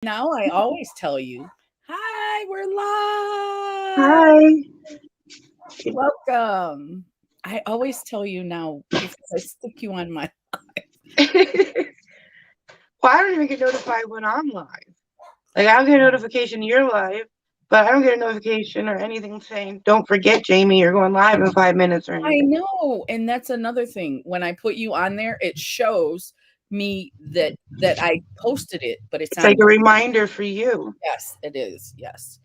Now I always tell you, hi, we're live. Hi. Welcome. I always tell you now because I stick you on my. Well, I don't even get notified when I'm live. Like, I don't get a notification you're live, but I don't get a notification or anything saying, don't forget, Jamie, you're going live in 5 minutes or I anything. know, and that's another thing. When I put you on there, it shows me that I posted it, but it's It's like on. a reminder for you. Yes, it is. Yes.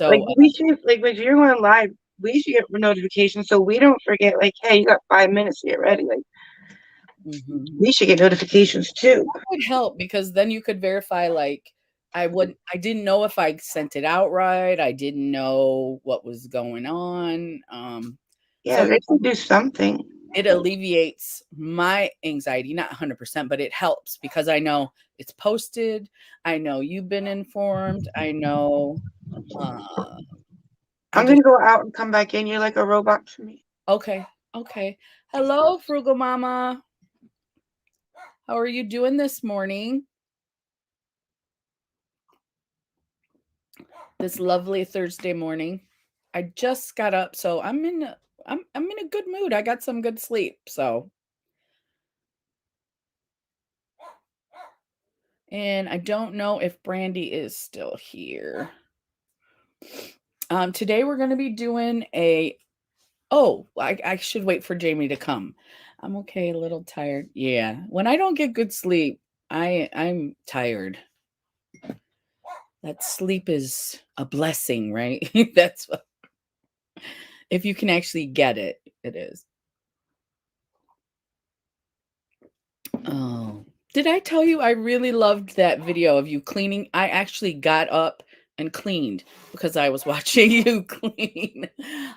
Like, So we should, like, when you're going live, we should get notifications so we don't forget, like, hey, you got 5 minutes to get ready. Like, mhm. we should get notifications too. That would help because then you could verify. Like I didn't know if I sent it out right. I didn't know what was going on. Yeah, they should do something. It alleviates my anxiety, not 100%, but it helps because I know it's posted. I know you've been informed. I know. Uh, I I'm just going to go out and come back in. You're like a robot to me. okay, okay. Hello, Frugal Mama. How are you doing this morning? This lovely Thursday morning. I just got up, so I'm in a good mood. I got some good sleep, so and I don't know if Brandy is still here. Today we're going to be doing a. Oh, I should wait for Jamie to come. I'm okay, a little tired. Yeah, when I don't get good sleep, I'm tired. That sleep is a blessing, right? That's what, if you can actually get it, it is. Oh, did I tell you I really loved that video of you cleaning? I actually got up and cleaned because I was watching you clean.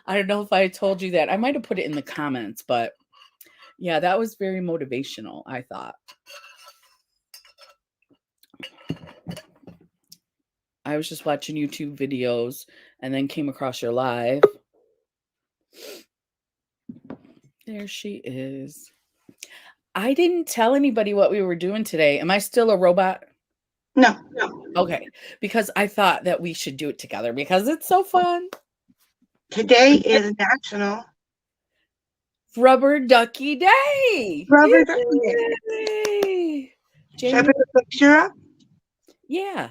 I don't know if I told you that. I might have put it in the comments, but yeah, that was very motivational, I thought. I was just watching YouTube videos and then came across your live. There she is. I didn't tell anybody what we were doing today. Am I still a robot? No. Okay, because I thought that we should do it together because it's so fun. Today is National Rubber Ducky Day. Rubber Ducky Day. Yay! Should I Jamie, put the picture up? yeah.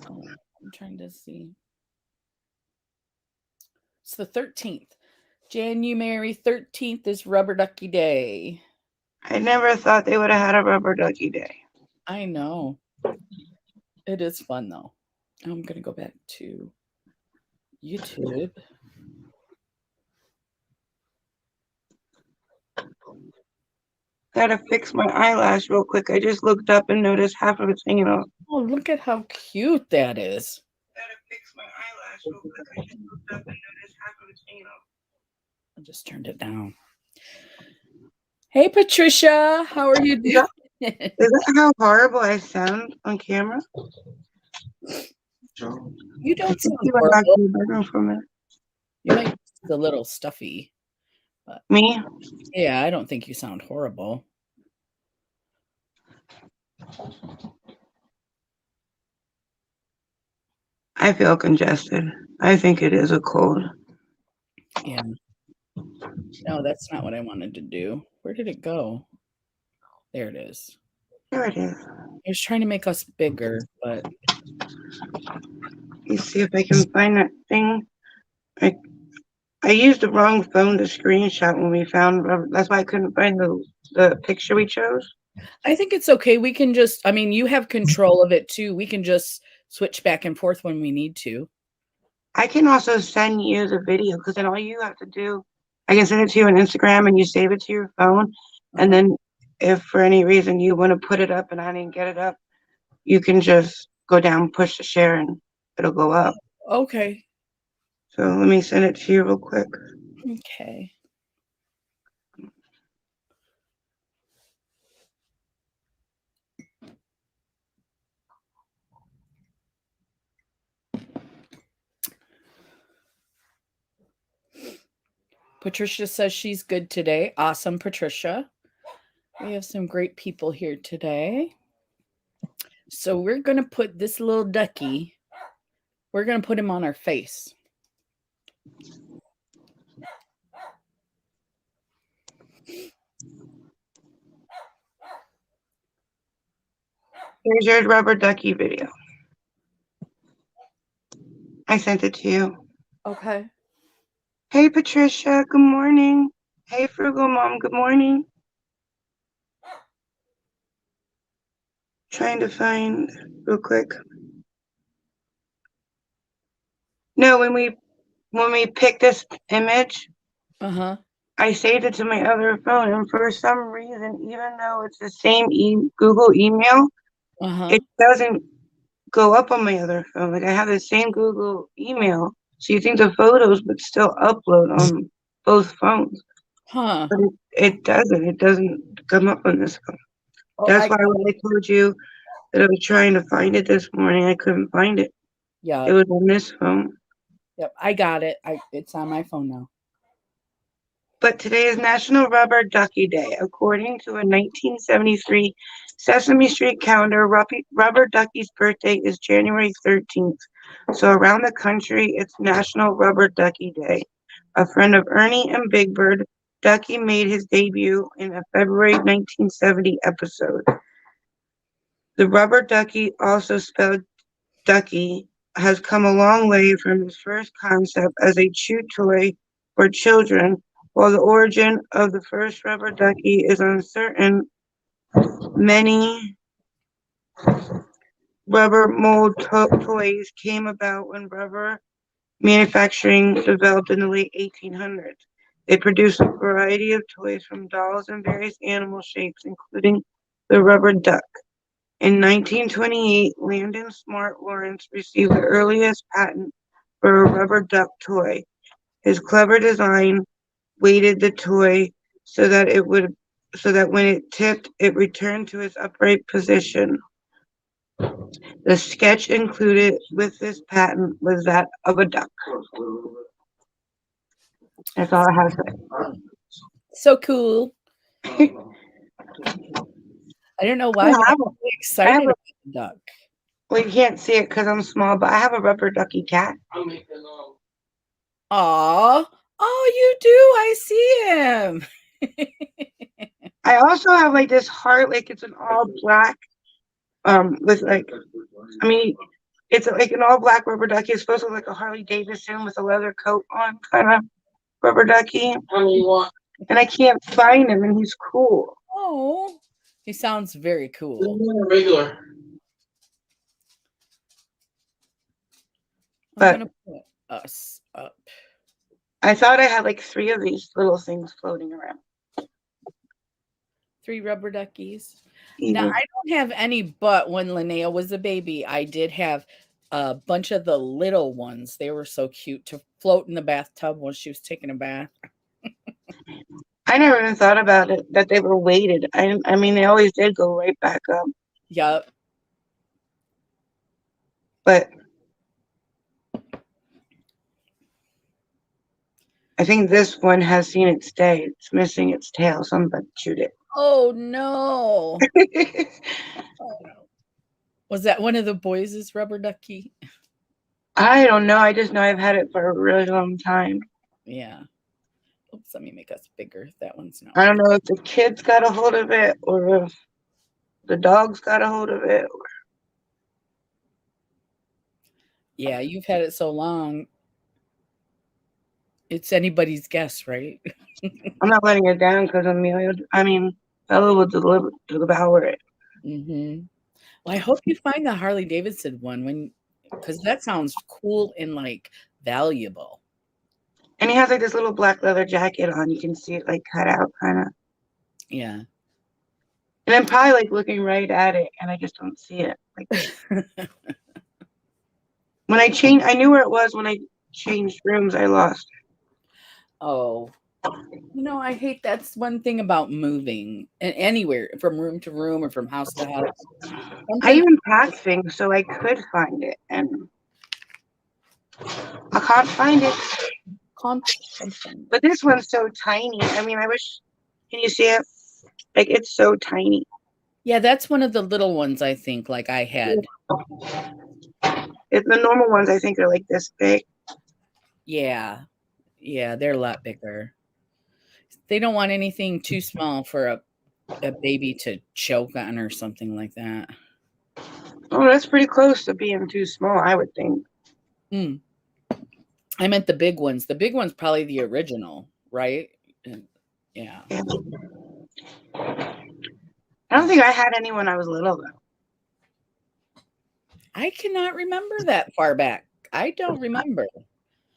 Oh, I'm trying to see. It's the 13th. January 13th is Rubber Ducky Day. I never thought they would have had a Rubber Ducky Day. I know. It is fun though. I'm going to go back to YouTube. Gotta fix my eyelash real quick. I just looked up and noticed half of it's hanging off. Oh, look at how cute that is. Gotta fix my eyelash real quick. I just looked up and noticed half of it's hanging off. I just turned it down. Hey, Patricia. How are you doing? Is that how horrible I sound on camera? You don't sound You went back horrible. to the bedroom for a minute. You might be a little stuffy, but Me? yeah, I don't think you sound horrible. I feel congested. I think it is a cold. Yeah. No, that's not what I wanted to do. Where did it go? There it is. There it is. I was trying to make us bigger, but Let me see if I can find that thing. I I used the wrong phone to screenshot when we found rubber. That's why I couldn't find the picture we chose. I think it's okay. We can just, I mean, you have control of it too. We can just switch back and forth when we need to. I can also send you the video because then all you have to do, I can send it to you on Instagram and you save it to your phone. And Uh-huh. then if for any reason you want to put it up and I didn't get it up, you can just go down, push the share, and it'll go up. Okay. So let me send it to you real quick. Okay. Patricia says she's good today. Awesome, Patricia. We have some great people here today. So we're going to put this little ducky, we're going to put him on our face. Here's your rubber ducky video. I sent it to you. Okay. Hey, Patricia. Good morning. Hey, Frugal Mom. Good morning. Trying to find real quick. No, when we picked this image, Uh-huh. I saved it to my other phone, and for some reason, even though it's the same Google email, Uh-huh. it doesn't go up on my other phone. Like I have the same Google email, so you think the photos would still upload on both phones, Huh. but it doesn't. It doesn't come up on this phone. Oh, That's why when I told you that I was trying to find it this morning, I couldn't find it. yeah. It was on this phone. Yep, I got it. It's on my phone now. But today is National Rubber Ducky Day. According to a 1973 Sesame Street calendar, Rubber Ducky's birthday is January 13th. So around the country, it's National Rubber Ducky Day. A friend of Ernie and Big Bird, Ducky made his debut in a February 1970 episode. The rubber ducky, also spelled Ducky, has come a long way from its first concept as a chew toy for children. While the origin of the first rubber ducky is uncertain, many rubber mold toys came about when rubber manufacturing developed in the late 1800s. They produced a variety of toys from dolls and various animal shapes, including the rubber duck. In 1928, Landon Smart Lawrence received the earliest patent for a rubber duck toy. His clever design weighted the toy so that when it tipped, it returned to its upright position. The sketch included with this patent was that of a duck. That's all I have to say. So cool. I don't know why, but I'm really excited about the duck. Well, you can't see it because I'm small, but I have a rubber ducky cat. Aw. Oh, you do. I see him. I also have like this heart, like it's an all black, with like, I mean, it's like an all black rubber ducky. It's supposed to look like a Harley Davidson with a leather coat on, kind of rubber ducky. And I can't find him, and he's cool. Oh, he sounds very cool. Regular. I'm going to put us up. I thought I had like 3 of these little things floating around. 3 rubber duckies. Now, I don't have any, but when Linnea was a baby, I did have a bunch of the little ones. They were so cute to float in the bathtub when she was taking a bath. I never even thought about it, that they were weighted. I mean, they always did go right back up. Yep. But I think this one has seen its day. It's missing its tail. Somebody chewed it. Oh, no. Oh, no. Was that one of the boys' rubber ducky? I don't know. I just know I've had it for a really long time. Yeah. Oops, let me make us bigger. That one's not. I don't know if the kids got a hold of it or if the dogs got a hold of it. Yeah, you've had it so long. It's anybody's guess, right? I'm not letting it down because Bella will devour it. Mm-hmm. Well, I hope you find the Harley Davidson one because that sounds cool and like valuable. And he has like this little black leather jacket on. You can see it like cut out kind of. Yeah. And I'm probably like looking right at it and I just don't see it. Like when I knew where it was when I changed rooms, I lost it. Oh. I hate that's one thing about moving anywhere from room to room or from house to house. I even packed things so I could find it and I can't find it. But this one's so tiny. I mean, can you see it? Like it's so tiny. Yeah, that's one of the little ones I think like I had. If the normal ones I think are like this big. Yeah. Yeah, they're a lot bigger. They don't want anything too small for a baby to choke on or something like that. Oh, that's pretty close to being too small, I would think. Mm. I meant the big ones. The big one's probably the original, right? And- yeah. Yeah. I don't think I had any when I was little though. I cannot remember that far back. I don't remember.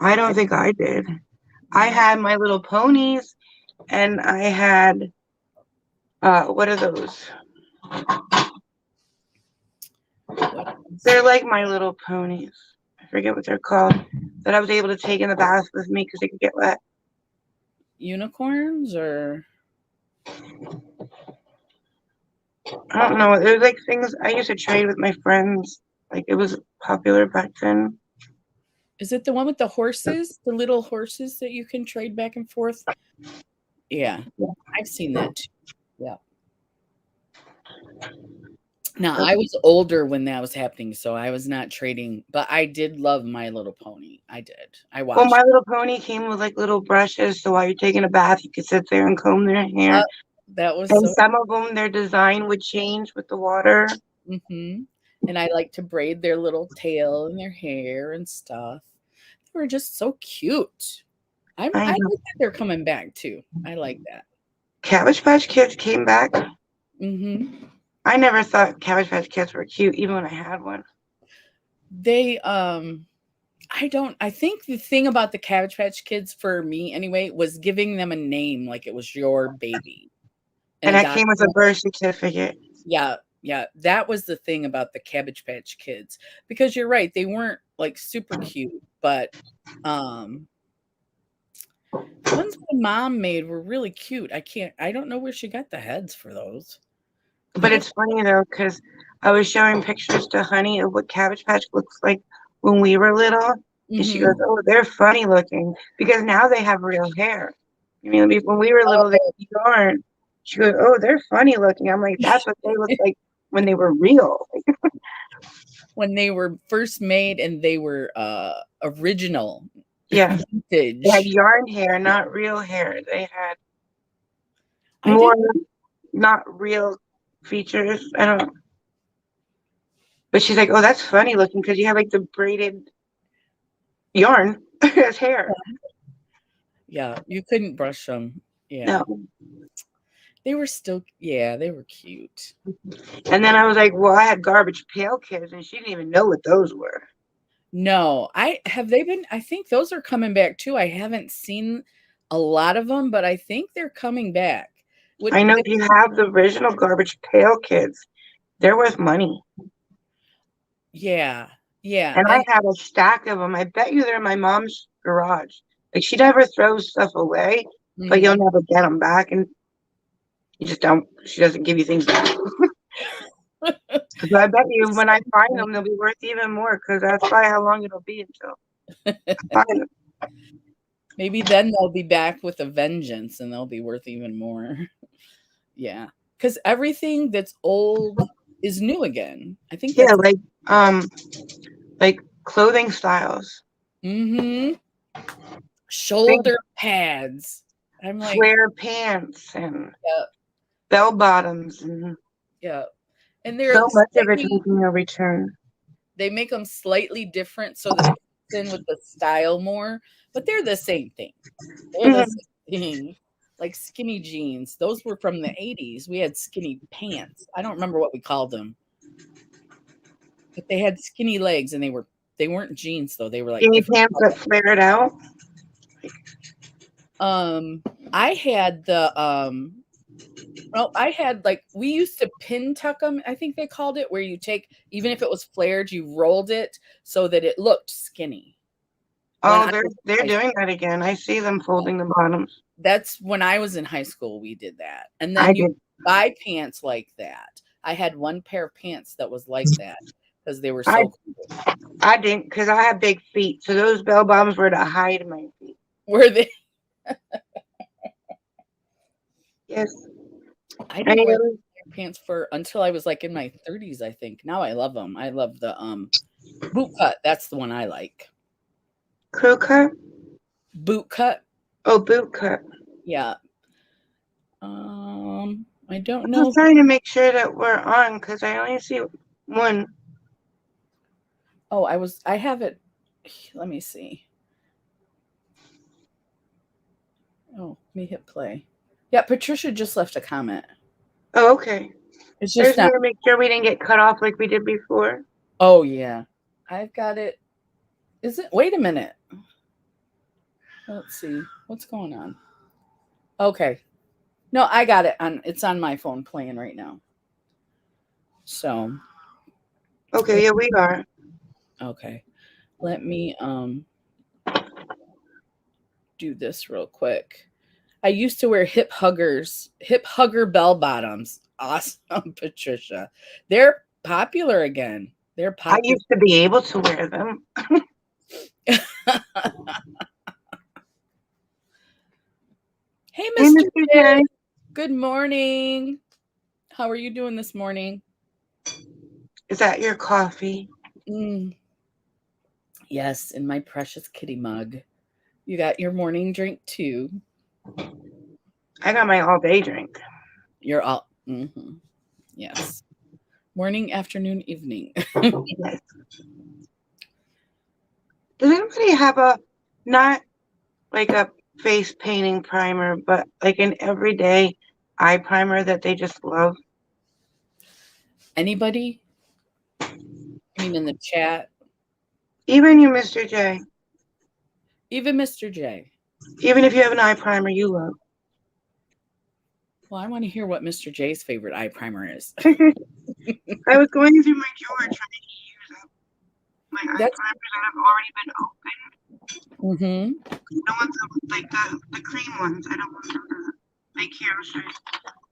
I don't I think I did. I no. had My Little Ponies, and I had what are those? What They're like My Little Ponies. I forget what they're called. That I was able to take in the bath with me because they could get wet. unicorns or I don't know. There's like things I used to trade with my friends. Like it was popular back then. is it the one with the horses? The little horses that you can trade back and forth? Yeah. I've seen that too. Yeah. Now, I was older when that was happening, so I was not trading, but I did love My Little Pony. I did. I Well, watched. My Little Pony came with like little brushes, so while you're taking a bath, you could sit there and comb their hair. Uh, that was And so some of them, their design would change with the water. mhm. And I like to braid their little tail and their hair and stuff. They were just so cute. I I like know. that they're coming back too. I like that. Cabbage Patch Kids came back. Mhm. I never thought Cabbage Patch Kids were cute, even when I had one. They I think the thing about the Cabbage Patch Kids for me anyway was giving them a name like it was your baby. An And I came with a adoption. birth certificate. Yeah, yeah, that was the thing about the Cabbage Patch Kids, because you're right, they weren't, like, super cute, but, um, the ones my mom made were really cute. I don't know where she got the heads for those. But it's funny though, because I was showing pictures to Honey of what Cabbage Patch looks like when we were little. And she goes, Mhm. "Oh, they're funny looking because now they have real hair. You mean when we were little, they Oh, aren't." She goes, "Oh, they're funny looking." I'm like, "That's what they looked like when they were real." Like, when they were first made and they were, original, yeah, they had vintage. yarn hair, not real hair. They had I more didn't not real features. I don't know. But she's like, "Oh, that's funny looking because you have like the braided yarn as hair." yeah, you couldn't brush them. No. Yeah. They were still yeah, they were cute. And then I was like, well, I had Garbage Pail Kids, and she didn't even know what those were. No, I think those are coming back too. I haven't seen a lot of them, but I think they're coming back. Would I know they if you have the original Garbage Pail Kids, they're worth money. yeah, yeah, And I and have a stack of them. I bet you they're in my mom's garage. Like she never throws stuff away, but you'll mhm. never get them back, and you just don't. She doesn't give you things back. So I bet you when I find them, they'll be worth even more because that's probably how long it'll be until I find them. Maybe then they'll be back with a vengeance and they'll be worth even more. Yeah, because everything that's old is new again. I think Yeah, that's um, like clothing styles, mhm. Shoulder pads. I'm like, flare pants, and yeah, bell bottoms, and yeah, and so they're much of it's slightly making a return. they make them slightly different so that it fits in with the style more, but they're the same thing. They're the Mhm. same thing. Like skinny jeans, those were from the 80s. We had skinny pants. I don't remember what we called them, but they had skinny legs and they weren't jeans though. They were like Skinny different pants that colors. flared out. Um, I had the well, I had like we used to pin tuck them. I think they called it, where you take even if it was flared, you rolled it so that it looked skinny. When Oh, I they're was they're in high doing that again. I see them folding the bottoms. That's when I was in high school, we did that. And I then you did. buy pants like that. I had one pair of pants that was like that because they were I so cool. I didn't because I have big feet, so those bell bottoms were to hide my feet. Were they? Yes. I didn't Any wear other? pants for until I was like in my 30s, I think. Now I love them. I love the boot cut. That's the one I like. Crew cut? Boot cut. Oh, boot cut. Yeah. I don't I'm know. trying to make sure that we're on because I only see one. Oh, I have it. Let me see. Oh, let me hit play. Yeah, Patricia just left a comment. Oh, okay. It's I just just not. want to make sure we didn't get cut off like we did before. Oh, yeah. I've got it. Is it? Wait a minute. Let's see. What's going on? Okay. No, I got it on. It's on my phone playing right now. So. Okay, yeah, we are. Okay. Let me do this real quick. I used to wear hip hugger bell bottoms. Awesome, Patricia. They're popular again. They're I popular. used to be able to wear them. Hey, Hey, Mr. Mr. J. J. Good morning. How are you doing this morning? Is that your coffee? Yes, in my precious kitty mug. You got your morning drink too. I got my all day drink. You're all. Yes. Morning, afternoon, evening. Yes. Does anybody have a, not like a face painting primer, but like an everyday eye primer that they just love? Anybody? I mean, in the chat. Even you, Mr. J. Even Mr. J. Even if you have an eye primer you love. Well, I want to hear what Mr. J's favorite eye primer is. I was going through my drawer trying to use up my eye That's primers that have already been opened. mm-hmm. The ones like the cream ones. I don't want them to like here. I'll show you.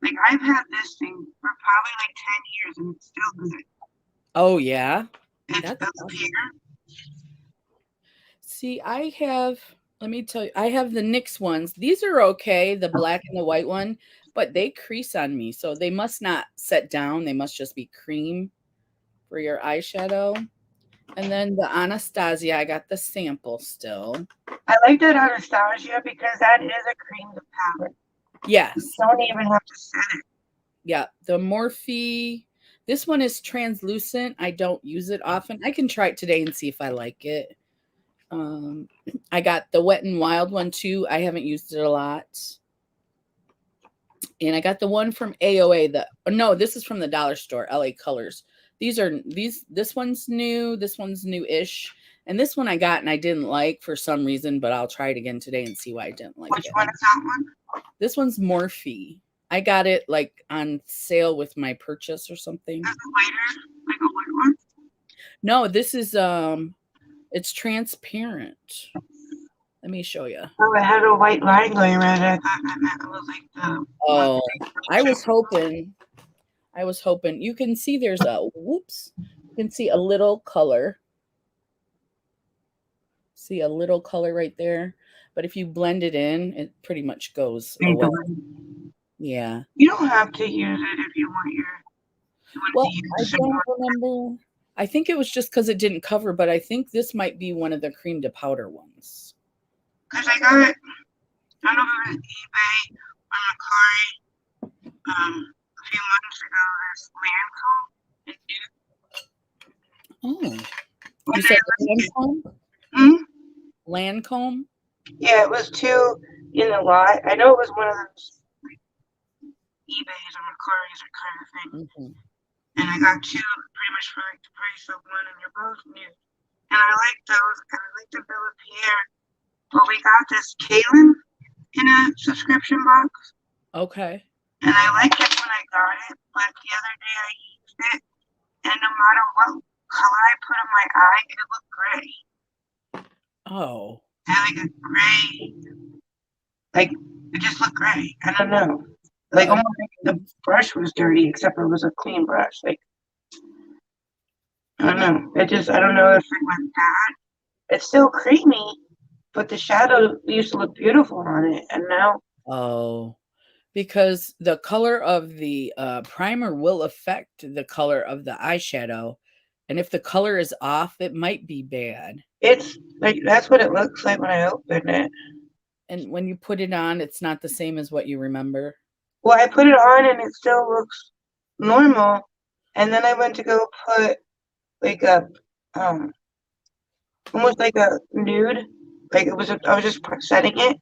Like I've had this thing for probably like 10 years and it's still good. Oh yeah. It's That's Bella awesome. Pierre. See, I have. Let me tell you, I have the NYX ones. These are okay, the black and the white one, but they crease on me, so they must not set down. They must just be cream for your eyeshadow. And then the Anastasia, I got the sample still. I like that Anastasia because that is a cream to palette. Yes. You don't even have to set it. Yeah, the Morphe. This one is translucent. I don't use it often. I can try it today and see if I like it. I got the Wet n Wild one too. I haven't used it a lot. And I got the one from AOA. No, this is from the dollar store, LA Colors. This one's new. This one's new-ish. And this one I got and I didn't like for some reason, but I'll try it again today and see why I didn't like Which it. one is that one? This one's Morphe. I got it like on sale with my purchase or something. Is it lighter? Like a white one? No, this is it's transparent. Let me show you. Oh, it had a white line going around it. I thought that meant it was like the. Oh, I was hoping. You can see there's a whoops. You can see a little color. See a little color right there. But if you blend it in, it pretty much goes away. Yeah. You don't have to use it if you want your. Well, I don't remember. I think it was just because it didn't cover, but I think this might be one of the cream to powder ones. Because I got it on over at eBay on Macari a few months ago. This Lancome. Oh. You said Lancome? Hmm? Lancome? Yeah, it was two in the lot. I know it was one of those like, eBays or Macari's or kind of thing. Mm-hmm. And I got two pretty much for like the price of one, and they're both new. And I like those, and I like the Bella Pierre. But we got this Kaylin in a subscription box. Okay. And I liked it when I got it, but the other day I used it, and no matter what color I put on my eye, it looked gray. Oh. I had like a gray, like it just looked gray. I don't know. Like almost like the brush was dirty, except it was a clean brush. Like I don't know. I don't know if it went bad. It's still creamy, but the shadow used to look beautiful on it, and now. Oh. because the color of the primer will affect the color of the eyeshadow. And if the color is off, it might be bad. It's like that's what it looks like when I open it. And when you put it on, it's not the same as what you remember. Well, I put it on and it still looks normal. And then I went to go put like a um almost like a nude. Like I was just setting it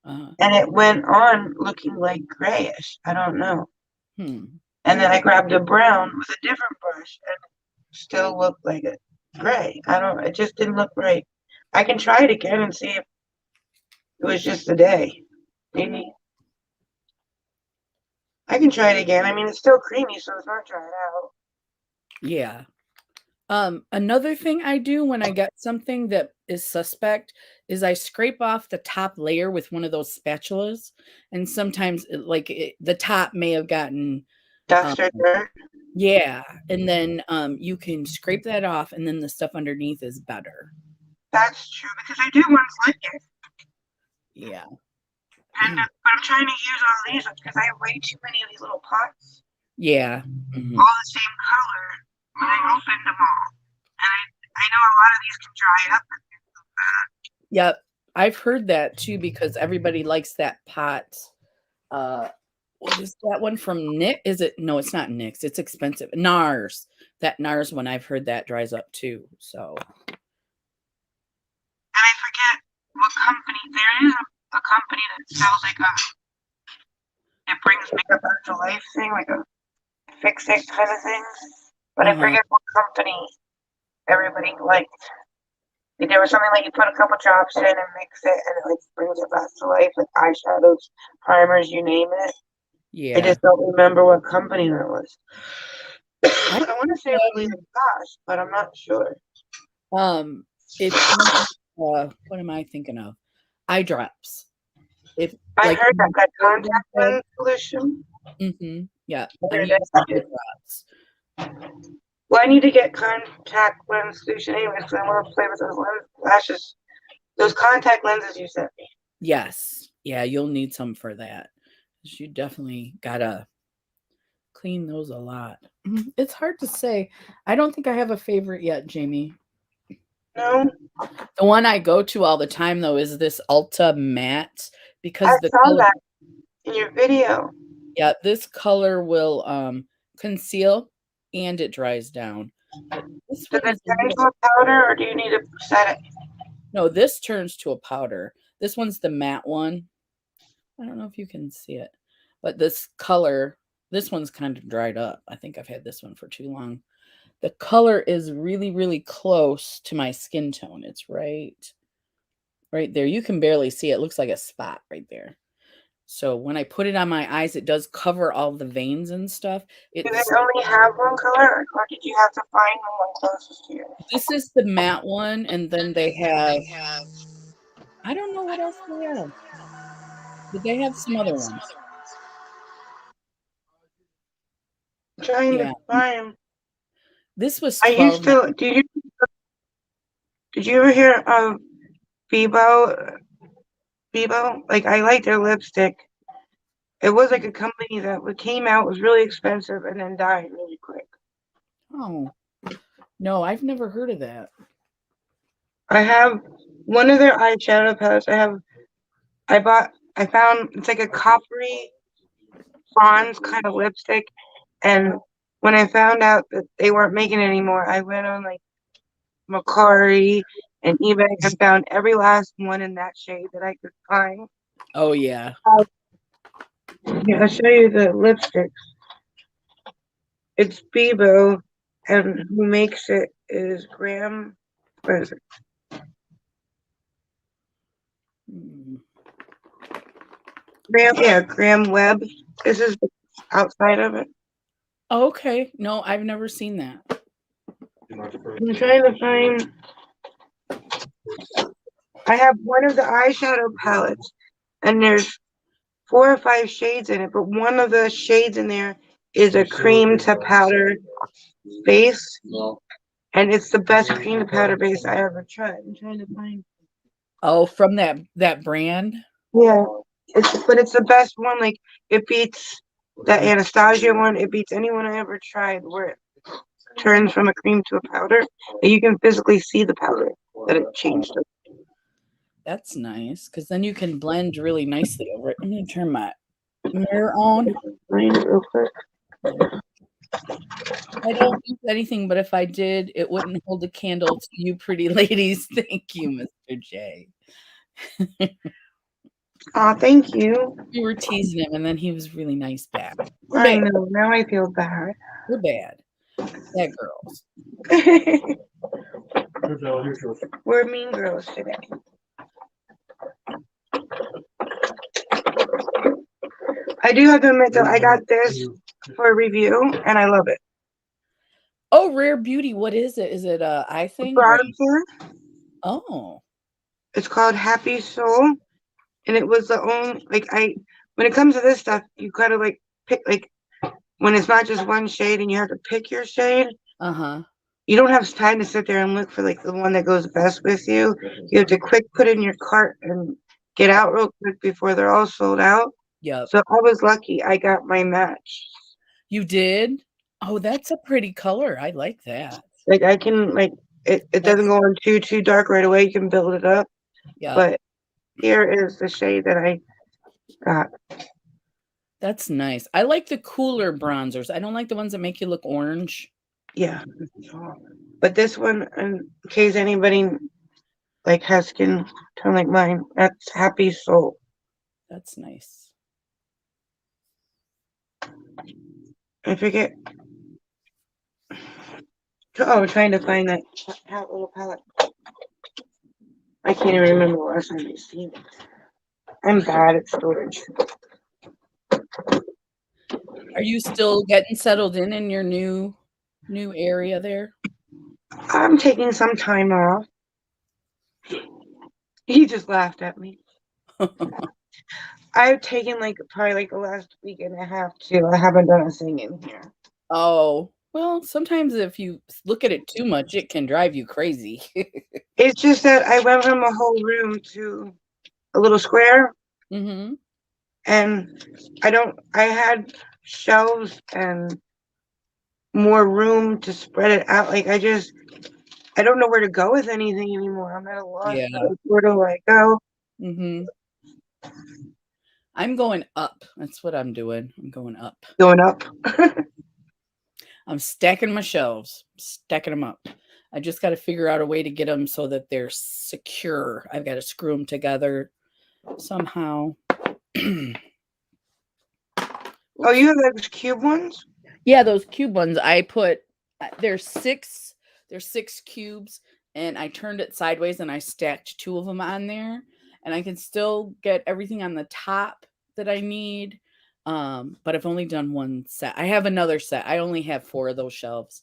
Uh, and it went on looking like grayish. I don't know. hmm. And then I grabbed a brown with a different brush and it still looked like a gray. I don't it just didn't look right. I can try it again and see if it was just a day. Maybe I can try it again. I mean, it's still creamy, so it's not dried out. Yeah. Another thing I do when I get something that is suspect is I scrape off the top layer with one of those spatulas, and sometimes the top may have gotten um, Dust or dirt. yeah, and then you can scrape that off, and then the stuff underneath is better. That's true because I do ones like it. Yeah. But I'm trying to use all these because I have way too many of these little pots, Yeah. all the same color. But I opened them all, and I know a lot of these can dry up. Yep. I've heard that too because everybody likes that pot. What is that one from Nick? Is it? No, it's not Nick's. It's expensive. NARS. That NARS one, I've heard that dries up too. So. And I forget what company. There is a company that sells like it brings makeup back to life thing, like a fix it kind of thing. But I forget what company everybody liked. Like, there was something like you put a couple drops in and mix it, and it like brings it back to life, like eyeshadows, primers, you name it. Yeah. I just don't remember what company that was. I I want to say really gosh, but I'm not sure. It's what am I thinking of? Eye drops. If I like heard that contact lens solution. yeah, I Heard use that. eye drops. Well, I need to get contact lens solution anyway, because I want to play with those lens lashes, those contact lenses you sent me. Yes. Yeah, you'll need some for that. You definitely gotta clean those a lot. It's hard to say. I don't think I have a favorite yet, Jamie. No, The one I go to all the time though is this Ulta matte because I the saw color, that in your video. yeah, this color will conceal and it dries down. But this Does one it is a turn little, into a powder, or do you need to set it? no, this turns to a powder. This one's the matte one. I don't know if you can see it, but this color, this one's kind of dried up. I think I've had this one for too long. The color is really, really close to my skin tone. It's right there. You can barely see it. It looks like a spot right there. So when I put it on my eyes, it does cover all the veins and stuff. Do they It's only have one color, or did you have to find the one closest to you? This is the matte one, and then they have, I don't know what else they have, but they have some other ones. I'm trying to Yeah, find. this was I used 12. to. Did you ever hear of Bebo? Bebo? Like I like their lipstick. It was like a company that came out was really expensive and then died really quick. Oh, no, I've never heard of that. I have one of their eyeshadow palettes. I found it's like a coppery bronze kind of lipstick, and when I found out that they weren't making it anymore, I went on like Macari and eBay and found every last one in that shade that I could find. Oh, yeah. Yeah, I'll show you the lipsticks. It's Bebo, and who makes it is Graham. What is it? Mm. Graham Webb. This is the outside of it. Okay. No, I've never seen that. I'm trying to find. I have one of the eyeshadow palettes, and there's 4 or 5 shades in it, but one of the shades in there is a cream to powder base, and it's the best cream to powder base I ever tried. I'm trying to find. Oh, from that brand? Yeah, But it's the best one. Like it beats that Anastasia one. It beats anyone I ever tried where it turns from a cream to a powder. And you can physically see the powder that it changed. That's nice because then you can blend really nicely over it. I'm gonna turn my mirror on. Real quick. I don't use anything, but if I did, it wouldn't hold a candle to you pretty ladies. Thank you, Mr. J. Aw, thank you. We were teasing him, and then he was really nice back. We're I bad. know. Now I feel bad. We're bad. Bad girls. We're mean girls today. I do have to admit though, I got this for a review and I love it. Oh, Rare Beauty. What is it? Is it a eye thing? Or Bronzer. oh, It's called Happy Soul, and it was the only when it comes to this stuff, you gotta like pick when it's not just one shade and you have to pick your shade. uh-huh. You don't have time to sit there and look for like the one that goes best with you. You have to quick put in your cart and get out real quick before they're all sold out. Yep. So I was lucky I got my match. You did? Oh, that's a pretty color. I like that. Like I can it doesn't That's go on too dark right away. You can build it up. yeah. But here is the shade that I got. That's nice. I like the cooler bronzers. I don't like the ones that make you look orange. Yeah. But this one, in case anybody like has skin tone like mine, that's Happy Soul. That's nice. I forget. Oh, I'm trying to find that little palette. I can't even remember the last time I seen it. I'm bad at storage. Are you still getting settled in your new area there? I'm taking some time off. He just laughed at me. I've taken probably the last week and a half too. I haven't done a thing in here. Oh, well, sometimes if you look at it too much, it can drive you crazy. It's just that I went from a whole room to a little square, Mhm. and I had shelves and more room to spread it out. I don't know where to go with anything anymore. I'm at a loss. Yeah. Where do I go? Mhm. I'm going up. That's what I'm doing. I'm going up. Going up. I'm stacking my shelves, stacking them up. I just got to figure out a way to get them so that they're secure. I've got to screw them together somehow. Oh, you have those cube ones? Yeah, those cube ones. I put there's six cubes, and I turned it sideways and I stacked two of them on there, and I can still get everything on the top that I need. But I've only done one set. I have another set. I only have 4 of those shelves.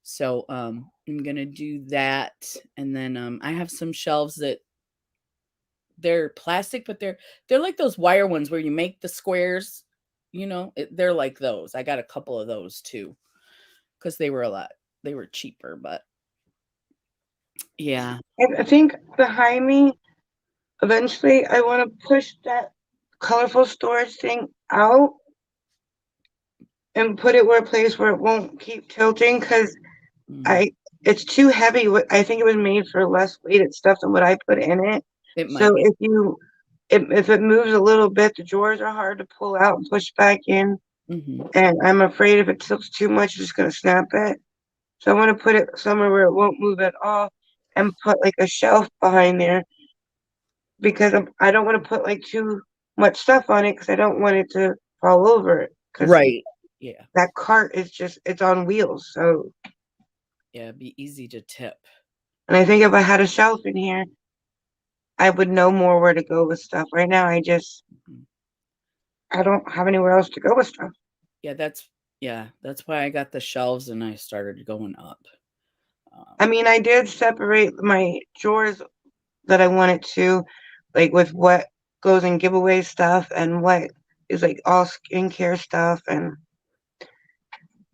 So I'm gonna do that, and then I have some shelves that they're plastic, but they're like those wire ones where you make the squares. They're like those. I got a couple of those too because they were cheaper, but yeah. I think behind me, eventually, I want to push that colorful storage thing out and put it where a place where it won't keep tilting because Mm, I it's too heavy. I think it was made for less weighted stuff than what I put in it. it So might be. if it moves a little bit, the drawers are hard to pull out and push back in. Hmm. And I'm afraid if it tilts too much, it's just gonna snap it. So I want to put it somewhere where it won't move at all, and put like a shelf behind there because I don't want to put like too much stuff on it because I don't want it to fall over because Right. Yeah. that cart is it's on wheels. So, Yeah. It'd be easy to tip. and I think if I had a shelf in here, I would know more where to go with stuff. Right now, Mhm. I don't have anywhere else to go with stuff. Yeah. That's why I got the shelves and I started going up. I mean, I did separate my drawers that I wanted to, like with what goes in giveaway stuff and what is like all skincare stuff, and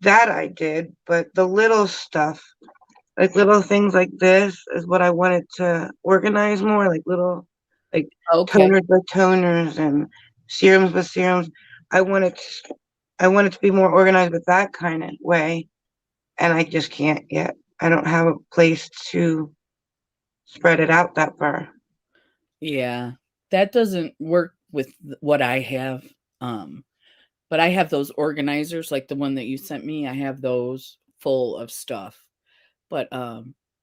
that I did. But the little stuff, like little things like this, is what I wanted to organize more, like little like Okay. toners by toners and serums with serums. I wanted to be more organized with that kind of way, and I just can't yet. I don't have a place to spread it out that far. Yeah. That doesn't work with what I have. But I have those organizers like the one that you sent me. I have those full of stuff. But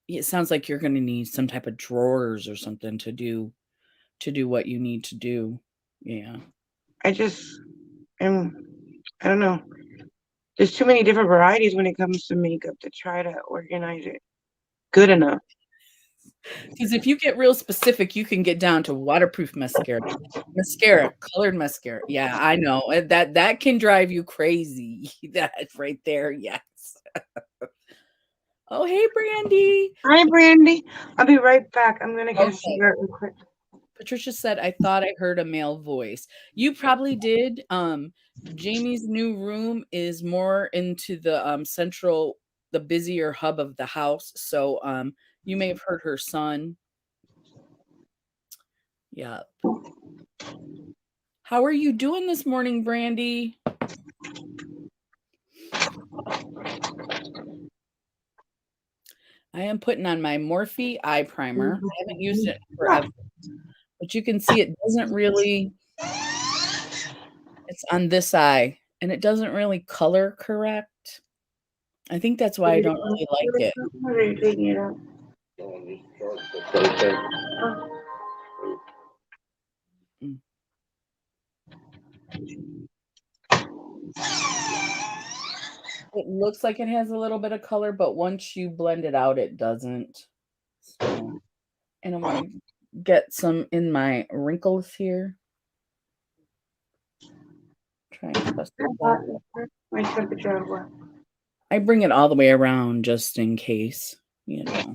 it sounds like you're going to need some type of drawers or something to do what you need to do. Yeah. I just am. I don't know. There's too many different varieties when it comes to makeup to try to organize it good enough. Because if you get real specific, you can get down to waterproof mascara, colored mascara. Yeah, I know. That can drive you crazy. That right there, yes. Oh, hey, Brandy. Hi, Brandy. I'll be right back. I'm gonna get a Okay. cigarette real quick. Patricia said, I thought I heard a male voice. You probably did. Jamie's new room is more into the central, the busier hub of the house. So you may have heard her son. Yeah. How are you doing this morning, Brandy? I am putting on my Morphe Eye Primer. I haven't used it forever, but you can see it doesn't really, it's on this eye, and it doesn't really color correct. I think that's why I don't really like it. What are you taking it out? Mm. It looks like it has a little bit of color, but once you blend it out, it doesn't. So, and I want to get some in my wrinkles here. Try and press it back. My temperature of what? I bring it all the way around just in case, you know.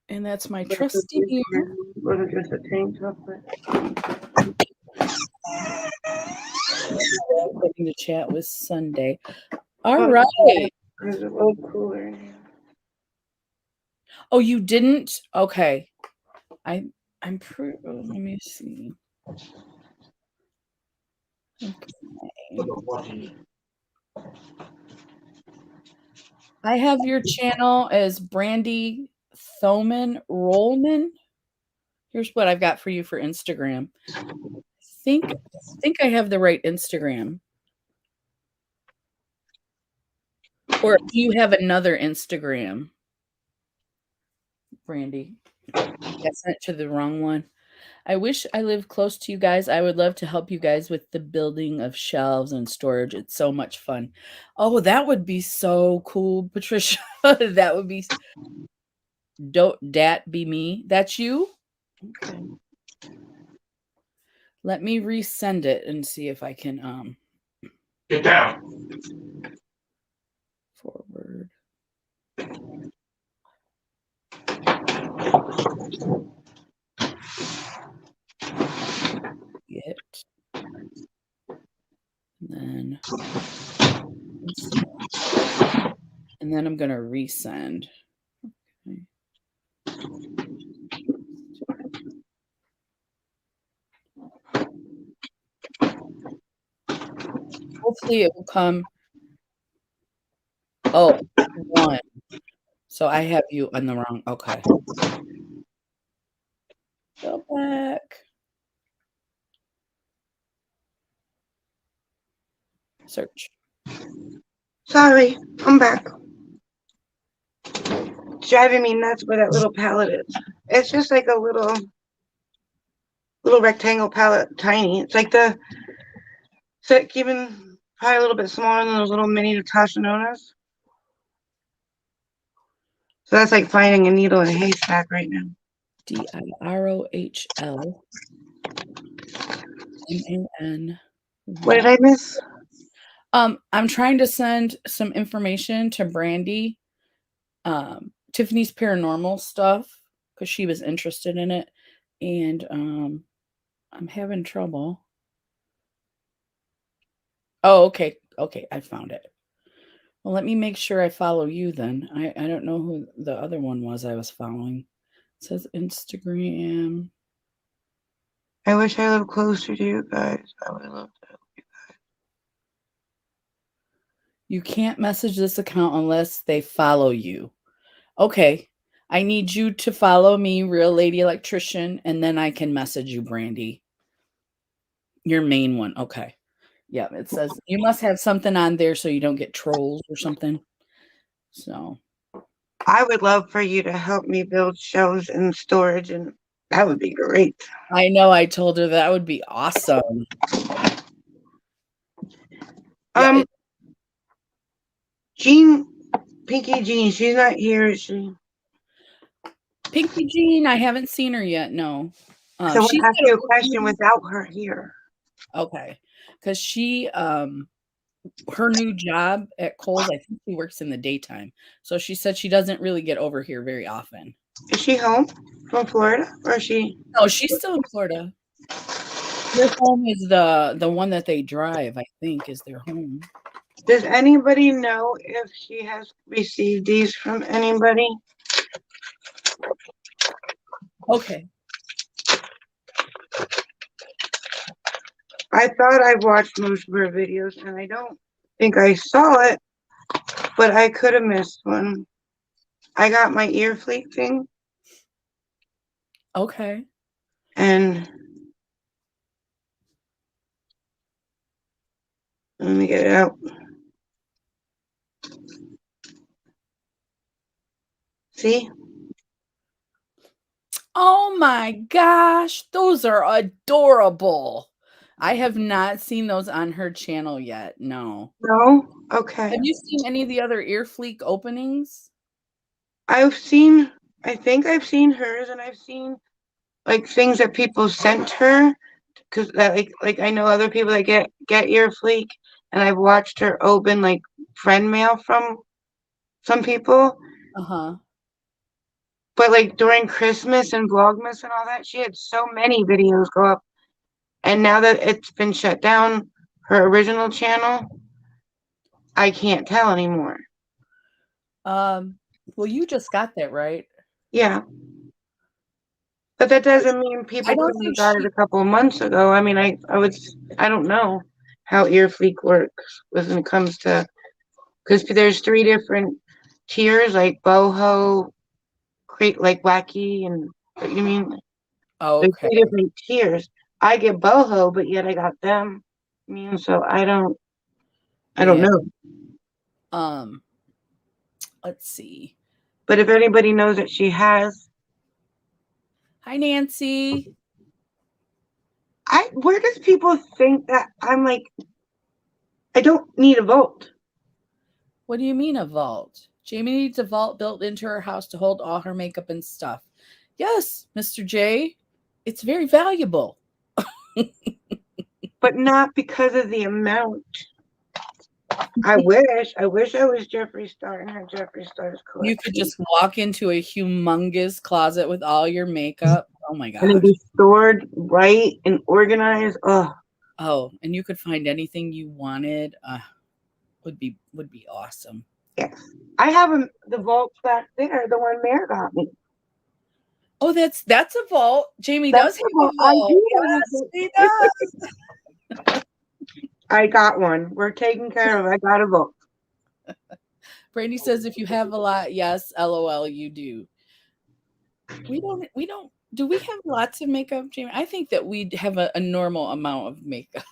And that's my trusty mirror. Wasn't just a tank top, but Getting to chat with Sunday. All oh, right. it was a little cooler in here. Oh, you didn't? Okay. I'm pretty. Let me see. Okay. I have your channel as Brandy Thoman Rollman. Here's what I've got for you for Instagram. Think I have the right Instagram. Or do you have another Instagram, Brandy? I sent it to the wrong one. I wish I lived close to you guys. I would love to help you guys with the building of shelves and storage. It's so much fun. Oh, that would be so cool, Patricia. That would be don't dat be me. That's you? Okay. Let me resend it and see if I can Get down. forward. It. And then I'm going to resend. Okay. Hopefully it will come. Oh, one. So I have you on the wrong. Okay. Go back. Search. Sorry, I'm back. It's driving me nuts where that little palette is. It's just like a little rectangle palette, tiny. It's like the set even probably a little bit smaller than those little mini Natasha Nonas. So that's like finding a needle in a haystack right now. DIROHL MAN. What did I miss? I'm trying to send some information to Brandy, Tiffany's paranormal stuff, because she was interested in it, and I'm having trouble. Oh, okay, I found it. Well, let me make sure I follow you then. I don't know who the other one was I was following. It says Instagram. I wish I lived closer to you guys. I would love to. You can't message this account unless they follow you. Okay. I need you to follow me, Real Lady Electrician, and then I can message you, Brandy. Your main one. Okay. Yeah, it says you must have something on there so you don't get trolls or something. So I would love for you to help me build shelves and storage, and that would be great. I know I told her that would be awesome. Yeah, Jean, Pinky Jean, she's not here, is she? Pinky Jean, I haven't seen her yet. No. So I want She's to ask you a question without her here. okay. Because she her new job at Kohl's, I think she works in the daytime. So she said she doesn't really get over here very often. Is she home from Florida, or is she? No, she's still in Florida. Their home is the one that they drive, I think, is their home. Does anybody know if she has received these from anybody? Okay. I thought I watched most of her videos, and I don't think I saw it, but I could have missed one. I got my ear fleek thing, Okay. and let me get it out. See? Oh my gosh, those are adorable. I have not seen those on her channel yet. No. No? Okay. Have you seen any of the other ear fleek openings? I think I've seen hers, and I've seen like things that people sent her, because that like I know other people that get ear fleek, and I've watched her open like friend mail from some people. Uh-huh. But like during Christmas and Vlogmas and all that, she had so many videos go up. And now that it's been shut down, her original channel, I can't tell anymore. Well, you just got that, right? Yeah. But that doesn't mean I people don't couldn't have think got it a couple of months ago. I mean, I don't know how ear fleek works when it comes to, because there's three different tiers, like boho, create like wacky, and you mean there's okay. three different tiers. I get boho, but yet I got them. I mean, so I don't Yeah. know. Um, let's see. But if anybody knows that she has, Hi, Nancy. where does people think that I'm like, I don't need a vault. What do you mean a vault? Jamie needs a vault built into her house to hold all her makeup and stuff. Yes, Mr. J. It's very valuable. But not because of the amount. I wish I was Jeffree Star and had Jeffree Star's You could collection. just walk into a humongous closet with all your makeup. Oh my And it'd gosh. be stored right and organized. Oh, Oh, and you could find anything you wanted. Would be awesome. yes. I have the vault back there, the one Mare got me. Oh, that's a vault. Jamie That's does the have a vault. I vault. do have Yes, it. she does. I got one. We're taken care of. I got a vault. Brandy says if you have a lot, yes, LOL, you do. We don't do we have lots of makeup, Jamie? I think that we have a normal amount of makeup.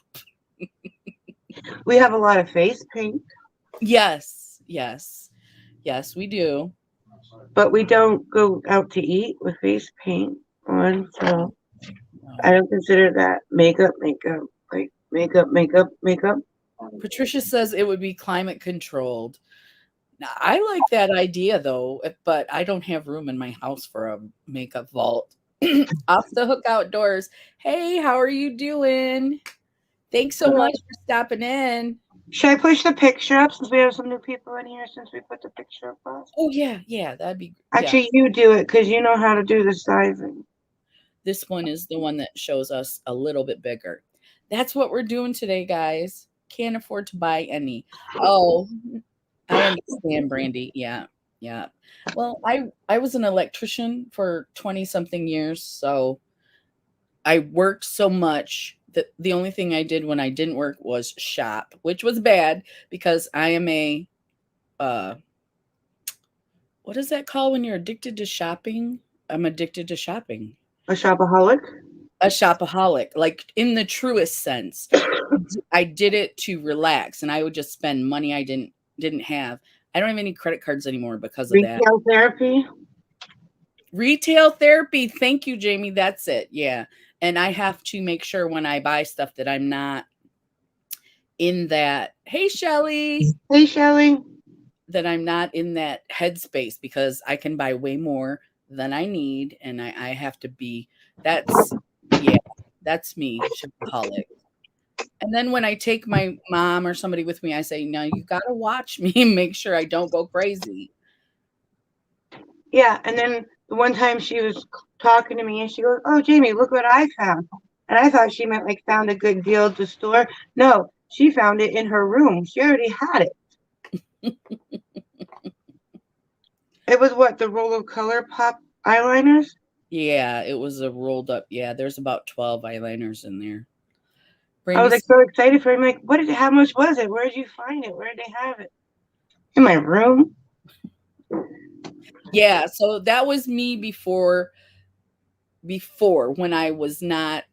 We have a lot of face paint, Yes, yes, yes, we do. but we don't go out to eat with face paint on, so I don't consider that makeup. Like makeup. Patricia says it would be climate controlled. Now, I like that idea though, but I don't have room in my house for a makeup vault. Off the hook outdoors. Hey, how are you doing? Thanks so much for stopping in. Should I push the picture up since we have some new people in here since we put the picture up last? Oh yeah, that'd be yeah. Actually, you do it because you know how to do the sizing. This one is the one that shows us a little bit bigger. That's what we're doing today, guys. Can't afford to buy any. Oh, I understand, Brandy. Yeah, yeah. Well, I was an electrician for 20 something years, so I worked so much that the only thing I did when I didn't work was shop, which was bad because I am a uh what is that called when you're addicted to shopping? I'm addicted to shopping. A shopaholic? A shopaholic, like in the truest sense. I did it to relax, and I would just spend money I didn't have. I don't have any credit cards anymore because of that. Retail therapy? Retail therapy. Thank you, Jamie. That's it. Yeah. And I have to make sure when I buy stuff that I'm not in that, hey, Shelly, Hey, Shelly. that I'm not in that headspace because I can buy way more than I need. And I have to be, that's, yeah, that's me, shopaholic. And then when I take my mom or somebody with me, I say, no, you got to watch me and make sure I don't go crazy. Yeah, and then the one time she was talking to me and she goes, "Oh, Jamie, look what I found." And I thought she meant like found a good deal at the store. No, she found it in her room. She already had it. It was what, the roll of color pop eyeliners? Yeah, it was a rolled up. Yeah, there's about 12 eyeliners in there. I was Brandy, like so excited for him. Like, how much was it? Where did you find it? Where did they have it? In my room. yeah, so that was me before when I was not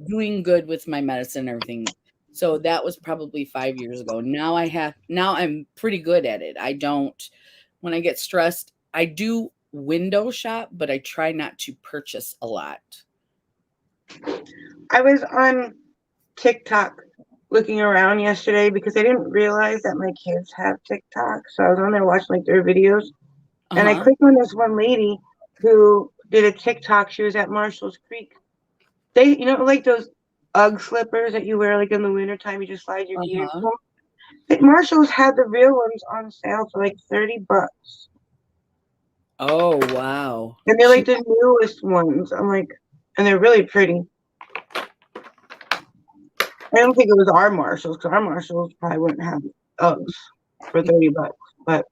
doing good with my medicine and everything. So that was probably 5 years ago. Now I'm pretty good at it. I don't when I get stressed, I do window shop, but I try not to purchase a lot. I was on TikTok looking around yesterday because I didn't realize that my kids have TikTok. So I was on there watching like their videos. And I Uh-huh. clicked on this one lady who did a TikTok. She was at Marshall's Creek. They, like those Ugg slippers that you wear like in the wintertime, you just slide your feet into Uh-huh. them. Like Marshall's had the real ones on sale for like $30. Oh, wow. And they're like the newest ones. I'm like, and they're really pretty. I don't think it was our Marshalls because our Marshalls probably wouldn't have Uggs for $30. But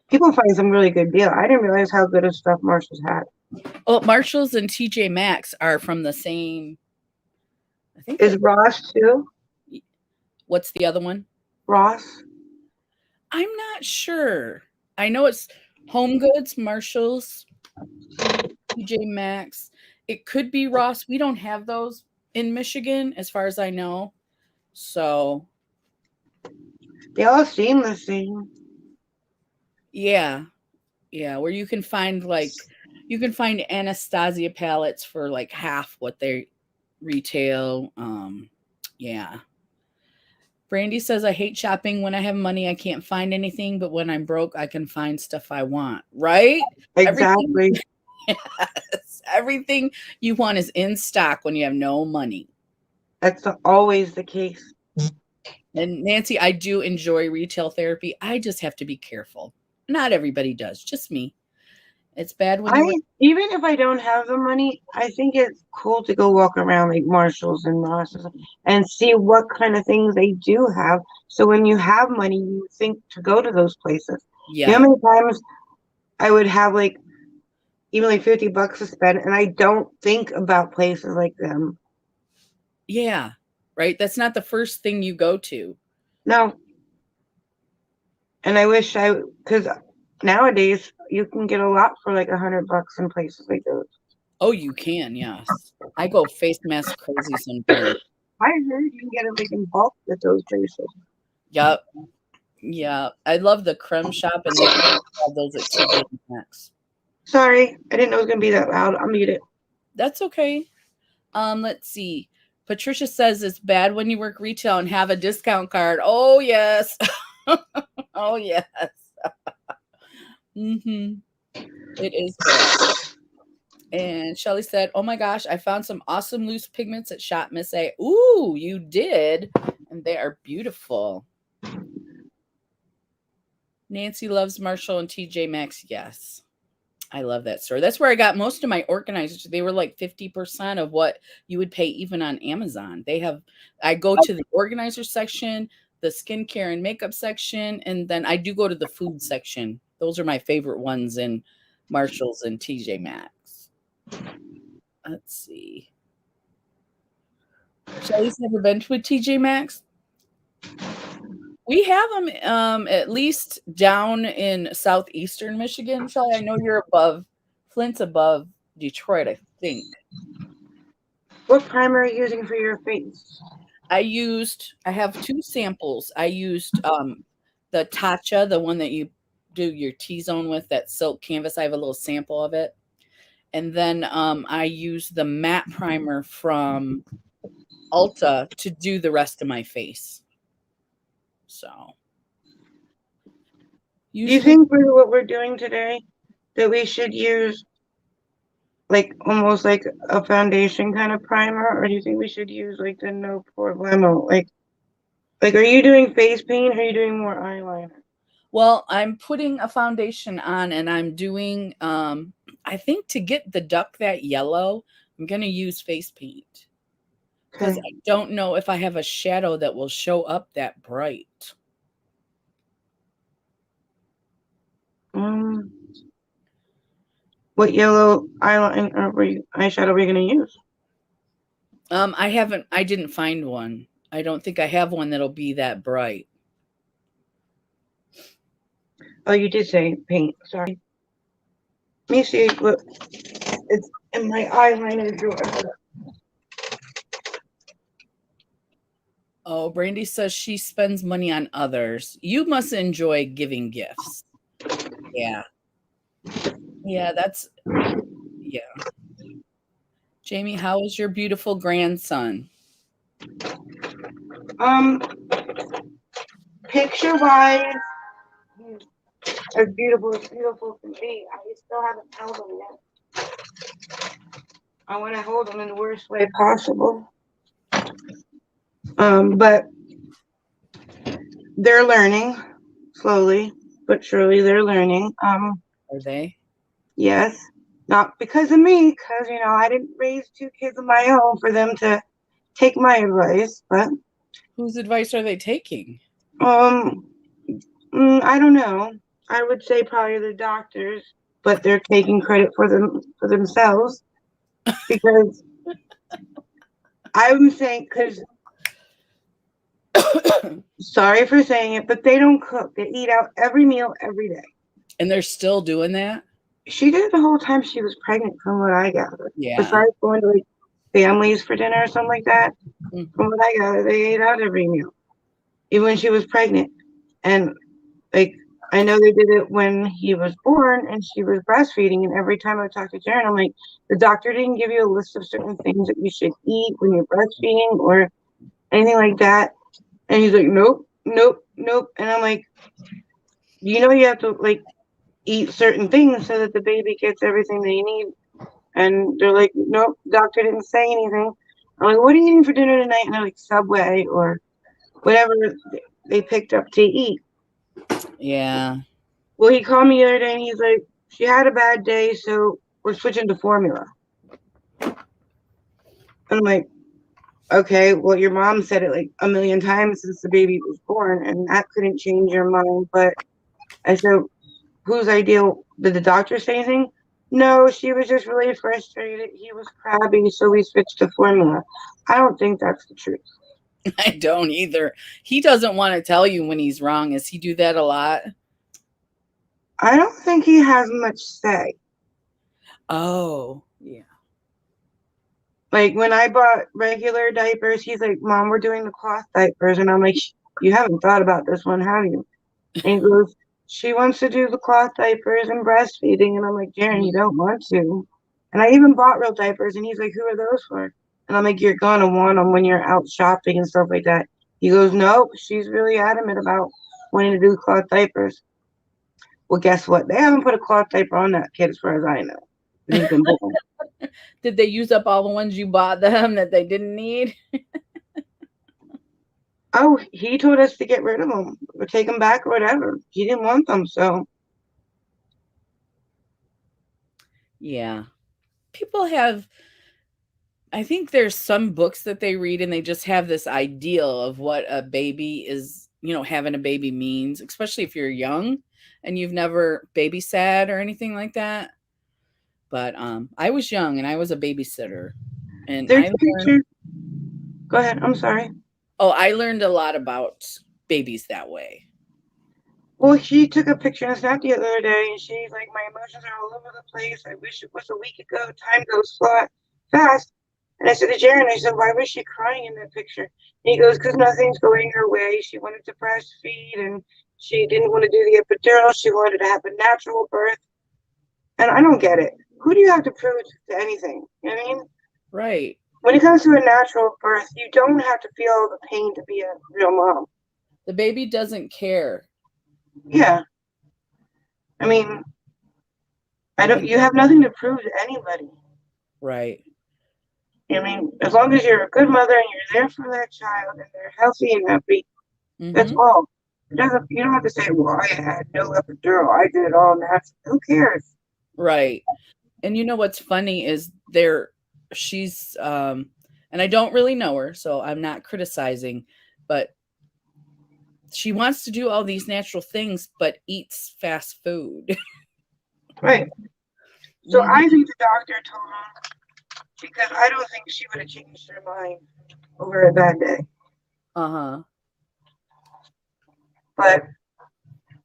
people find some really good deal. I didn't realize how good of stuff Marshalls had. Well, Marshalls and TJ Maxx are from the same. I think Is Ross too? what's the other one? Ross? I'm not sure. I know it's Home Goods, Marshalls, TJ Maxx. It could be Ross. We don't have those in Michigan, as far as I know. So They all seem the same. yeah, yeah, where you can find Anastasia palettes for like half what they retail. Yeah. Brandy says, I hate shopping. When I have money, I can't find anything, but when I'm broke, I can find stuff I want. Right? Everything, Exactly. yes, everything you want is in stock when you have no money. That's always the case. And Nancy, I do enjoy retail therapy. I just have to be careful. Not everybody does, just me. It's bad when you work. Even if I don't have the money, I think it's cool to go walk around like Marshalls and Ross's and see what kind of things they do have. So when you have money, you think to go to those places. You know Yeah. how many times I would have like even like $50 to spend, and I don't think about places like them. Yeah. Right. That's not the first thing you go to. No, and I wish because nowadays you can get a lot for like $100 in places like those. Oh, you can. Yes. I go face mask crazy sometimes. I heard you can get it like in bulk at those places. Yep. Yeah. I love the creme shop, and they have those at TJ Maxx. Sorry, I didn't know it was gonna be that loud. I'll mute it. That's okay. Let's see. Patricia says it's bad when you work retail and have a discount card. Oh yes. Oh yes. Mm-hmm. It is bad. And Shelly said, "Oh my gosh, I found some awesome loose pigments at Shop Miss A." Ooh, you did, and they are beautiful. Nancy loves Marshall and TJ Maxx. Yes, I love that store. That's where I got most of my organizers. They were like 50% of what you would pay even on Amazon. I go to the organizer section, the skincare and makeup section, and then I do go to the food section. Those are my favorite ones in Marshalls and TJ Maxx. Let's see. Shelly's never been to a TJ Maxx. We have them at least down in southeastern Michigan. Shelly, I know you're above Flint's above Detroit, I think. What primer are you using for your face? I have two samples. I used the Tatcha, the one that you do your T-zone with, that silk canvas. I have a little sample of it. And then I use the matte primer from Ulta to do the rest of my face. So Do you usually think for what we're doing today that we should use like almost like a foundation kind of primer, or do you think we should use like the no pore Lemo? Like are you doing face paint or are you doing more eyeliner? well, I'm putting a foundation on and I'm doing I think to get the duck that yellow, I'm gonna use face paint. Because Okay. I don't know if I have a shadow that will show up that bright. Um, what yellow eyeliner eyeshadow are we gonna use? I didn't find one. I don't think I have one that'll be that bright. Oh, you did say paint. Sorry. Let me see what it's in my eyeliner drawer. Oh, Brandy says she spends money on others. You must enjoy giving gifts. Yeah. Yeah, yeah. Jamie, how is your beautiful grandson? Um, picture wise, as beautiful can be. I still haven't held them yet. I want to hold them in the worst way possible. But they're learning slowly but surely. They're learning. Are they? Yes, not because of me, because I didn't raise two kids of my own for them to take my advice. But Whose advice are they taking? um, I don't know. I would say probably the doctors, but they're taking credit for themselves because I'm saying because sorry for saying it, but they don't cook. They eat out every meal every day. And they're still doing that? She did it the whole time she was pregnant, from what I gathered. Yeah. Besides going to like families for dinner or something like that, Mhm. from what I gathered, they ate out every meal, even when she was pregnant. And like I know they did it when he was born and she was breastfeeding. And every time I talked to Jared, I'm like, the doctor didn't give you a list of certain things that you should eat when you're breastfeeding or anything like that. And he's like, nope, nope, nope. And I'm like, you have to like eat certain things so that the baby gets everything they need. And they're like, nope, doctor didn't say anything. I'm like, what are you eating for dinner tonight? And they're like, Subway or whatever they picked up to eat. Yeah. Well, he called me the other day and he's like, she had a bad day, so we're switching to formula. And I'm like, okay, well, your mom said it like a million times since the baby was born, and that couldn't change your mind. But I said, whose idea? Did the doctor say anything? No, she was just really frustrated. He was crabby, so we switched to formula. I don't think that's the truth. I don't either. He doesn't want to tell you when he's wrong. Does he do that a lot? I don't think he has much say. Oh, yeah. Like when I bought regular diapers, he's like, Mom, we're doing the cloth diapers. And I'm like, you haven't thought about this one, have you? And he goes, she wants to do the cloth diapers and breastfeeding. And I'm like, Jaren, you don't want to. And I even bought real diapers. And he's like, who are those for? And I'm like, you're going to want them when you're out shopping and stuff like that. He goes, nope, she's really adamant about wanting to do cloth diapers. Well, guess what? They haven't put a cloth diaper on that kid as far as I know. He's been born. Did they use up all the ones you bought them that they didn't need? Oh, he told us to get rid of them or take them back or whatever. He didn't want them, so. Yeah. People have, I think there's some books that they read and they just have this ideal of what a baby is, having a baby means, especially if you're young and you've never babysat or anything like that. But I was young and I was a babysitter, and There's I a learned. picture. Go ahead. I'm sorry. Oh, I learned a lot about babies that way. Well, she took a picture and snapped the other day, and she's like, "My emotions are all over the place. I wish it was a week ago. Time goes fast." And I said to Jaron, I said, "Why was she crying in that picture?" And he goes, "Because nothing's going her way. She wanted to breastfeed, and she didn't want to do the epidural. She wanted to have a natural birth." And I don't get it. Who do you have to prove to anything? You know what I mean? Right. When it comes to a natural birth, you don't have to feel the pain to be a real mom. The baby doesn't care. Yeah. I mean, I don't. And You have nothing to prove to anybody. right. I mean, as long as you're a good mother and you're there for that child and they're healthy and happy, that's Mm-hmm. all. It doesn't. You don't have to say, "Well, I had no epidural. I did it all natural." Who cares? Right. And you know what's funny is she's and I don't really know her, so I'm not criticizing, but she wants to do all these natural things but eats fast food. Right. So Hmm. I think the doctor told him because I don't think she would have changed her mind over a bad day. Uh-huh. But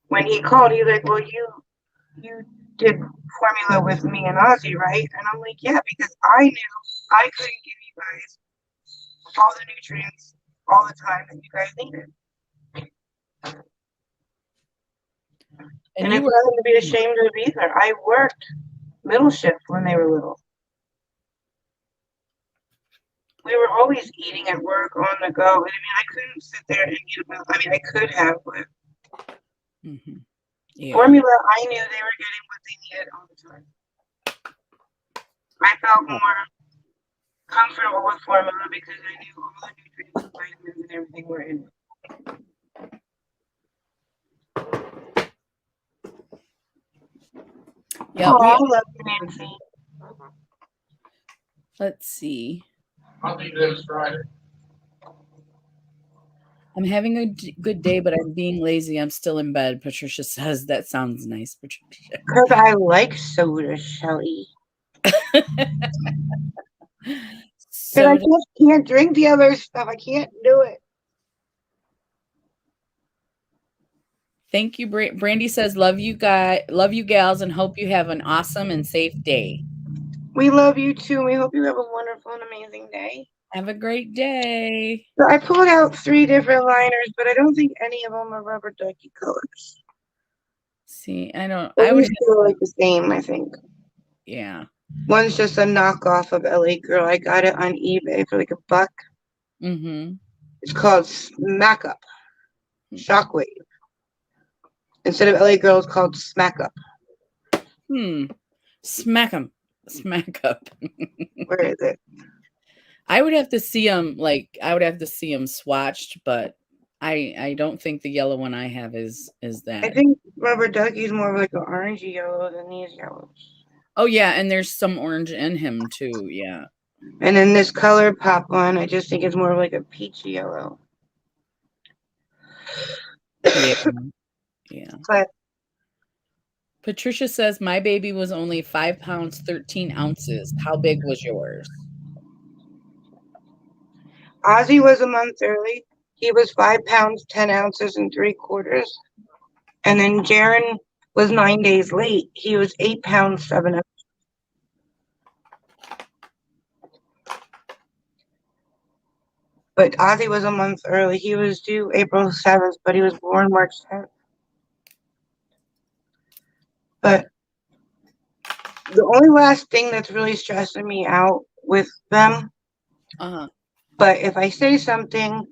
when he called, he's like, "Well, you did formula with me and Ozzy, right?" And I'm like, "Yeah, because I knew I couldn't give you guys all the nutrients all the time that you guys needed." And And you it's were nothing to be ashamed of either. I worked middle shift when they were little. We were always eating at work on the go. And I mean, I couldn't sit there and eat a meal. I mean, I could have, but Mhm. Yeah. formula, I knew they were getting what they needed all the time. I felt more comfortable with formula because I knew all the nutrients and vitamins and everything were in it. Yeah, Oh, we I love you, Nancy. let's see. I'll be this Friday. I'm having a good day, but I'm being lazy. I'm still in bed. Patricia says that sounds nice, Patricia. Because I like soda, Shelly. And I So just can't drink the other stuff. I can't do it. thank you, Brandy says, love you guys, love you gals, and hope you have an awesome and safe day. We love you too. We hope you have a wonderful and amazing day. Have a great day. So I pulled out 3 different liners, but I don't think any of them are rubber ducky colors. See, I At would least have they're to, like the same, I think. yeah. One's just a knockoff of LA Girl. I got it on eBay for like $1. Mm-hmm. It's called Smack Up. Shockwave. Instead of LA Girl, it's called Smack Up. Smack them. Smack up. Where is it? I would have to see them, like, I would have to see them swatched, but I don't think the yellow one I have is I that. think rubber ducky's more of like an orangey yellow than these yellows. Oh yeah, and there's some orange in him too. Yeah. And then this color pop one, I just think it's more of like a peachy yellow. Yeah. Yeah. But Patricia says my baby was only 5 pounds 13 ounces. How big was yours? Ozzy was a month early. He was 5 pounds 10 ounces and 3/4. And then Jaron was 9 days late. He was 8 pounds 7 ounces. But Ozzy was a month early. He was due April 7th, but he was born March 10th. But the only last thing that's really stressing me out with them, Uh-huh. but if I say something,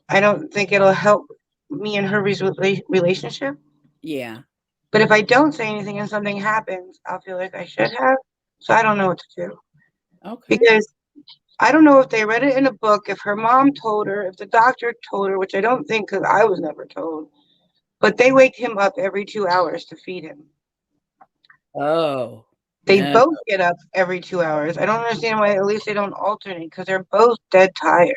I don't think it'll help me and her relationship. Yeah. But if I don't say anything and something happens, I'll feel like I should have. So I don't know what to do. Okay. Because I don't know if they read it in a book, if her mom told her, if the doctor told her, which I don't think because I was never told. But they wake him up every 2 hours to feed him. Oh. They No. both get up every 2 hours. I don't understand why at least they don't alternate because they're both dead tired.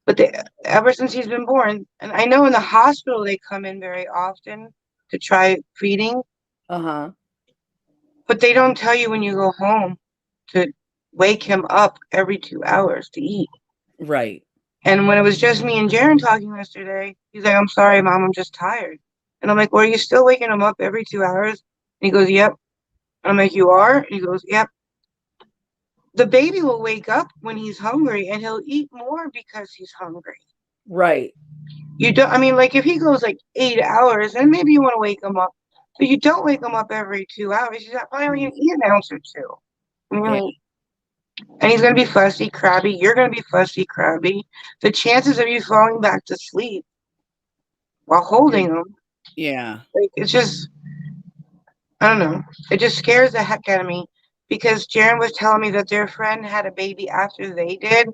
But ever since he's been born, and I know in the hospital they come in very often to try feeding. Uh-huh. But they don't tell you when you go home to wake him up every 2 hours to eat. Right. And when it was just me and Jaron talking yesterday, he's like, I'm sorry, Mom, I'm just tired. And I'm like, well, are you still waking him up every 2 hours? And he goes, yep. And I'm like, you are? And he goes, yep. The baby will wake up when he's hungry and he'll eat more because he's hungry. Right. You don't, I mean, like if he goes like 8 hours, then maybe you want to wake him up, but you don't wake him up every 2 hours. He's probably only Mm. gonna eat an ounce or two. I mean, Yeah. like, and he's gonna be fussy, crabby. You're gonna be fussy, crabby. The chances of you falling back to sleep while holding him, Yeah. like, it's just, I don't know. It just scares the heck out of me because Jaron was telling me that their friend had a baby after they did,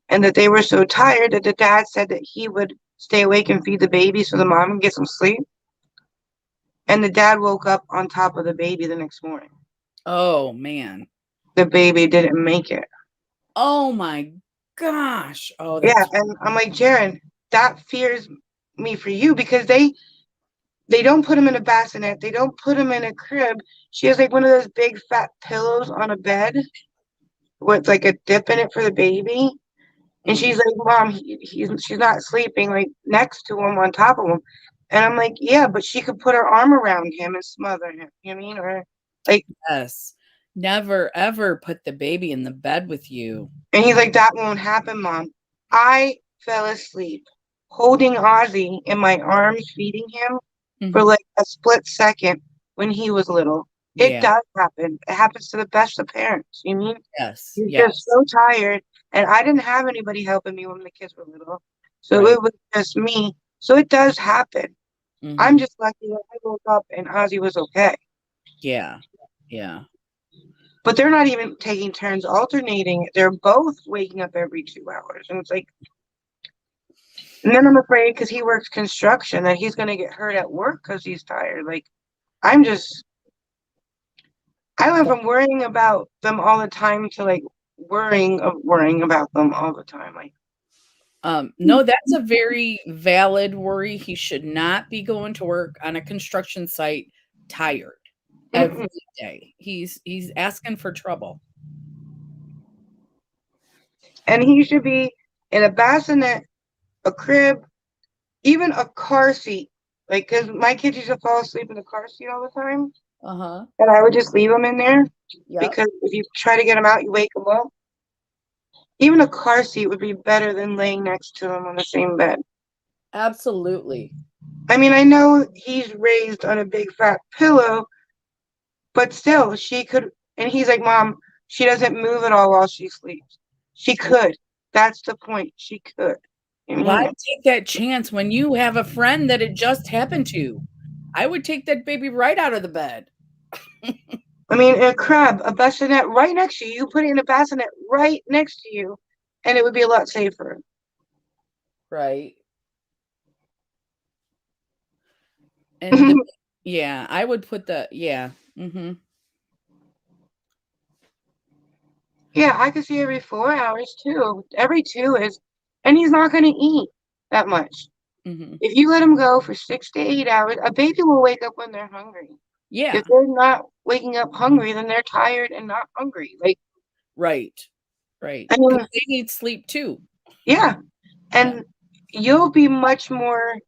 and that they were so tired that the dad said that he would stay awake and feed the baby so the mom can get some sleep. And the dad woke up on top of the baby the next morning. Oh man. The baby didn't make it. Oh my gosh. Oh, Yeah, that's and I'm like, Jaron, that fears me for you because they don't put him in a bassinet. They don't put him in a crib. She has like one of those big fat pillows on a bed with like a dip in it for the baby. And she's mm, like, Mom, she's not sleeping like next to him on top of him. And I'm like, yeah, but she could put her arm around him and smother him. You know what I mean? Or like, yes. Never ever put the baby in the bed with you. and he's like, that won't happen, Mom. I fell asleep holding Ozzy in my arms, feeding him for Mhm. like a split second when he was little. It Yeah. does happen. It happens to the best of parents. You mean? Yes. You're just Yes. so tired. And I didn't have anybody helping me when the kids were little. So Right. it was just me. So it does happen. I'm Mhm. just lucky that I woke up and Ozzy was okay. Yeah. Yeah. But they're not even taking turns alternating. They're both waking up every 2 hours. And it's like, and then I'm afraid because he works construction that he's going to get hurt at work because he's tired. Like, I'm just, I went from worrying about them all the time to like worrying about them all the time. Like, No, that's a very valid worry. He should not be going to work on a construction site tired every mm-mm. day. He's asking for trouble. And he should be in a bassinet, a crib, even a car seat. Like, because my kids used to fall asleep in the car seat all the time. Uh-huh. And I would just leave them in there Yep. because if you try to get them out, you wake them up. Even a car seat would be better than laying next to them on the same bed. Absolutely. I mean, I know he's raised on a big fat pillow, but still, she could. And he's like, Mom, she doesn't move at all while she sleeps. She could. That's the point. She could. I Why mean, take that chance when you have a friend that it just happened to? I would take that baby right out of the bed. a crab, a bassinet right next to you. You put it in a bassinet right next to you, and it would be a lot safer. Right. And the yeah, I would put the yeah. Mhm. Yeah, I could see every 4 hours too. Every two is, and he's not going to eat that much. Mhm. If you let him go for 6 to 8 hours, a baby will wake up when they're hungry. If Yeah. they're not waking up hungry, then they're tired and not hungry. Like, Right. Right. I Because mean, they need sleep too. yeah. Yeah. And you'll be much more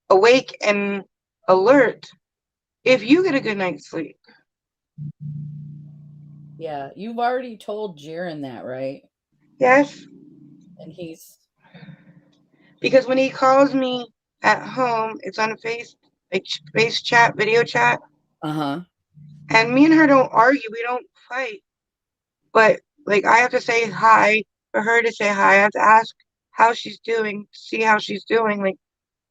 awake and alert if you get a good night's sleep. Yeah. You've already told Jiren that, right? Yes. And he's Because when he calls me at home, it's on like face chat, video chat. uh-huh. And me and her don't argue. We don't fight. But like I have to say hi for her to say hi. I have to ask how she's doing, see how she's doing. Like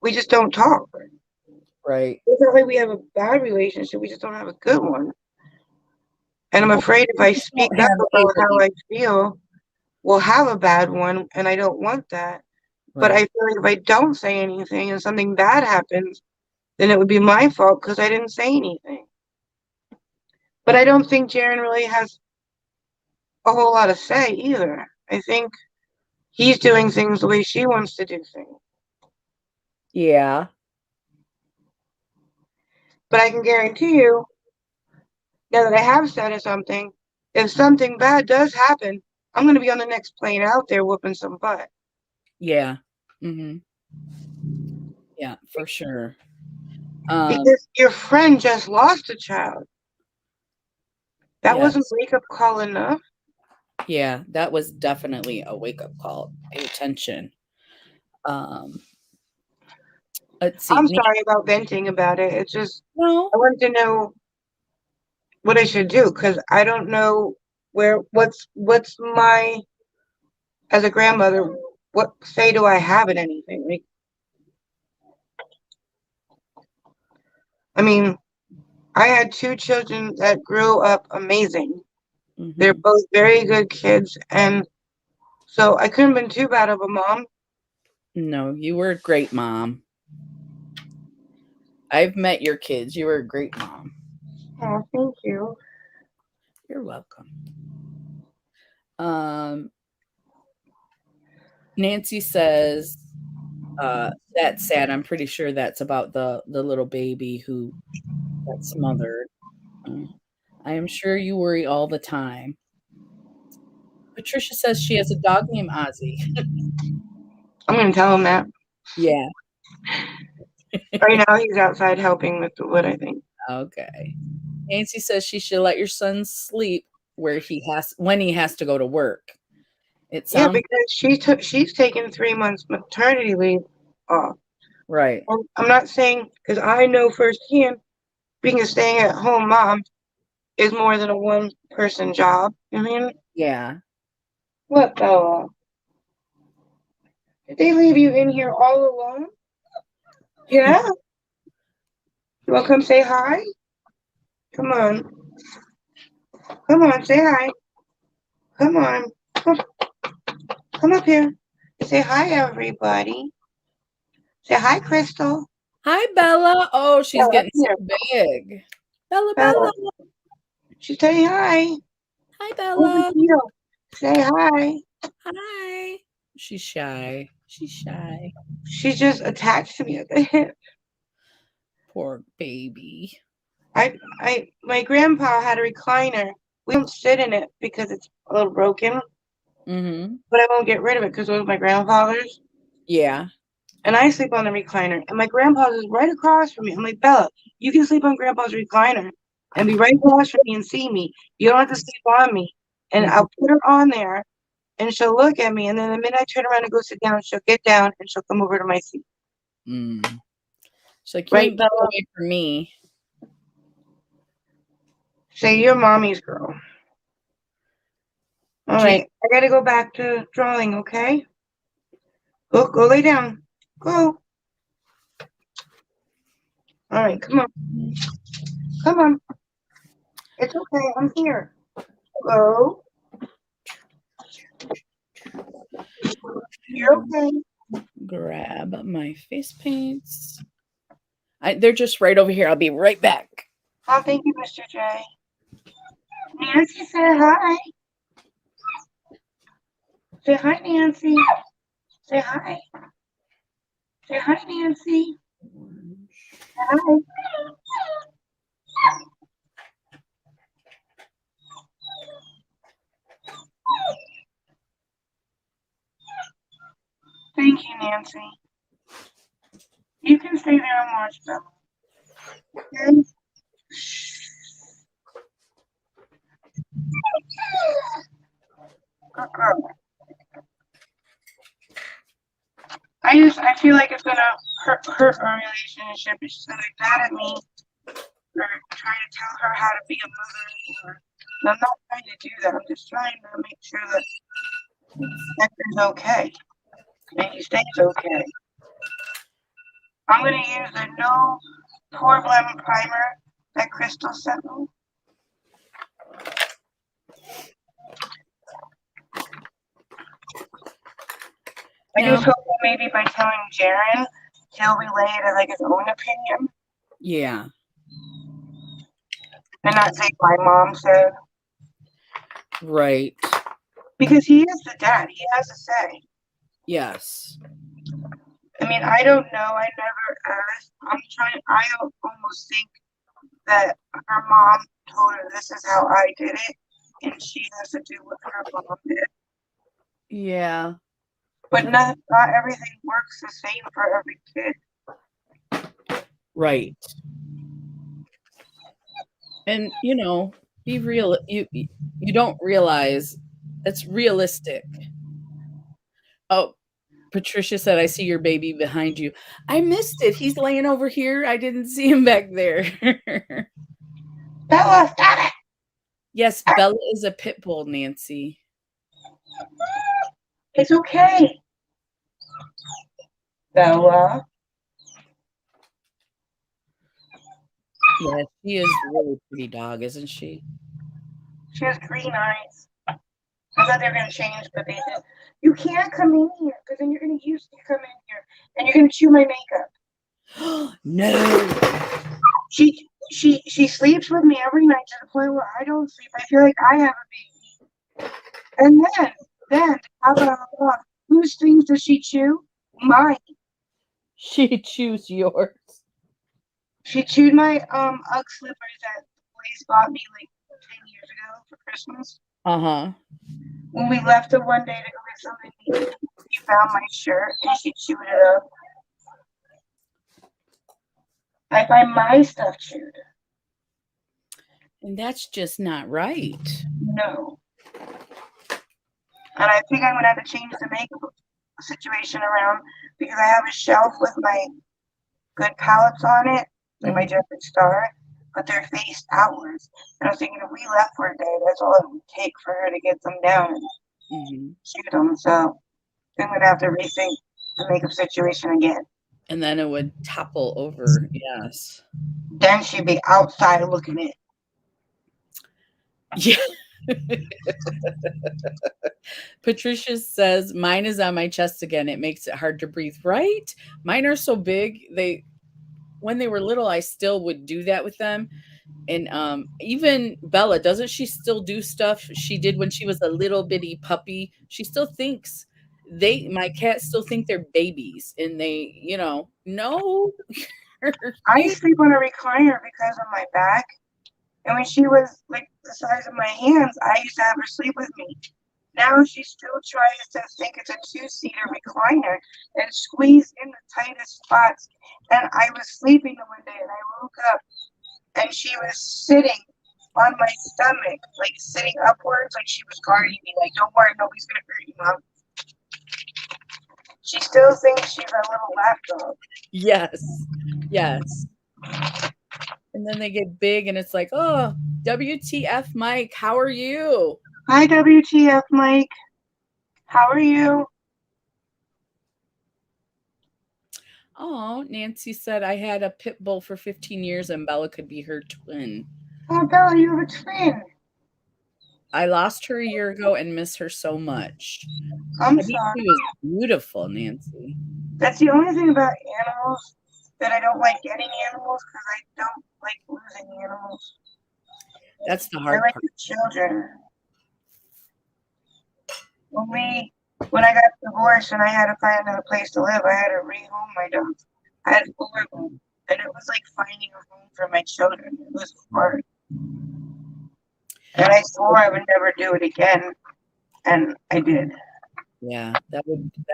we just don't talk. Right. It's not like we have a bad relationship. We just don't have a good one. And I'm Well, afraid if I you speak don't up have a about how I feel, we'll have a bad one. And I don't want that. But I right. feel like if I don't say anything and something bad happens, then it would be my fault because I didn't say anything. But I don't think Jaron really has a whole lot of say either. I think he's doing things the way she wants to do things. Yeah. But I can guarantee you, now that I have started something, if something bad does happen, I'm going to be on the next plane out there whooping some butt. Yeah. Mm-hmm. Yeah, for sure. Because your friend just lost a child. That wasn't Yes. wake-up call enough. Yeah, that was definitely a wake-up call. Pay attention. Um, let's see. I'm sorry about venting about it. It's just, I No, wanted to know what I should do because I don't know what's my, as a grandmother, what say do I have in anything? Like, I mean, I had two children that grew up amazing. They're mhm. both very good kids, and so I couldn't have been too bad of a mom. No, you were a great mom. I've met your kids. You were a great mom. Oh, thank you. You're welcome. Um, Nancy says, that's sad. I'm pretty sure that's about the little baby who got smothered. Uh, I am sure you worry all the time. Patricia says she has a dog named Ozzy. I'm gonna tell him that. Yeah. Right now, he's outside helping with the wood, I think. Okay. Nancy says she should let your son sleep where he has when he has to go to work. It Yeah, sounds because she's taken 3 months maternity leave off. right. I'm not saying because I know firsthand being a staying at home mom is more than a one person job. I mean, Yeah. what, Bella? Did they leave you in here all alone? Yeah. You want to come say hi? Come on. Come on, say hi. Come on. Come up here. Say hi, everybody. Say hi, Crystal. Hi, Bella. Oh, she's Bella, getting so here. big. Bella, Bella. Bella. She's saying hi. Hi, Over Bella. here. Say hi. Hi. She's shy. She's shy. She's just attached to me at the hip. Poor baby. My grandpa had a recliner. We don't sit in it because it's a little broken, Mm-hmm. but I won't get rid of it because it was my grandfather's. Yeah. And I sleep on the recliner. And my grandpa's is right across from me. I'm like, Bella, you can sleep on grandpa's recliner and be right across from me and see me. You don't have to sleep on me. And Mm-hmm. I'll put her on there and she'll look at me. And then the minute I turn around and go sit down, she'll get down and she'll come over to my seat. Mm. She's like, you Right, ain't getting Bella? away from me. Say, you're mommy's girl. All Jane. right. I got to go back to drawing, okay? Go lay down. Go. All right, come on. Come on. It's okay. I'm here. Go. You're okay. Grab my face paints. They're just right over here. I'll be right back. Oh, thank you, Mr. J. Nancy, say hi. Say hi, Nancy. Say hi. Say hi, Nancy. Hi. Thank you, Nancy. You can stay there and watch them. Okay? Good girl. I feel like it's gonna hurt our relationship if she's gonna be mad at me or trying to tell her how to be a mother. And I'm not trying to do that. I'm just trying to make sure that Hector's okay and he stays okay. I'm gonna use the No Problem primer that Crystal sent me. I Yeah. just hope that maybe by telling Jaren, he'll relay it as like his own opinion Yeah. and not say my mom said. Right. Because he is the dad. He has a say. Yes. I mean, I don't know. I never asked. I almost think that her mom told her this is how I did it, and she has to do what her mom did. Yeah. But not everything works the same for every kid. Right. And be real. You don't realize it's realistic. Oh, Patricia said, I see your baby behind you. I missed it. He's laying over here. I didn't see him back there. Bella, stop it! Yes, Bella is a pit bull, Nancy. It's okay. Bella. Yeah, she is a really pretty dog, isn't she? She has green eyes. I thought they were going to change, but they did. You can't come in here because then you're going to use to come in here and you're going to chew my makeup. No. She sleeps with me every night to the point where I don't sleep. I feel like I have a baby. And then, how about whose things does she chew? Mine. She chews yours. She chewed my Ugg slippers that the boys bought me like 10 years ago for Christmas. Uh-huh. When we left her one day to go get something, she found my shirt and she chewed it up. I find my stuff chewed. And that's just not right. No. And I think I'm gonna have to change the makeup situation around because I have a shelf with my good palettes on it, like my Jeffree Star, but they're faced outwards. And I was thinking if we left for a day, that's all it would take for her to get them down and shoot them. So I'm gonna have to rethink the makeup situation again. And then it would topple over. Yes. Then she'd be outside looking in. Yeah. Patricia says, mine is on my chest again. It makes it hard to breathe. Right? Mine are so big. When they were little, I still would do that with them. And even Bella, doesn't she still do stuff she did when she was a little bitty puppy? She still thinks my cats still think they're babies, and they, no. I sleep on a recliner because of my back. And when she was like the size of my hands, I used to have her sleep with me. Now she still tries to think it's a two-seater recliner and squeeze in the tightest spots. And I was sleeping the one day and I woke up and she was sitting on my stomach, like sitting upwards, like she was guarding me, like, don't worry, nobody's gonna hurt you, Mom. She still thinks she's a little lapdog. Yes. Yes. And then they get big and it's like, oh, WTF, Mike, how are you? Hi, WTF, Mike. How are you? Oh, Nancy said I had a pit bull for 15 years and Bella could be her twin. Oh, Bella, you have a twin. I lost her a year ago and miss her so much. I'm I sorry. think she was beautiful, Nancy. That's the only thing about animals that I don't like getting animals because I don't like losing animals. That's the hard I like part. the children. When I got divorced and I had to find another place to live, I had to rehome my dogs. I had 4 of them, and it was like finding a home for my children. It was hard. And I swore I would never do it again, and I did. Yeah, that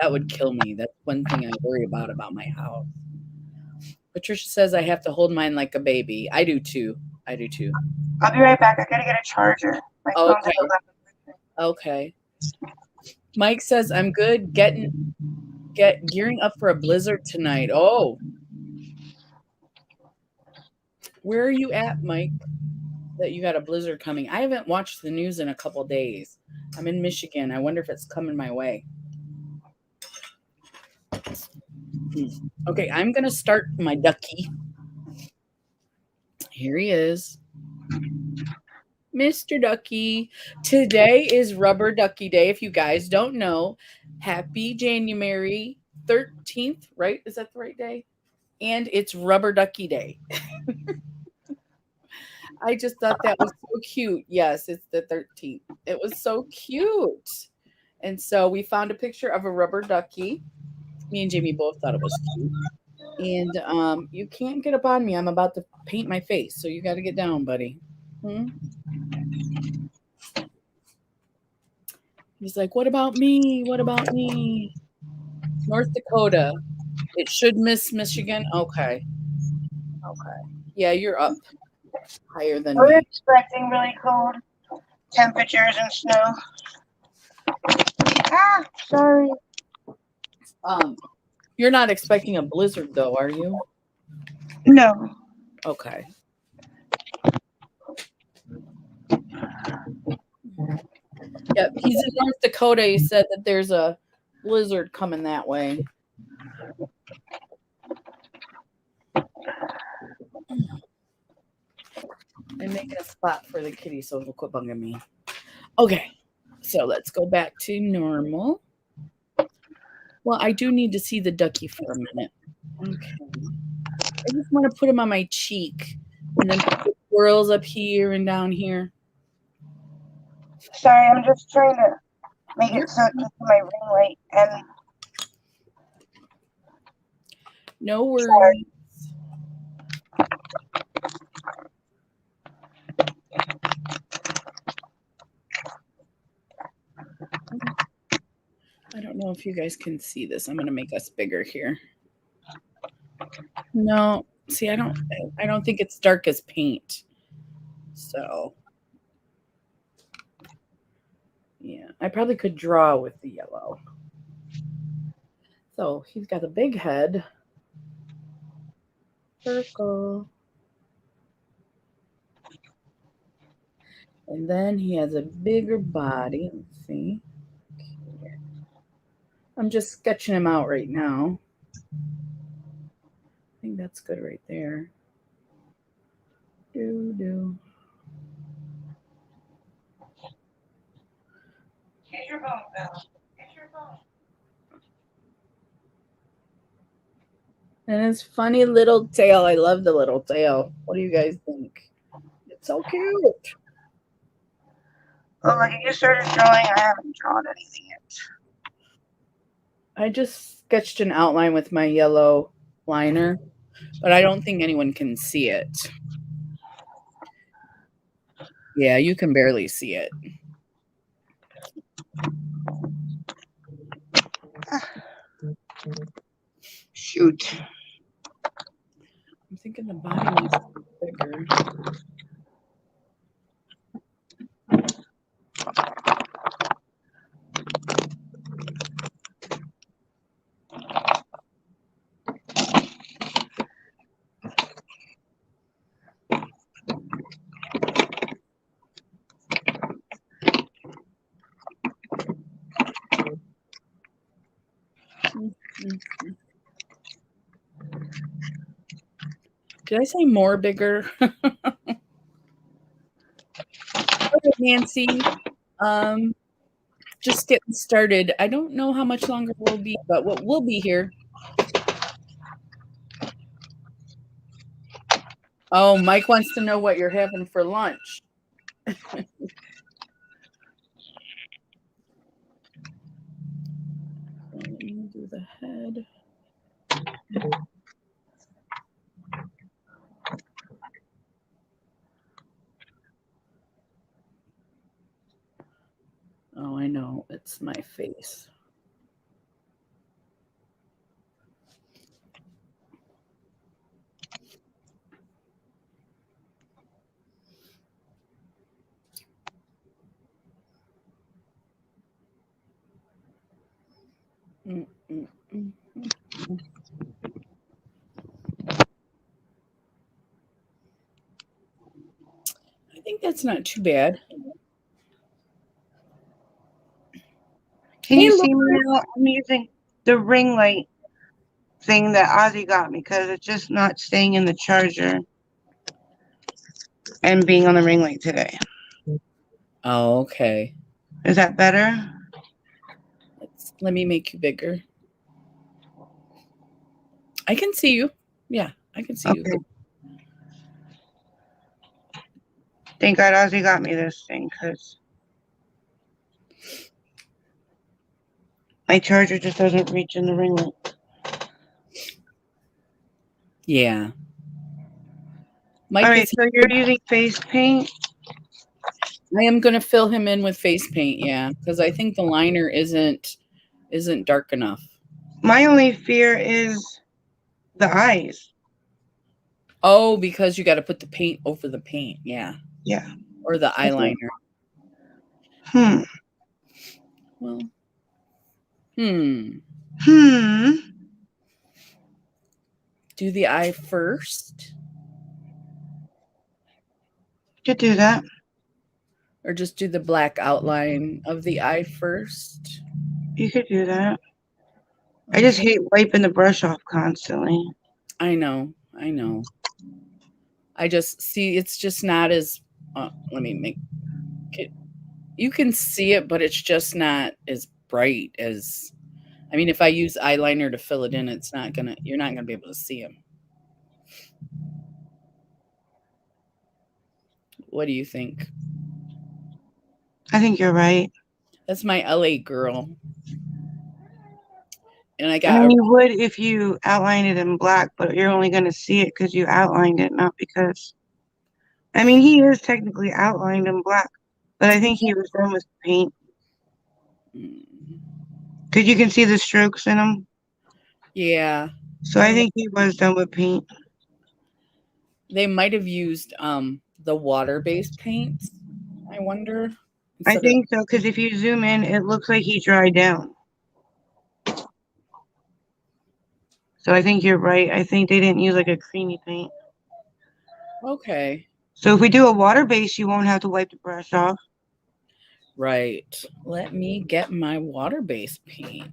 would kill me. That's one thing I worry about my house. Patricia says I have to hold mine like a baby. I do too. I'll be right back. I gotta get a charger. My phone's Okay. at 11. Okay. Mike says I'm good. Gearing up for a blizzard tonight. Oh. Where are you at, Mike? That you got a blizzard coming. I haven't watched the news in a couple days. I'm in Michigan. I wonder if it's coming my way. Okay, I'm going to start my Ducky. Here he is. Mr. Ducky. Today is Rubber Ducky Day. If you guys don't know, happy January 13th, right? Is that the right day? And it's Rubber Ducky Day. I just thought that was so cute. Yes, it's the 13th. It was so cute. And so we found a picture of a rubber ducky. Me and Jamie both thought it was cute. And you can't get up on me. I'm about to paint my face. So you got to get down, buddy. Hmm? He's like, what about me? What about me? North Dakota. It should miss Michigan. Okay. Okay. Yeah, you're up higher than We're me. expecting really cold temperatures and snow. Ah, sorry. You're not expecting a blizzard though, are you? No. Okay. Yep, he's in North Dakota. He said that there's a blizzard coming that way. I'm making a spot for the kitty so it'll quit bugging me. Okay, so let's go back to normal. Well, I do need to see the ducky for a minute. Okay. I just want to put him on my cheek and then put the swirls up here and down here. Sorry, I'm just trying to make You're it so it can see my ring light. And no worries. I don't know if you guys can see this. I'm going to make us bigger here. No, see, I don't think it's dark as paint. So, yeah, I probably could draw with the yellow. So, he's got a big head. Circle. And then he has a bigger body. Let's see. Okay. I'm just sketching him out right now. I think that's good right there. Do. here's your bone, Belle. Here's your bone. And his funny little tail. I love the little tail. What do you guys think? It's so cute. Oh, look, you started drawing. I haven't drawn anything yet. I just sketched an outline with my yellow liner, but I don't think anyone can see it. Yeah, you can barely see it. Shoot. I'm thinking the body needs to be bigger. Did I say more bigger? Okay, Nancy. Just getting started. I don't know how much longer we'll be, but we'll be here. Oh, Mike wants to know what you're having for lunch. Let me do the head. Oh, I know. It's my face. I think that's not too bad. Can Hey, you look. see me now? I'm using the ring light thing that Ozzy got me because it's just not staying in the charger and being on the ring light today. Oh, okay. Is that better? Let me make you bigger. I can see you. Yeah, I can see you. Thank God Ozzy got me this thing because my charger just doesn't reach in the ring light. Yeah. Mike, all right, so you're using face paint? I am gonna fill him in with face paint, yeah, because I think the liner isn't dark enough. My only fear is the eyes. Oh, because you got to put the paint over the paint, yeah, Yeah. or the eyeliner. Hmm. Well, hmm. Hmm. Do the eye first, Could do that. or just do the black outline of the eye first? You could do that. I just Okay. hate wiping the brush off constantly. I know. I know. I just see it's just not as let me make it, you can see it, but it's just not as bright as, I mean, if I use eyeliner to fill it in, you're not gonna be able to see them. What do you think? I think you're right. That's my LA girl. And I I got mean, a, you would if you outlined it in black, but you're only going to see it because you outlined it, not because. I mean, he is technically outlined in black, but I think he was done with paint mm, because you can see the strokes in him. yeah. So I I know think he was done with paint. they might have used the water-based paints, I wonder, I instead of, think so because if you zoom in, it looks like he dried down. So I think you're right. I think they didn't use like a creamy paint. okay. So if we do a water base, you won't have to wipe the brush off. Right. Let me get my water-based paint.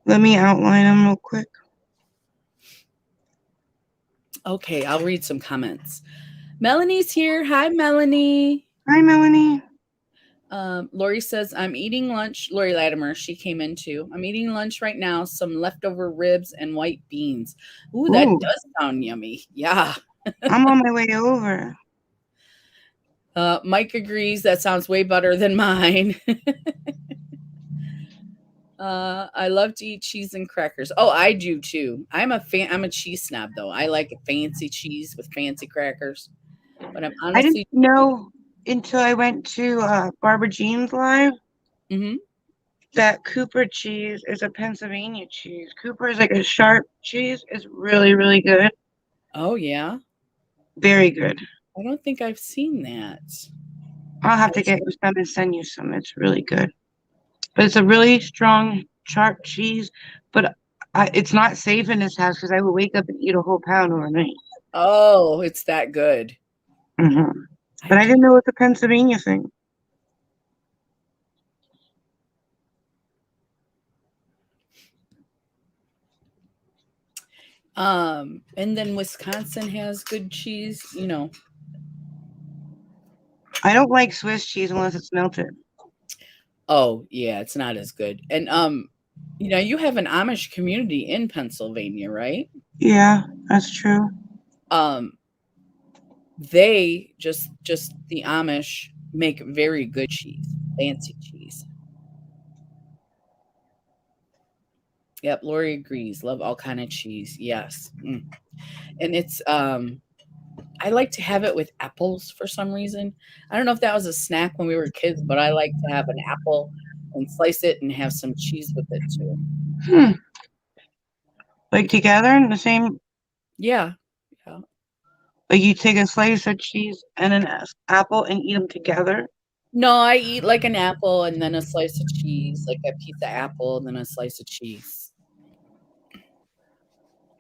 Let me outline them real quick. Okay, I'll read some comments. Melanie's here. Hi, Melanie. Hi, Melanie. Lori says, I'm eating lunch. Lori Latimer, she came in too. I'm eating lunch right now, some leftover ribs and white beans. Ooh, that Ooh, does sound yummy. Yeah. I'm on my way over. Mike agrees. That sounds way better than mine. I love to eat cheese and crackers. Oh, I do too. I'm a cheese snob though. I like fancy cheese with fancy crackers. But I'm I didn't honestly, know until I went to Barbara Jean's live mhm. that Cooper cheese is a Pennsylvania cheese. Cooper is like a sharp cheese. It's really, really good. Oh yeah. Very good. I don't think I've seen that. I'll have to get you some and send you some. It's really good. But it's a really strong, sharp cheese. But it's not safe in this house because I would wake up and eat a whole pound overnight. Oh, it's that good. Hmm. But I I can didn't know it's a Pennsylvania thing. and then Wisconsin has good cheese, you know. I don't like Swiss cheese unless it's melted. Oh, yeah, it's not as good. And you know, you have an Amish community in Pennsylvania, right? Yeah, that's true. Um they just the Amish make very good cheese, fancy cheese. Yep, Lori agrees. Love all kind of cheese. Yes. Mm. And it's I like to have it with apples for some reason. I don't know if that was a snack when we were kids, but I like to have an apple and slice it and have some cheese with it too. Hmm. Like together in the same, Yeah. Yeah. like you take a slice of cheese and an apple and eat them together. No, I eat like an apple and then a slice of cheese, like a piece of apple and then a slice of cheese.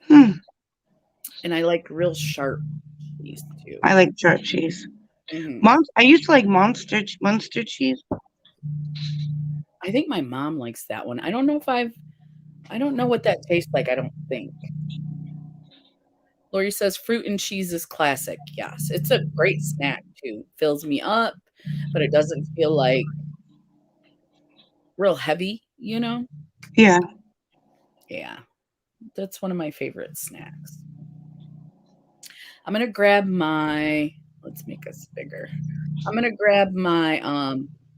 Hmm. And I like real sharp cheese too. I like sharp cheese. Hmm. I used to like monster cheese. I think my mom likes that one. I don't know what that tastes like. I don't think. Lori says fruit and cheese is classic. Yes, it's a great snack too. Fills me up, but it doesn't feel like real heavy, you know? Yeah, Yeah, that's one of my favorite snacks. I'm gonna grab my, let's make this bigger. I'm gonna grab my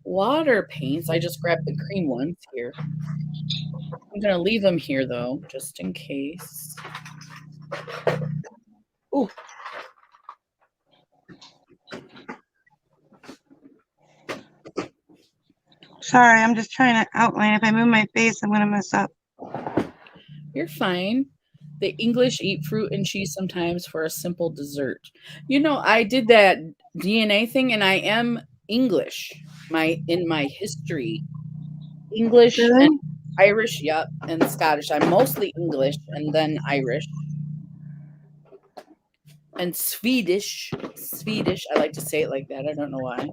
water paints. I just grabbed the cream ones here. I'm gonna leave them here though, just in case. Ooh, Sorry, I'm just trying to outline. If I move my face, I'm gonna mess up. You're fine. The English eat fruit and cheese sometimes for a simple dessert. You know, I did that DNA thing and I am English. In my history. English and Really? Irish, yep, and Scottish. I'm mostly English and then Irish. And Swedish. Swedish. I like to say it like that. I don't know why.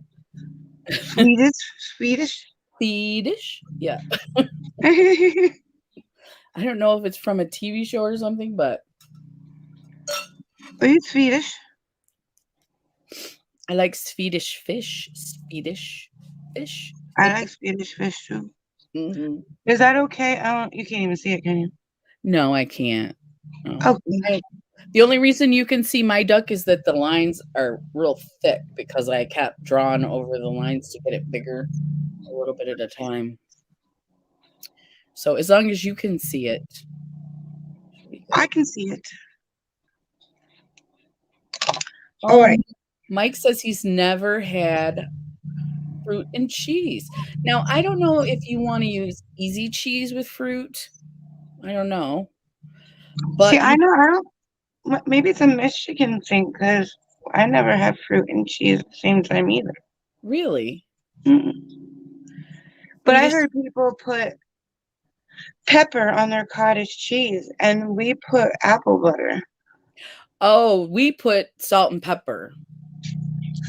Swedish? Swedish? Swedish? Yeah. Are I don't know if it's from a TV show or something, but you Swedish? I like Swedish fish. Swedish fish. I like Swedish fish too. Hmm. Is that okay? I don't. You can't even see it, can you? No, I can't. Oh, The only reason you can see my duck is that the lines are real thick because I kept drawing over the lines to get it bigger a little bit at a time. So as long as you can see it, should be good. I can see it. Oh, All right. Mike says he's never had fruit and cheese. Now, I don't know if you want to use easy cheese with fruit. I don't know. But See, I know. I don't. Maybe it's a Michigan thing because I never have fruit and cheese at the same time either. really, Mm-mm. But I Swedish. heard people put pepper on their cottage cheese, and we put apple butter. Oh, we put salt and pepper.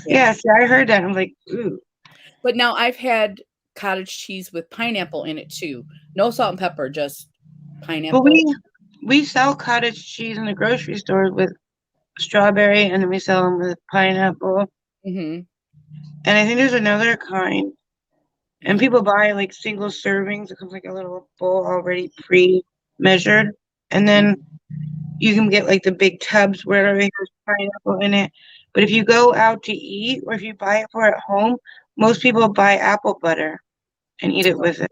Yeah, see, I heard that. I'm like, ooh. But now I've had cottage cheese with pineapple in it too. No salt and pepper, just But pineapple. we sell cottage cheese in the grocery store with strawberry, and then we sell them with pineapple. Hmm. And I think there's another kind. And Yeah. people buy like single servings. It comes like a little bowl already pre-measured. And then you can get like the big tubs where it has pineapple in it. But if you go out to eat or if you buy it for at home, most people buy apple butter and eat it with it.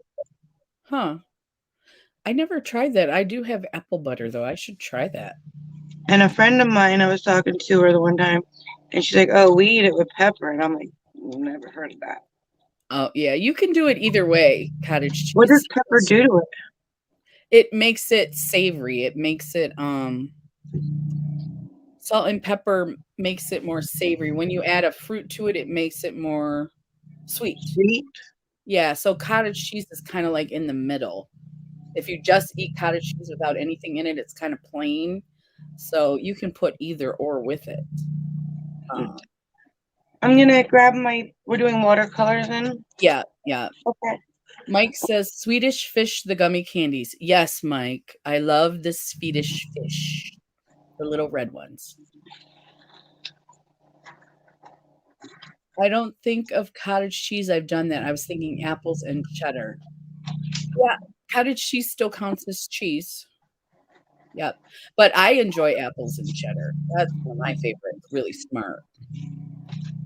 Huh. I never tried that. I do have apple butter though. I should try that. And a friend of mine, I was talking to her the one time, and she's like, "Oh, we eat it with pepper." And I'm like, "Never heard of that." Oh, yeah, you can do it either way, cottage What does cheese. pepper do to it? It makes it savory. It makes it salt and pepper makes it more savory. When you add a fruit to it, it makes it more sweet. Sweet. Yeah, so cottage cheese is kind of like in the middle. If you just eat cottage cheese without anything in it, it's kind of plain. So you can put either or with it. I'm gonna grab my. We're doing watercolors in. Yeah, yeah. Okay. Mike says Swedish fish, the gummy candies. Yes, Mike. I love the Swedish fish, the little red ones. I don't think of cottage cheese. I've done that. I was thinking apples and cheddar. Yeah, cottage cheese still counts as cheese. Yep. But I enjoy apples and cheddar. That's one of my favorites. Really smart.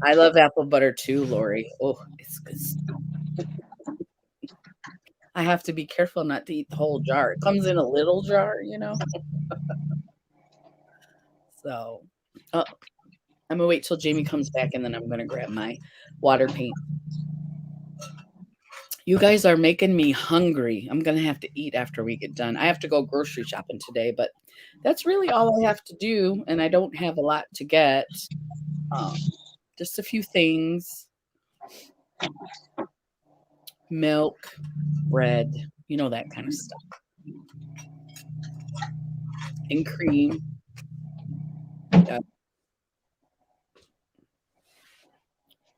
I love apple butter too, Lori. Oh, it's good stuff. I have to be careful not to eat the whole jar. It comes in a little jar, you know? So, I'm gonna wait till Jamie comes back and then I'm gonna grab my water paint. You guys are making me hungry. I'm gonna have to eat after we get done. I have to go grocery shopping today, but that's really all I have to do, and I don't have a lot to get. Just a few things. Milk, bread, you know, that kind of stuff. And cream. Yeah.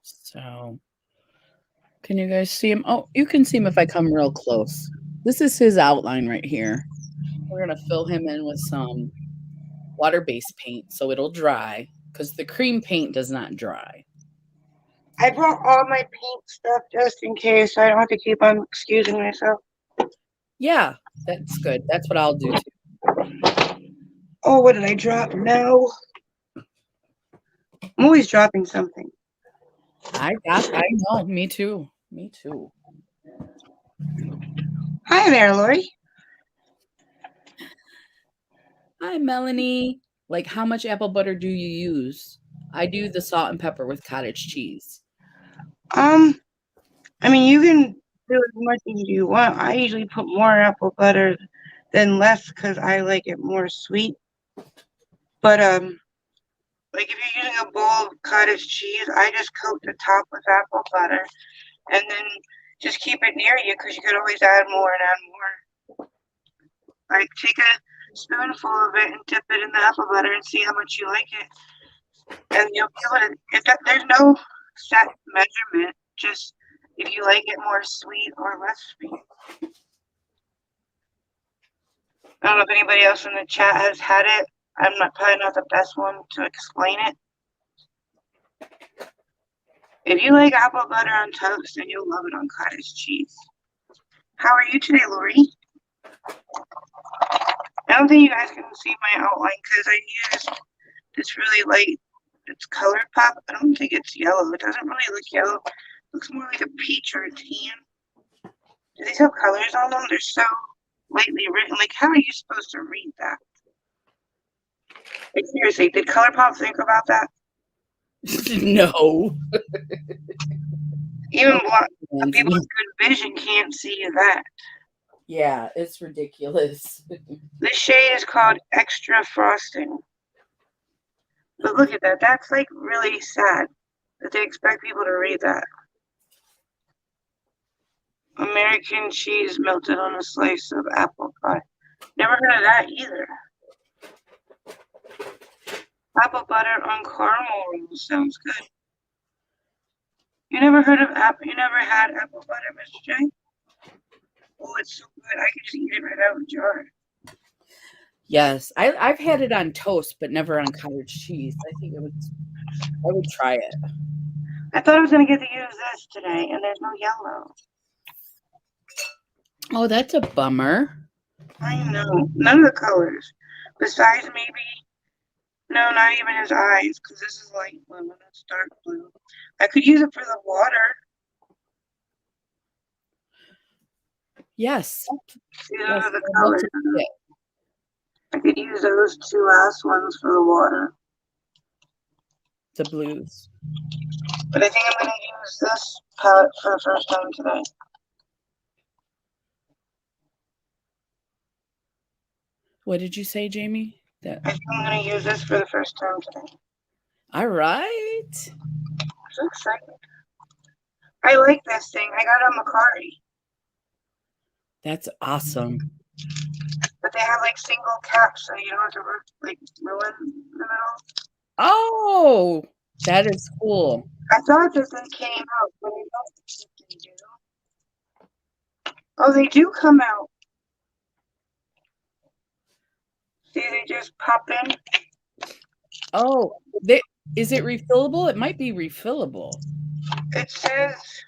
So, can you guys see him? Oh, you can see him if I come real close. This is his outline right here. We're going to fill him in with some water-based paint so it'll dry because the cream paint does not dry. I brought all my paint stuff just in case, so I don't have to keep on excusing myself. Yeah, that's good. That's what I'll do too. Oh, what did I drop? No. I'm always dropping something. I know. Me too. Me too. Hi there, Lori. Hi, Melanie. Like, how much apple butter do you use? I do the salt and pepper with cottage cheese. I mean, you can do as much as you want. I usually put more apple butter than less because I like it more sweet. But like if you're using a bowl of cottage cheese, I just coat the top with apple butter and then just keep it near you because you could always add more and add more. Like take a spoonful of it and dip it in the apple butter and see how much you like it. And you'll be able to, there's no set measurement, just if you like it more sweet or less sweet. I don't know if anybody else in the chat has had it. I'm probably not the best one to explain it. If you like apple butter on toast, then you'll love it on cottage cheese. How are you today, Lori? I don't think you guys can see my outline because I used this really light, it's colored pop. I don't think it's yellow. It doesn't really look yellow. It looks more like a peach or a tan. Do these have colors on them? They're so lightly written. Like, how are you supposed to read that? Like, seriously, did ColourPop think about that? No. Even people with good vision can't see that. Yeah, it's ridiculous. This shade is called Extra Frosting. But look at that. That's like really sad that they expect people to read that. American cheese melted on a slice of apple pie. Never heard of that either. Apple butter on caramel rolls sounds good. You never heard of you never had apple butter, Mr. J? Oh, it's so good. I can just eat it right out of the jar. Yes, I've had it on toast, but never on cottage cheese. I think I would try it. I thought I was going to get to use this today, and there's no yellow. Oh, that's a bummer. I know. None of the colors. Besides maybe, no, not even his eyes, because this is light blue and it's dark blue. I could use it for the water. Yes. See, those are the colors. I could use those two last ones for the water. The blues. But I think I'm going to use this palette for the first time today. What did you say, Jamie? I think I'm going to use this for the first time today. All right. I'm so excited. I like this thing. I got it on Macari. That's awesome. But they have like single caps, so you don't have to like ruin the middle. Oh, that is cool. I thought that they came out, but I don't think they do. Oh, they do come out. See, they just pop in. Oh, is it refillable? It might be refillable. It says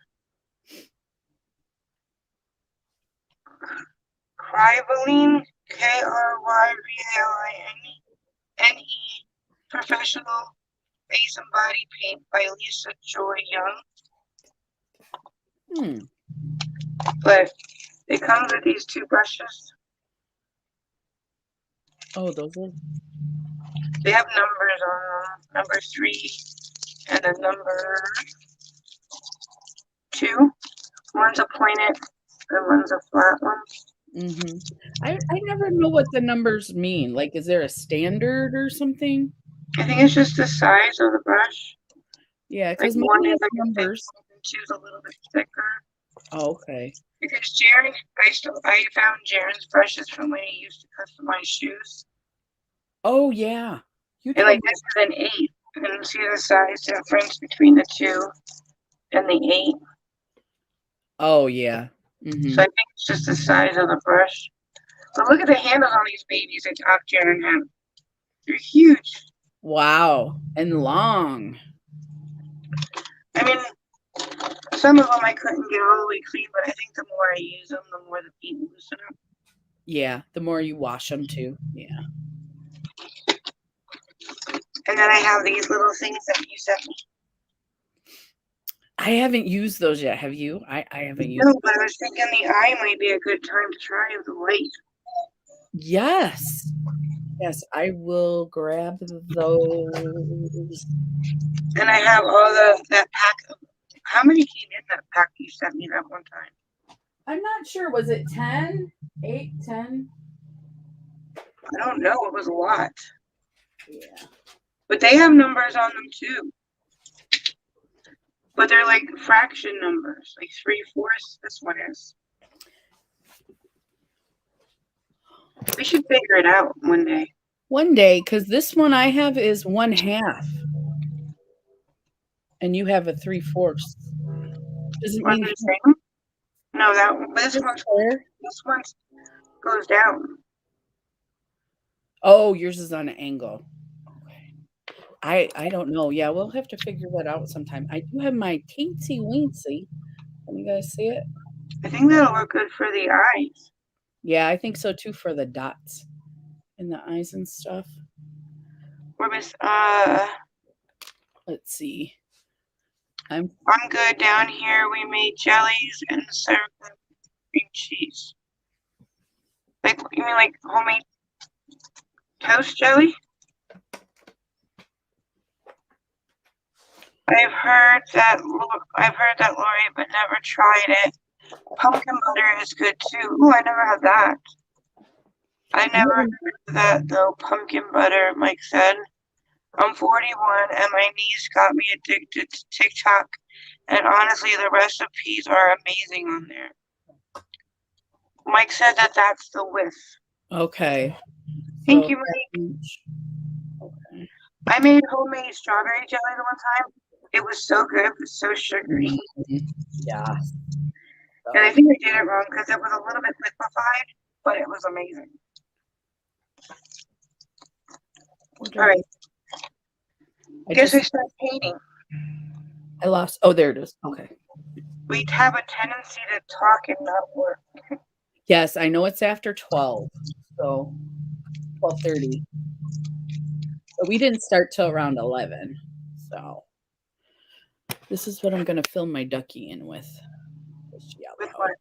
Kryvaline, Kryvaline, Professional Face and Body Paint by Lisa Joy Young. But it comes with these two brushes. Oh, those are. They have numbers on them. Number 3 and then number 2. One's a pointed and one's a flat one. Mm-hmm. I never know what the numbers mean. Like, is there a standard or something? I think it's just the size of the brush. Yeah, because like one is like numbers. Two's a little bit thicker. Oh, okay. Because Jaren, I found Jaren's brushes from when he used to customize shoes. Oh yeah. And like this is an 8. And see the size difference between the 2 and the 8. Oh yeah. Mm-hmm. So I think it's just the size of the brush. But look at the handles on these babies that Jaren had. They're huge. Wow. And long. I mean, some of them I couldn't get all the way clean, but I think the more I use them, the more the paint will loosen up. Yeah, the more you wash them too. Yeah. And then I have these little things that you sent me. I haven't used those yet. Have you? I haven't used. No, but I was thinking the eye might be a good time to try with the light. Yes. Yes, I will grab those. And I have all that pack. How many came in that pack you sent me that one time? I'm not sure. Was it 10? 8, 10? I don't know. It was a lot. Yeah. But they have numbers on them too. But they're like fraction numbers, like 3/4. This one is. We should figure it out one day. One day, because this one I have is 1/2. And you have a 3/4. Does it Are mean they the same? No, that one. This square? one goes down. Oh, yours is on an angle. Okay. I don't know. Yeah, we'll have to figure that out sometime. I do have my teensy weensy. Can you guys see it? I think that'll look good for the eyes. Yeah, I think so too for the dots in the eyes and stuff. Or Miss Let's see. I'm good down here. We made jellies and served them with cream cheese. Like you mean like homemade toast jelly? I've heard that Lori, but never tried it. Pumpkin butter is good too. Oh, I never had that. I never heard of that though. Pumpkin butter, Mike said. I'm 41 and my niece got me addicted to TikTok. And honestly, the recipes are amazing on there. Mike said that that's the whiff. Okay. Thank you, Mike. Okay. I made homemade strawberry jelly the one time. It was so good. It was so sugary. Yeah. And I think I did it wrong because it was a little bit liquefied, but it was amazing. All right. I guess I start painting. I lost. Oh, there it is. Okay. We have a tendency to talk and not work. Yes, I know it's after 12. So 12:30. But we didn't start till around 11. So this is what I'm going to fill my Ducky in with. This yellow. With what?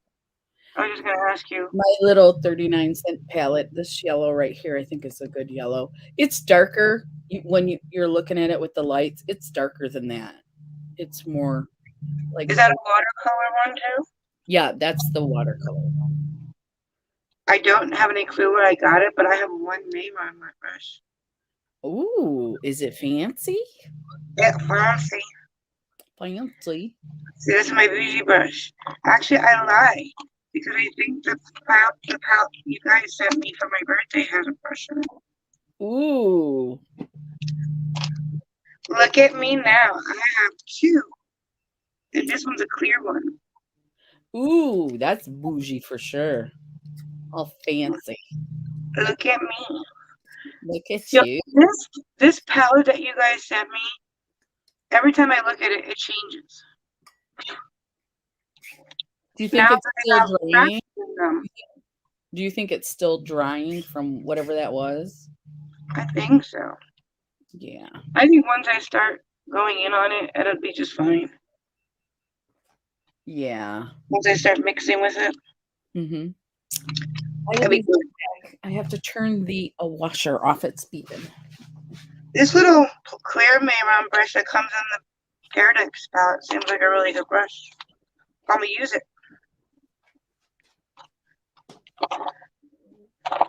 I was just going to ask you. My little 39-cent palette. This yellow right here, I think is a good yellow. It's darker when you're looking at it with the lights. It's darker than that. It's more like. Is that a watercolor one too? Yeah, that's the watercolor one. I don't have any clue where I got it, but I have one name on my brush. Ooh, is it fancy? Yeah, fancy. Fancy. See, this is my bougie brush. Actually, I lie because I think the palette you guys sent me for my birthday has a brush in it. Ooh. Look at me now. I have two. And this one's a clear one. Ooh, that's bougie for sure. All fancy. Look at me. Look at you. This palette that you guys sent me, every time I look at it, it changes. Do you think it's still drying? Do you think it's still drying from whatever that was? I think so. Yeah. I think once I start going in on it, it'll be just fine. Yeah. Once I start mixing with it. Mm-hmm. I have to turn the washer off. It's beeping. This little clear Mayron brush that comes in the Paradise palette seems like a really good brush. I'm gonna use it.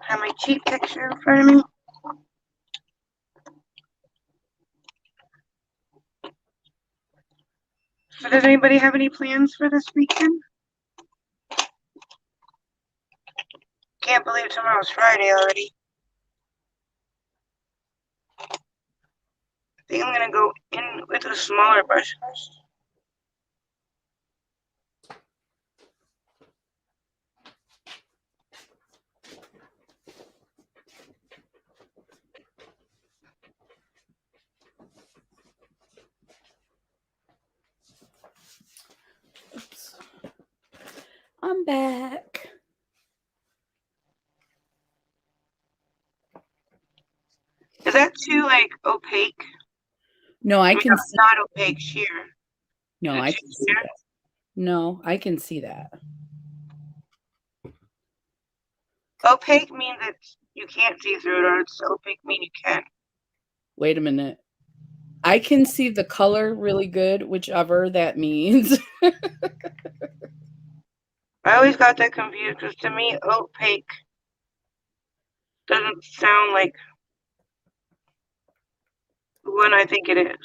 Have my cheap picture in front of me. So does anybody have any plans for this weekend? Can't believe tomorrow's Friday already. I think I'm gonna go in with a smaller brush first. Oops. I'm back. Is that too like opaque? No, I can see. Not opaque sheer. No, I can see that. No, I can see that. Opaque means that you can't see through it, or it's opaque means you can. Wait a minute. I can see the color really good, whichever that means. I always got that confused because to me, opaque doesn't sound like the one I think it is.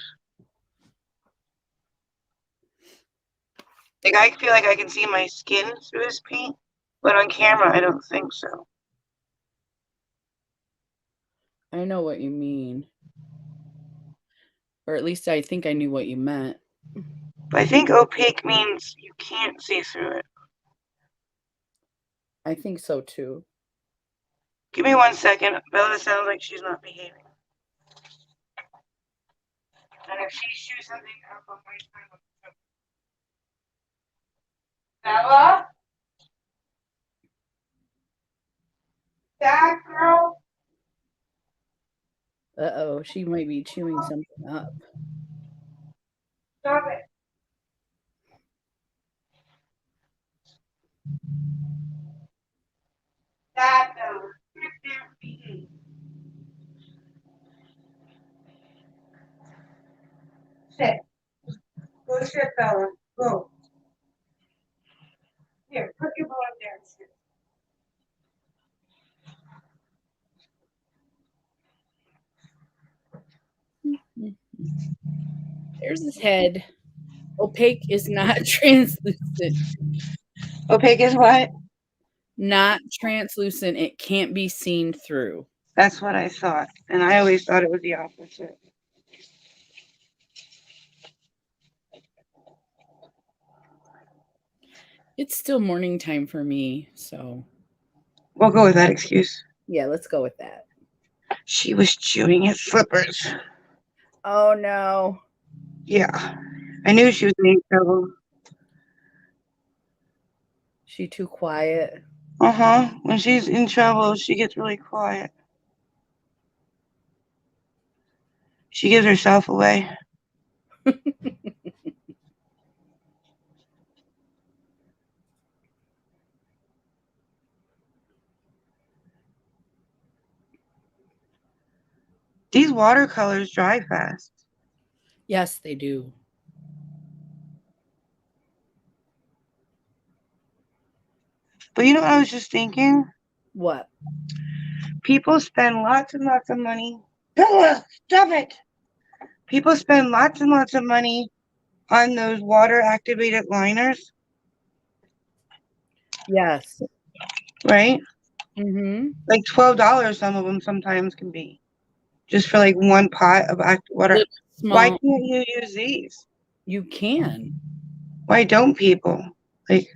Like, I feel like I can see my skin through this paint, but on camera, I don't think so. I know what you mean. Or at least I think I knew what you meant. But I think opaque means you can't see through it. I think so too. Give me 1 second. Bella sounds like she's not behaving. And if she shoots something up on my time, Bella? That girl? Uh-oh, she might be chewing something up. Stop it. That Bella. Sit there, behave. Sit. Go sit, Bella. Go. Here, put your ball up there and sit. There's his head. Opaque is not translucent. Opaque is what? Not translucent. It can't be seen through. That's what I thought. And I always thought it was the opposite. It's still morning time for me, so We'll go with that excuse. yeah, let's go with that. She was chewing his slippers. Oh no. Yeah. I knew she was in trouble. She too quiet. Uh-huh. When she's in trouble, she gets really quiet. She gives herself away. These watercolors dry fast. Yes, they do. But you know what I was just thinking? What? People spend lots and lots of money. Bella, stop it! People spend lots and lots of money on those water-activated liners, Yes. right? Mm-hmm. Like $12 some of them sometimes can be. Just for like one pot of water. Little Why small. can't you use these? You can. Why don't people? Like,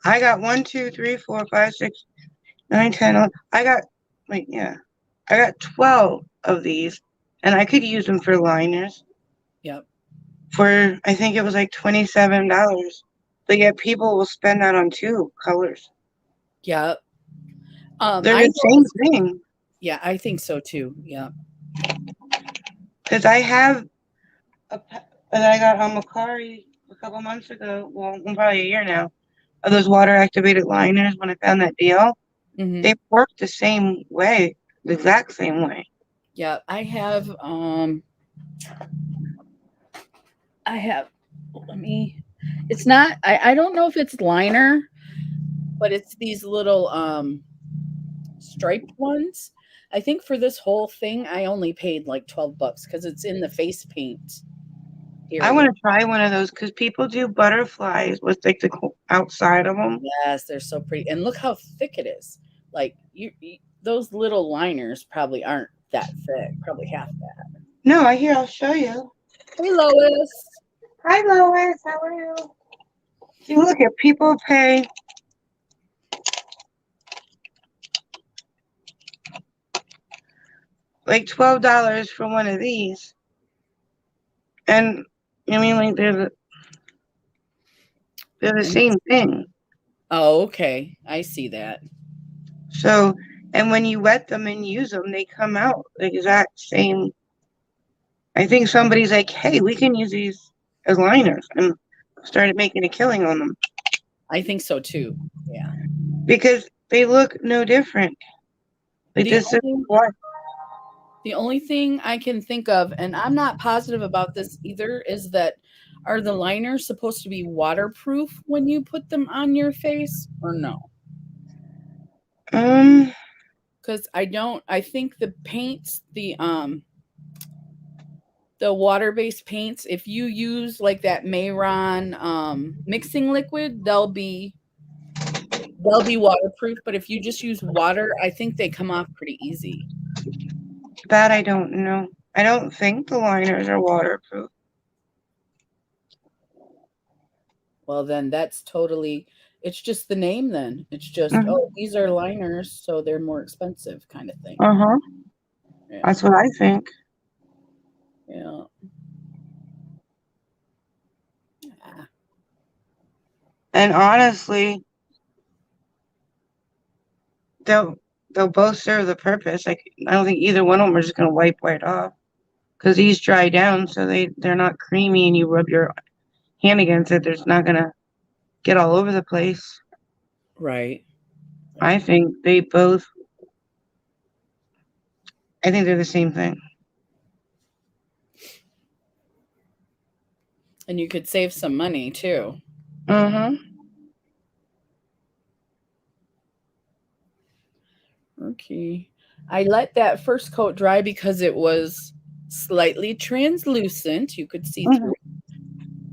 I got 1, 2, 3, 4, 5, 6, 9, 10, 11. I got, like, yeah. I got 12 of these, and I could use them for liners Yep. for, I think it was like $27. But yet people will spend that on 2 colors. Yep. They're I the know. same thing. Yeah, I think so too. Yeah. Because I have that I got on Macari a couple months ago, well, probably a year now, of those water-activated liners when I found that deal. Mm-hmm. They work the same way, the exact same way. Yeah. I have let me it's not I don't know if it's liner, but it's these little striped ones. I think for this whole thing I only paid like $12 because it's in the face paint I area. want to try one of those because people do butterflies with like the outside of them. Yes, they're so pretty. And look how thick it is. Like you those little liners probably aren't that thick, probably half that. No, I'll show you. Hey Lois. Hi, Lois. How are you? See, look at people pay like $12 for one of these, and I mean, like they're the same thing. Oh, okay. I see that. So, and when you wet them and use them, they come out the exact same. I think somebody's like, hey, we can use these as liners, and started making a killing on them I think so too. Yeah. because they look no different. Like The this is only what the only thing I can think of, and I'm not positive about this either, is that Are the liners supposed to be waterproof when you put them on your face or no? Because I think the paints, the water-based paints, if you use like that Mayron mixing liquid, they'll be waterproof, but if you just use water, I think they come off pretty easy. That I don't know. I don't think the liners are waterproof. Well, then that's totally, it's just the name then. It's just, oh, these are liners, so they're more expensive kind of thing. Uh-huh. Yeah. That's what I think. Yeah. Yeah. And honestly, they'll both serve the purpose. Like, I don't think either one of them are just gonna wipe right off. Because these dry down, so they're not creamy, and you rub your hand against it, there's not gonna get all over the place. Right. I think they both. I think they're the same thing. And you could save some money too. Okay. I let that first coat dry because it was slightly translucent. You could see through it.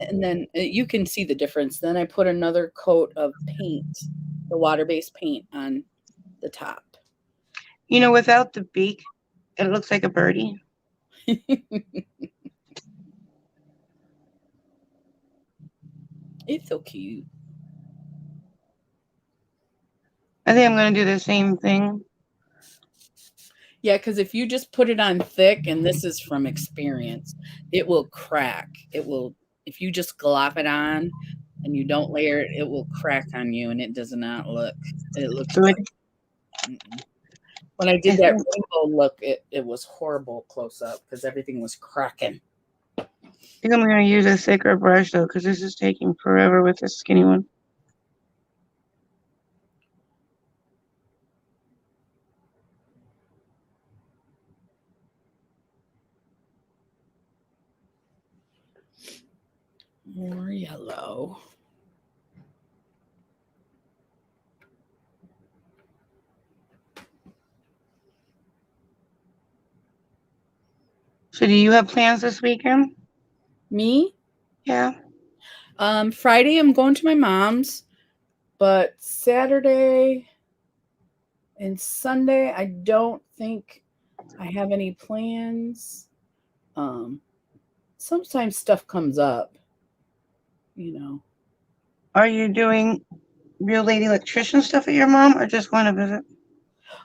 And then you can see the difference. Then I put another coat of paint, the water-based paint on the top. You know, without the beak, it looks like a birdie. It's so cute. I think I'm going to do the same thing. Yeah, because if you just put it on thick, and this is from experience, it will crack. It will, if you just glop it on and you don't layer it, it will crack on you, and it does not look, it looks Good. When I did that rainbow look, it was horrible close up because everything was cracking. I think I'm going to use a thicker brush, though, because this is taking forever with the skinny one. More yellow. So do you have plans this weekend? Me? Yeah. Friday I'm going to my mom's, but Saturday and Sunday I don't think I have any plans. Sometimes stuff comes up, you know. Are you doing real lady electrician stuff at your mom, or just going to visit?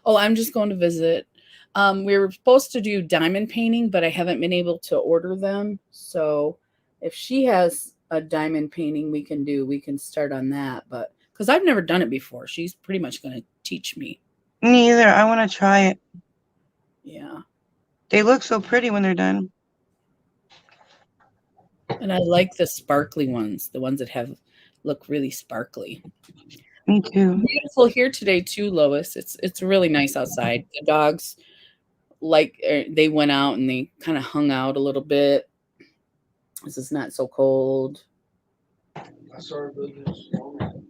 Oh, I'm just going to visit. We were supposed to do diamond painting, but I haven't been able to order them. So if she has a diamond painting we can start on that. But because I've never done it before, she's pretty much going to teach me. Neither. I want to try it. Yeah. They look so pretty when they're done. And I like the sparkly ones, the ones that look really sparkly. Me too. Beautiful here today too, Lois. It's really nice outside. The dogs they went out and they kind of hung out a little bit. This is not so cold. I started building a snowman.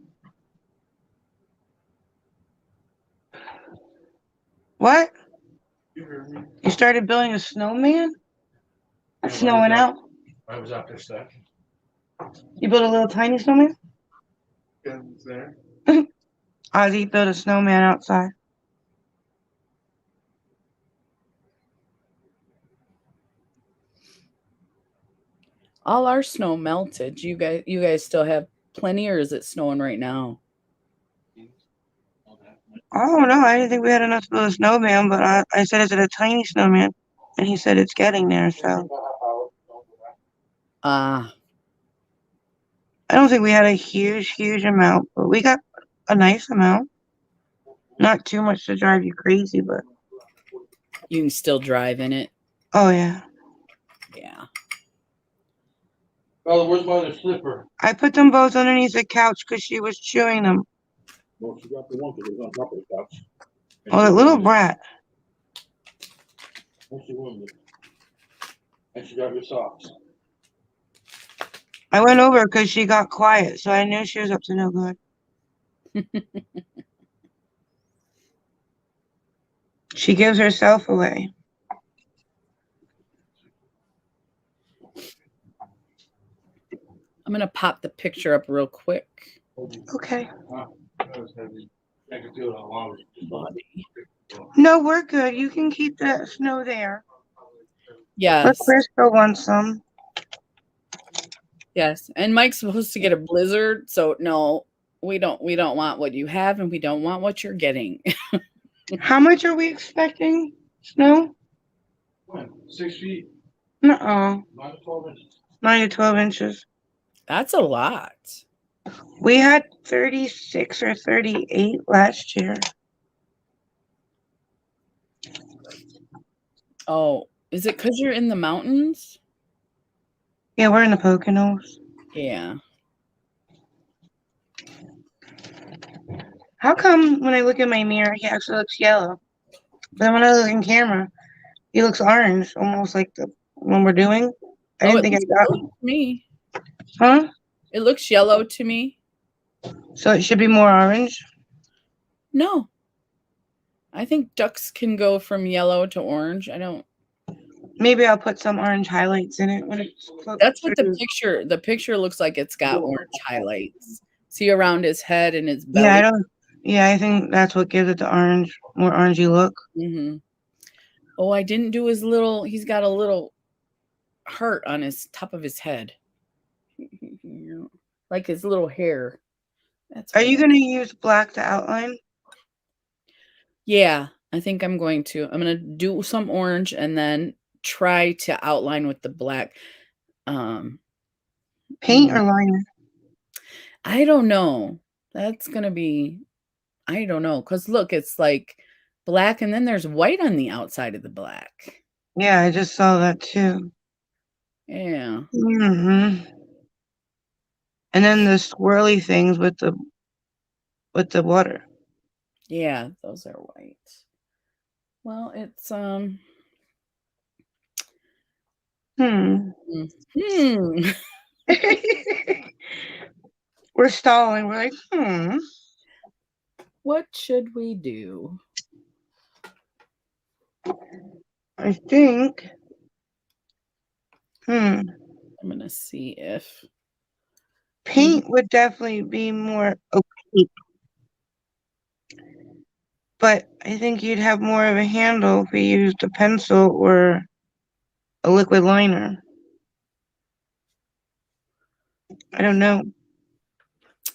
What? You heard me? You started building a snowman? It's snowing out. I was out there stacking. You built a little tiny snowman? Yeah, it's there. Ozzy built a snowman outside. All our snow melted. You guys still have plenty, or is it snowing right now? Oh no, I didn't think we had enough to build a snowman, but I said, is it a tiny snowman? And he said it's getting there, so. I don't think we had a huge amount, but we got a nice amount. Not too much to drive you crazy, but. You can still drive in it. Oh yeah. Yeah. Bella, where's my other slipper? I put them both underneath the couch because she was chewing them. Well, she got the one because it was on top of the couch. Oh, that little brat. And she wounded. And she got your socks. I went over because she got quiet, so I knew she was up to no good. She gives herself away. I'm gonna pop the picture up real quick. Okay. That was heavy. I could do it on longer. Body. No, we're good. You can keep the snow there. But Yes, Crystal wants some. yes. And Mike's supposed to get a blizzard, so no, we don't want what you have, and we don't want what you're getting. How much are we expecting? Snow? When? 6 feet? Nuh-uh. 9 to 12 inches. 9 to 12 inches. That's a lot. We had 36 or 38 last year. Oh, is it because you're in the mountains? Yeah, we're in the Poconos. Yeah. How come when I look in my mirror, he actually looks yellow? Then when I look in camera, he looks orange, almost like the one we're doing. I Oh, didn't it think looks I got. yellow to me. Huh? It looks yellow to me. So it should be more orange? No. I think ducks can go from yellow to orange. I don't. Maybe I'll put some orange highlights in it when it's closer. That's what the picture looks like. It's got orange highlights. See around his head and his belly. Yeah, I don't. Yeah, I think that's what gives it the orange, more orangey look. Mm-hmm. Oh, I didn't do his little. He's got a little heart on his top of his head, like his little hair. That's. Are you gonna use black to outline? Yeah, I think I'm going to. I'm gonna do some orange and then try to outline with the black. Paint or liner? I don't know. That's gonna be. I don't know, cause look, it's like black, and then there's white on the outside of the black. Yeah, I just saw that too. Yeah. Mm-hmm. And then the swirly things with the water. Yeah, those are white. Well, it's Hmm. Hmm. We're stalling. We're like, What should we do? I think. I'm gonna see if Paint would definitely be more opaque. But I think you'd have more of a handle if we used a pencil or a liquid liner. I don't know.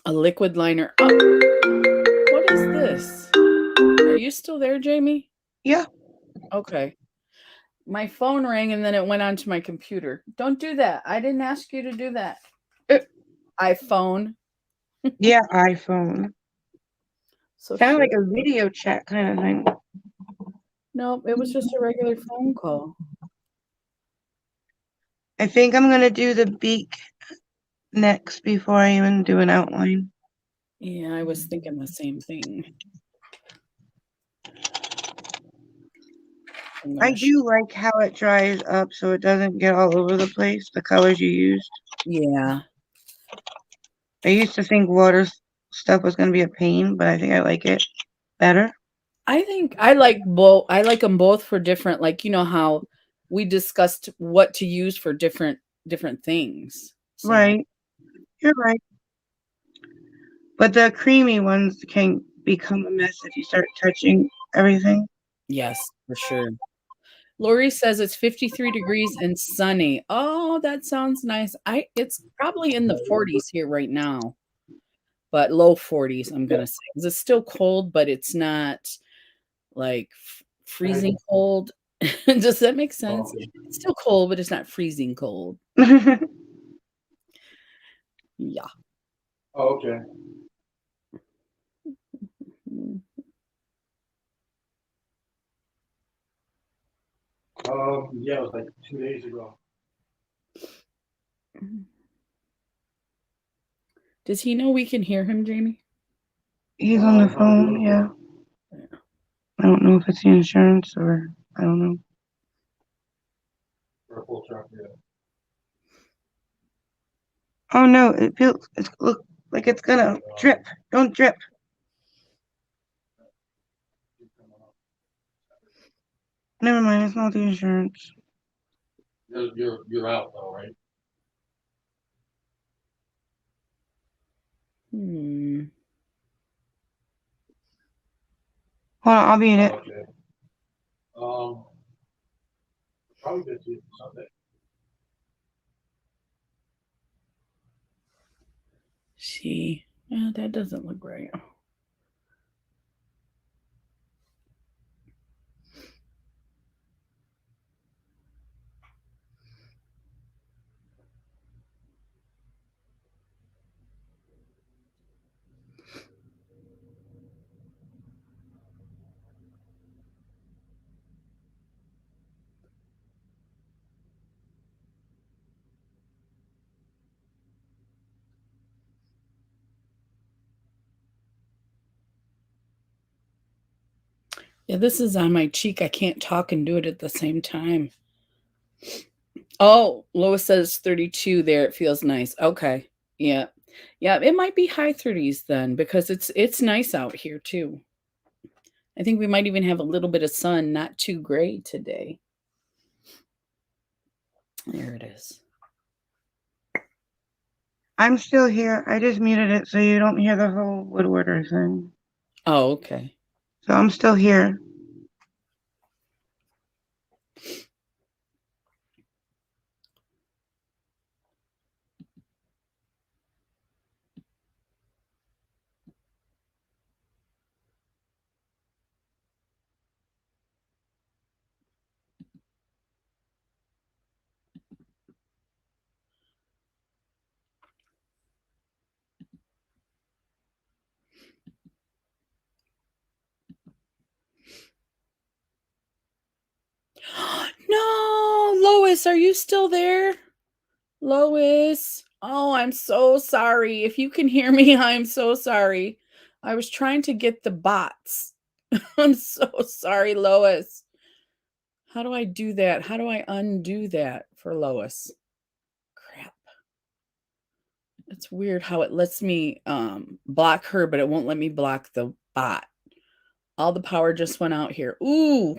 a liquid liner. Oh, what is this? Are you still there, Jamie? Yeah. Okay. My phone rang and then it went onto my computer. Don't do that. I didn't ask you to do that. iPhone. Yeah, iPhone. So Sounded like sure. a video chat kind of thing. No, it was just a regular phone call. I think I'm going to do the beak next before I even do an outline. Yeah, I was thinking the same thing. I do like how it dries up so it doesn't get all over the place, the colors you used. Yeah. I used to think water stuff was going to be a pain, but I think I like it better. I think I like both. I like them both for different, like, you know how we discussed what to use for different things. So. Right. You're right. But the creamy ones can become a mess if you start touching everything. Yes, for sure. Lori says it's 53 degrees and sunny. Oh, that sounds nice. It's probably in the 40s here right now, but low 40s, I'm gonna say. 'Cause it's still cold, but it's not like freezing cold. Does that make sense? It's still cold, but it's not freezing cold. Yeah. Oh, okay. Yeah, it was like 2 days ago. Does he know we can hear him, Jamie? He's on the phone, yeah. I don't know if it's the insurance or I don't know. For a full truck, yeah. Oh no, it look like it's gonna drip. Don't drip. Never mind, it's not the insurance. You're out though, right? Hold on, I'll be in it. Okay. Probably get to you Sunday. See, that doesn't look right. Yeah, this is on my cheek. I can't talk and do it at the same time. Oh, Lois says 32 there. It feels nice. Okay. Yeah. Yeah, it might be high 30s then because it's nice out here too. I think we might even have a little bit of sun, not too gray today. There it is. I'm still here. I just muted it so you don't hear the whole Woodwarder thing. Oh, okay. So I'm still here. No, Lois, are you still there? Lois. Oh, I'm so sorry. If you can hear me, I'm so sorry. I was trying to get the bots. I'm so sorry, Lois. How do I do that? How do I undo that for Lois? Crap. It's weird how it lets me block her, but it won't let me block the bot. All the power just went out here. Ooh.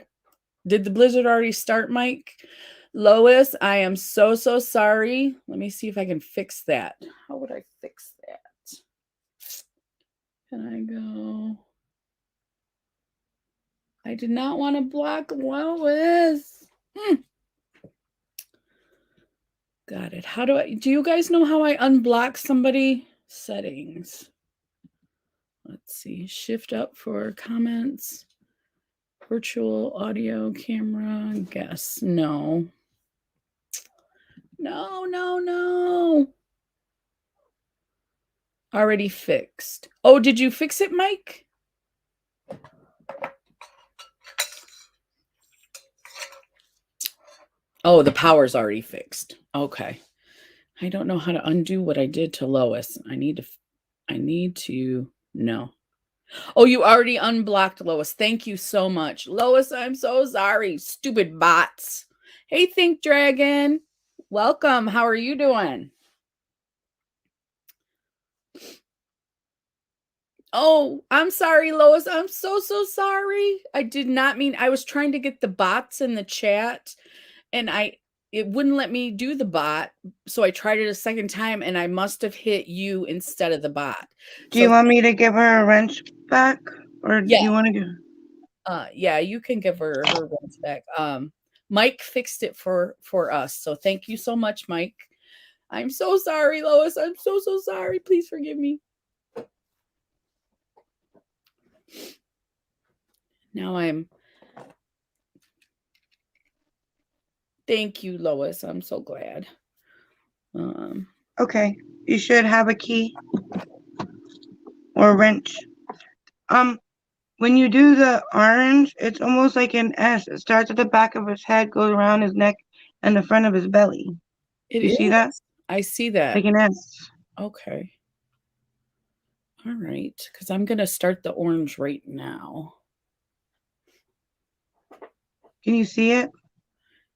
Did the blizzard already start, Mike? Lois, I am so sorry. Let me see if I can fix that. How would I fix that? Can I go? I did not want to block Lois. Got it. How do you guys know how I unblock somebody? Settings. Let's see. Shift up for comments. Virtual audio camera. Guess. No. No. Already fixed. Oh, did you fix it, Mike? Oh, the power's already fixed. Okay. I don't know how to undo what I did to Lois. I need to know. Oh, you already unblocked Lois. Thank you so much. Lois, I'm so sorry. Stupid bots. Hey, Think Dragon. Welcome. How are you doing? Oh, I'm sorry, Lois. I'm so sorry. I did not mean. I was trying to get the bots in the chat and it wouldn't let me do the bot. So I tried it a second time and I must have hit you instead of the bot. Do you want me to give her a wrench back? Or do Yeah. you want to give? Yeah, you can give her wrench back. Mike fixed it for us. So thank you so much, Mike. I'm so sorry, Lois. I'm so sorry. Please forgive me. Now thank you, Lois. I'm so glad. Okay, you should have a key or a wrench. When you do the orange, it's almost like an S. It starts at the back of his head, goes around his neck, and the front of his belly. You see that? I see that. Like an S. Okay. All right, because I'm going to start the orange right now. Can you see it?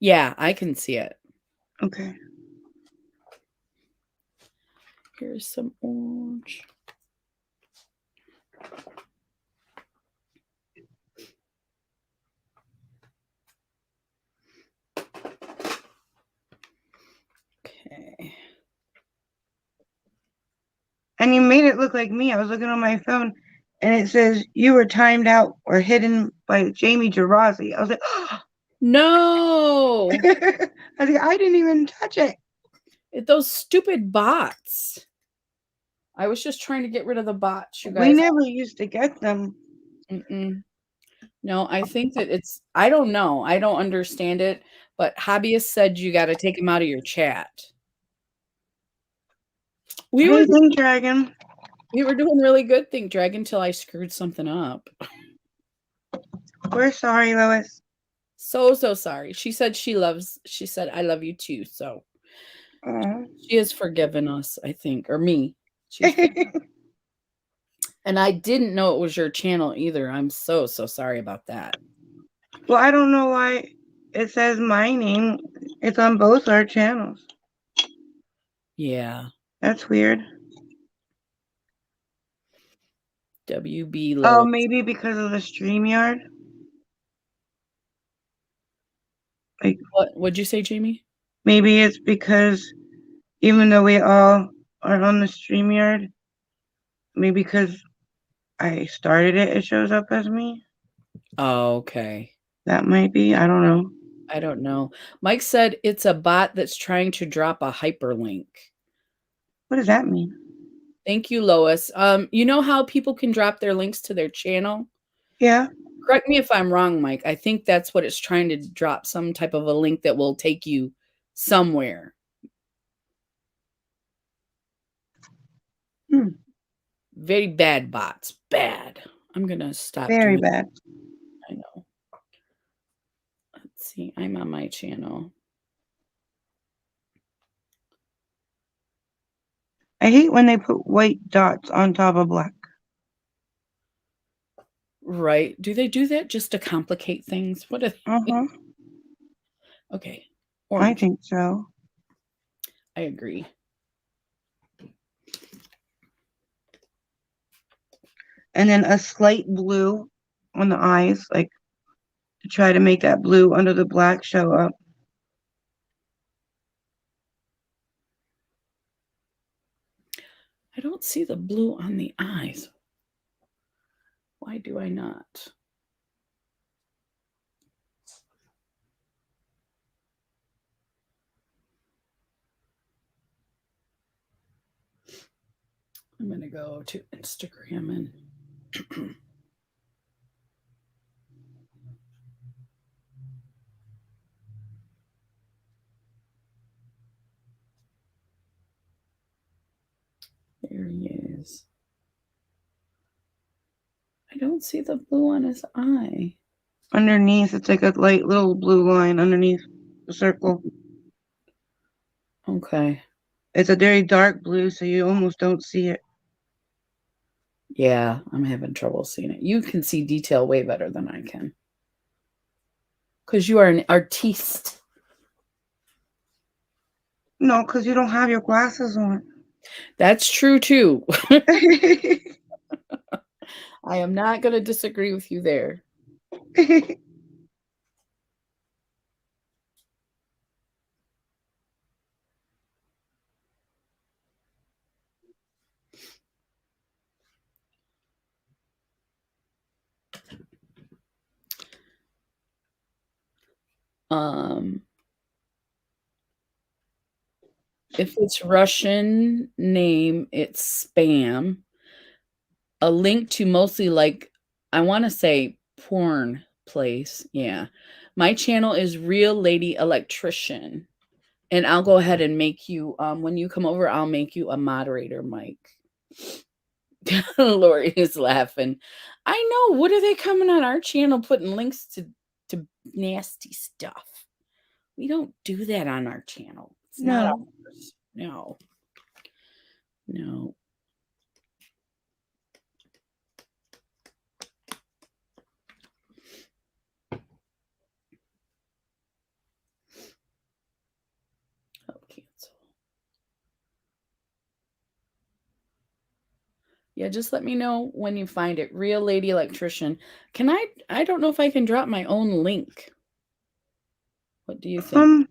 Yeah, I can see it. Okay. Here's some orange. Okay. And you made it look like me. I was looking on my phone, and it says you were timed out or hidden by Jamie Gerasi. I was like, No, I was like, I didn't even touch it. those stupid bots. I was just trying to get rid of the bots, you We guys. never used to get them. No, I think that I don't know. I don't understand it, but Hobbyist said you got to take them out of your chat. We Hey, Think Dragon. were doing really good, Think Dragon, until I screwed something up. We're sorry, Lois. So sorry. She said I love you too. So she has forgiven us, I think, or me. And I didn't know it was your channel either. I'm so sorry about that. Well, I don't know why it says my name. It's on both our channels. Yeah. That's weird. WB Oh, Lois. maybe because of the StreamYard. Like, What'd you say, Jamie? maybe it's because even though we all are on the StreamYard, maybe because I started it, it shows up as me. Oh, okay. That might be. I don't know. I don't know. Mike said it's a bot that's trying to drop a hyperlink. What does that mean? Thank you, Lois. You know how people can drop their links to their channel? Yeah. Correct me if I'm wrong, Mike. I think that's what it's trying to drop, some type of a link that will take you somewhere. Very bad bots. Bad. I'm going to stop Very doing bad. I know. Let's see. I'm on my channel. I hate when they put white dots on top of black. Right. Do they do that just to complicate things? What are they? Okay. I Orange. think so. I agree. And then a slight blue on the eyes, like to try to make that blue under the black show up. I don't see the blue on the eyes. Why do I not? I'm going to go to Instagram and there he is. I don't see the blue on his eye. Underneath, it's like a light little blue line underneath the circle. Okay. It's a very dark blue, so you almost don't see it. Yeah, I'm having trouble seeing it. You can see detail way better than I can. Because you are an artiste. No, because you don't have your glasses on. That's true too. I am not going to disagree with you there. If it's Russian name, it's spam. A link to mostly like, I want to say porn place. Yeah. My channel is Real Lady Electrician. And I'll go ahead and make you, when you come over, I'll make you a moderator, Mike. Lori is laughing. I know. What are they coming on our channel putting links to nasty stuff? We don't do that on our channel. It's not ours. No. No. Oh, cancel. Yeah, just let me know when you find it. Real Lady Electrician. Can I don't know if I can drop my own link. What do you think?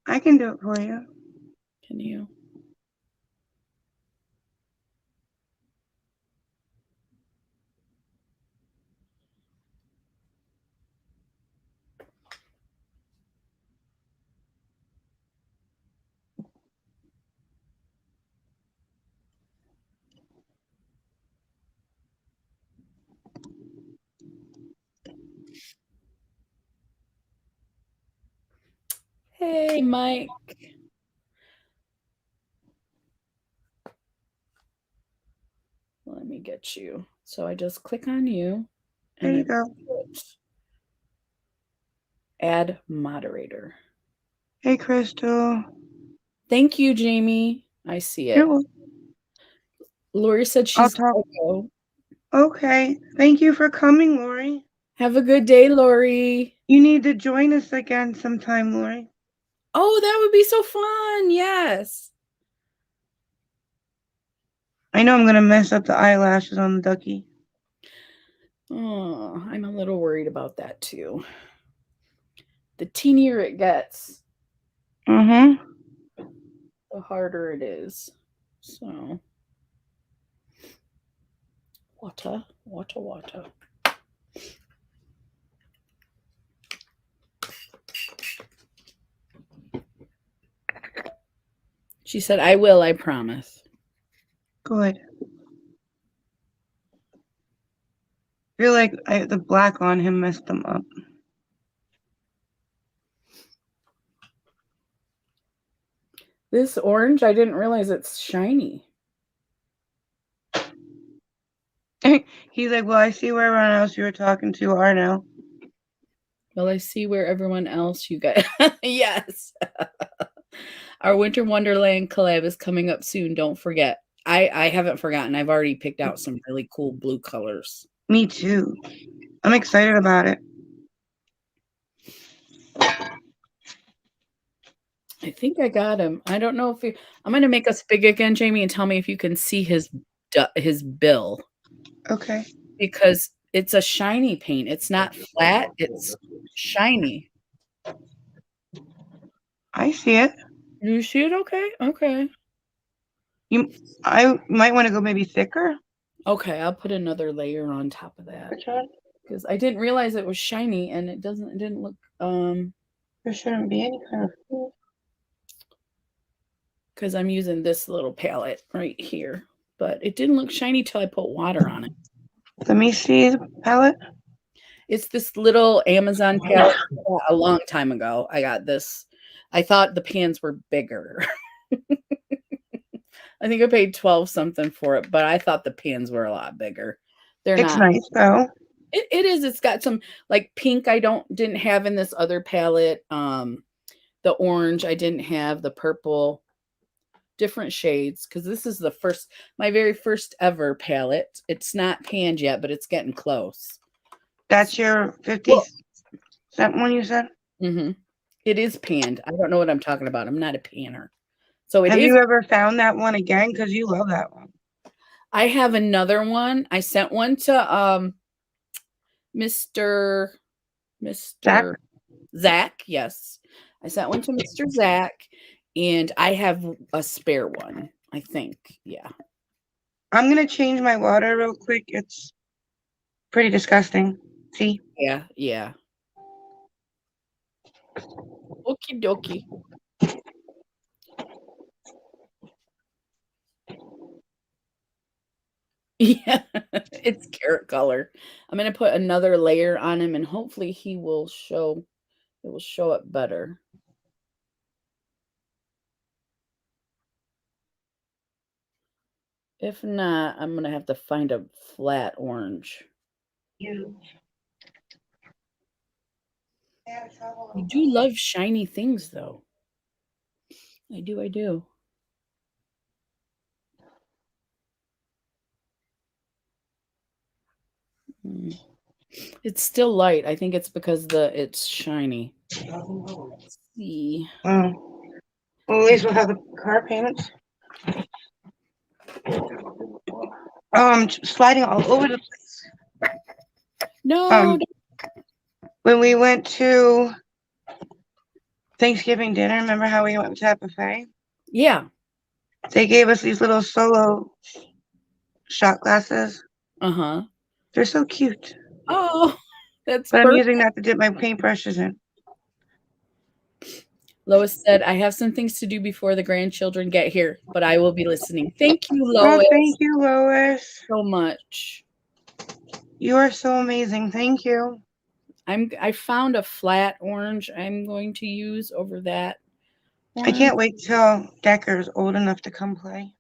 I can do it for you. Can you? Hey, Mike. Let me get you. So I just click on you. There you go. Add moderator. Hey, Crystal. Thank you, Jamie. I see it. Lori said she's talk. go. Okay. Thank you for coming, Lori. Have a good day, Lori. You need to join us again sometime, Lori. Oh, that would be so fun. Yes. I know I'm going to mess up the eyelashes on the Ducky. Oh, I'm a little worried about that too. The teenier it gets, the harder it is. So, water. She said, I will, I promise. Good. I feel like the black on him messed them up. This orange, I didn't realize it's shiny. He's like, well, I see where everyone else you were talking to are now. Well, I see where everyone else you got. Yes. Our Winter Wonderland collab is coming up soon. Don't forget. I haven't forgotten. I've already picked out some really cool blue colors. Me too. I'm excited about it. I think I got him. I don't know if I'm going to make us big again, Jamie, and tell me if you can see his bill. Okay. Because it's a shiny paint. It's not flat. It's shiny. I see it. You see it? Okay. Okay. I might want to go maybe thicker. Okay, I'll put another layer on top of that. Which one? Because I didn't realize it was shiny and it didn't look there shouldn't be any kind of because I'm using this little palette right here. But it didn't look shiny till I put water on it. Let me see the palette. It's this little Amazon palette. A long time ago, I got this. I thought the pans were bigger. I think I paid 12 something for it, but I thought the pans were a lot bigger. They're It's not. nice though. It is. It's got some like pink I didn't have in this other palette. The orange I didn't have, the purple, different shades because this is my very first ever palette. It's not panned yet, but it's getting close. That's your 50-cent one you said? Mm-hmm. It is panned. I don't know what I'm talking about. I'm not a panner. So Have you ever found that one again? Because you love that one. I have another one. I sent one to Mr. Zach. Yes. I sent one to Mr. Zach, and I have a spare one, I think. Yeah. I'm going to change my water real quick. It's pretty disgusting. See? Yeah, yeah. Okie dokie. Yeah, it's carrot color. I'm going to put another layer on him and hopefully it will show it better. If not, I'm going to have to find a flat orange. You do love shiny things though. I do. It's still light. I think it's because it's shiny. Let's see. Well, at least we'll have the car payments. Sliding all over the place. No. When we went to Thanksgiving dinner, remember how we went to that buffet? Yeah. They gave us these little solo shot glasses. Uh-huh. They're so cute. Oh, that's But I'm perfect. using that to dip my paintbrushes in. Lois said, I have some things to do before the grandchildren get here, but I will be listening. Thank you, Oh, Lois, thank you, Lois. so much. You are so amazing. Thank you. I found a flat orange I'm going to use over that I orange. can't wait till Decker's old enough to come play.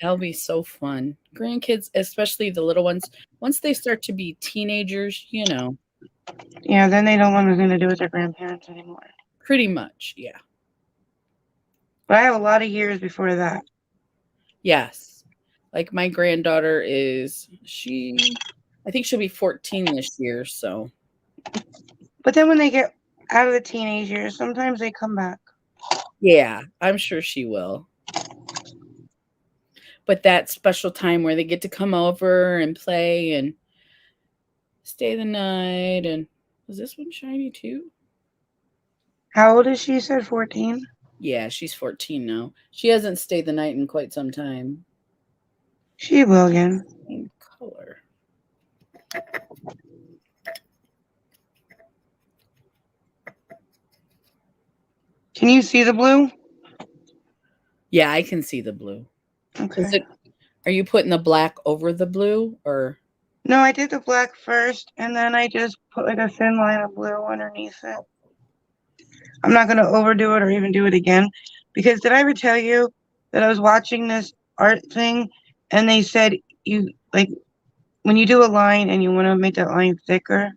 That'll be so fun. Grandkids, especially the little ones, once they start to be teenagers, Yeah, then they don't want anything to do with their grandparents anymore. pretty much, yeah. But I have a lot of years before that. Yes. Like my granddaughter I think she'll be 14 this year, so. But then when they get out of the teenage years, sometimes they come back. Yeah, I'm sure she will. But that special time where they get to come over and play and stay the night. And was this one shiny too? How old is she? You said 14? Yeah, she's 14 now. She hasn't stayed the night in quite some time. She will again. Same color. Can you see the blue? Yeah, I can see the blue. Okay. Are you putting the black over the blue or? No, I did the black first, and then I just put like a thin line of blue underneath it. I'm not going to overdo it or even do it again, because did I ever tell you that I was watching this art thing and they said you, like, when you do a line and you want to make that line thicker,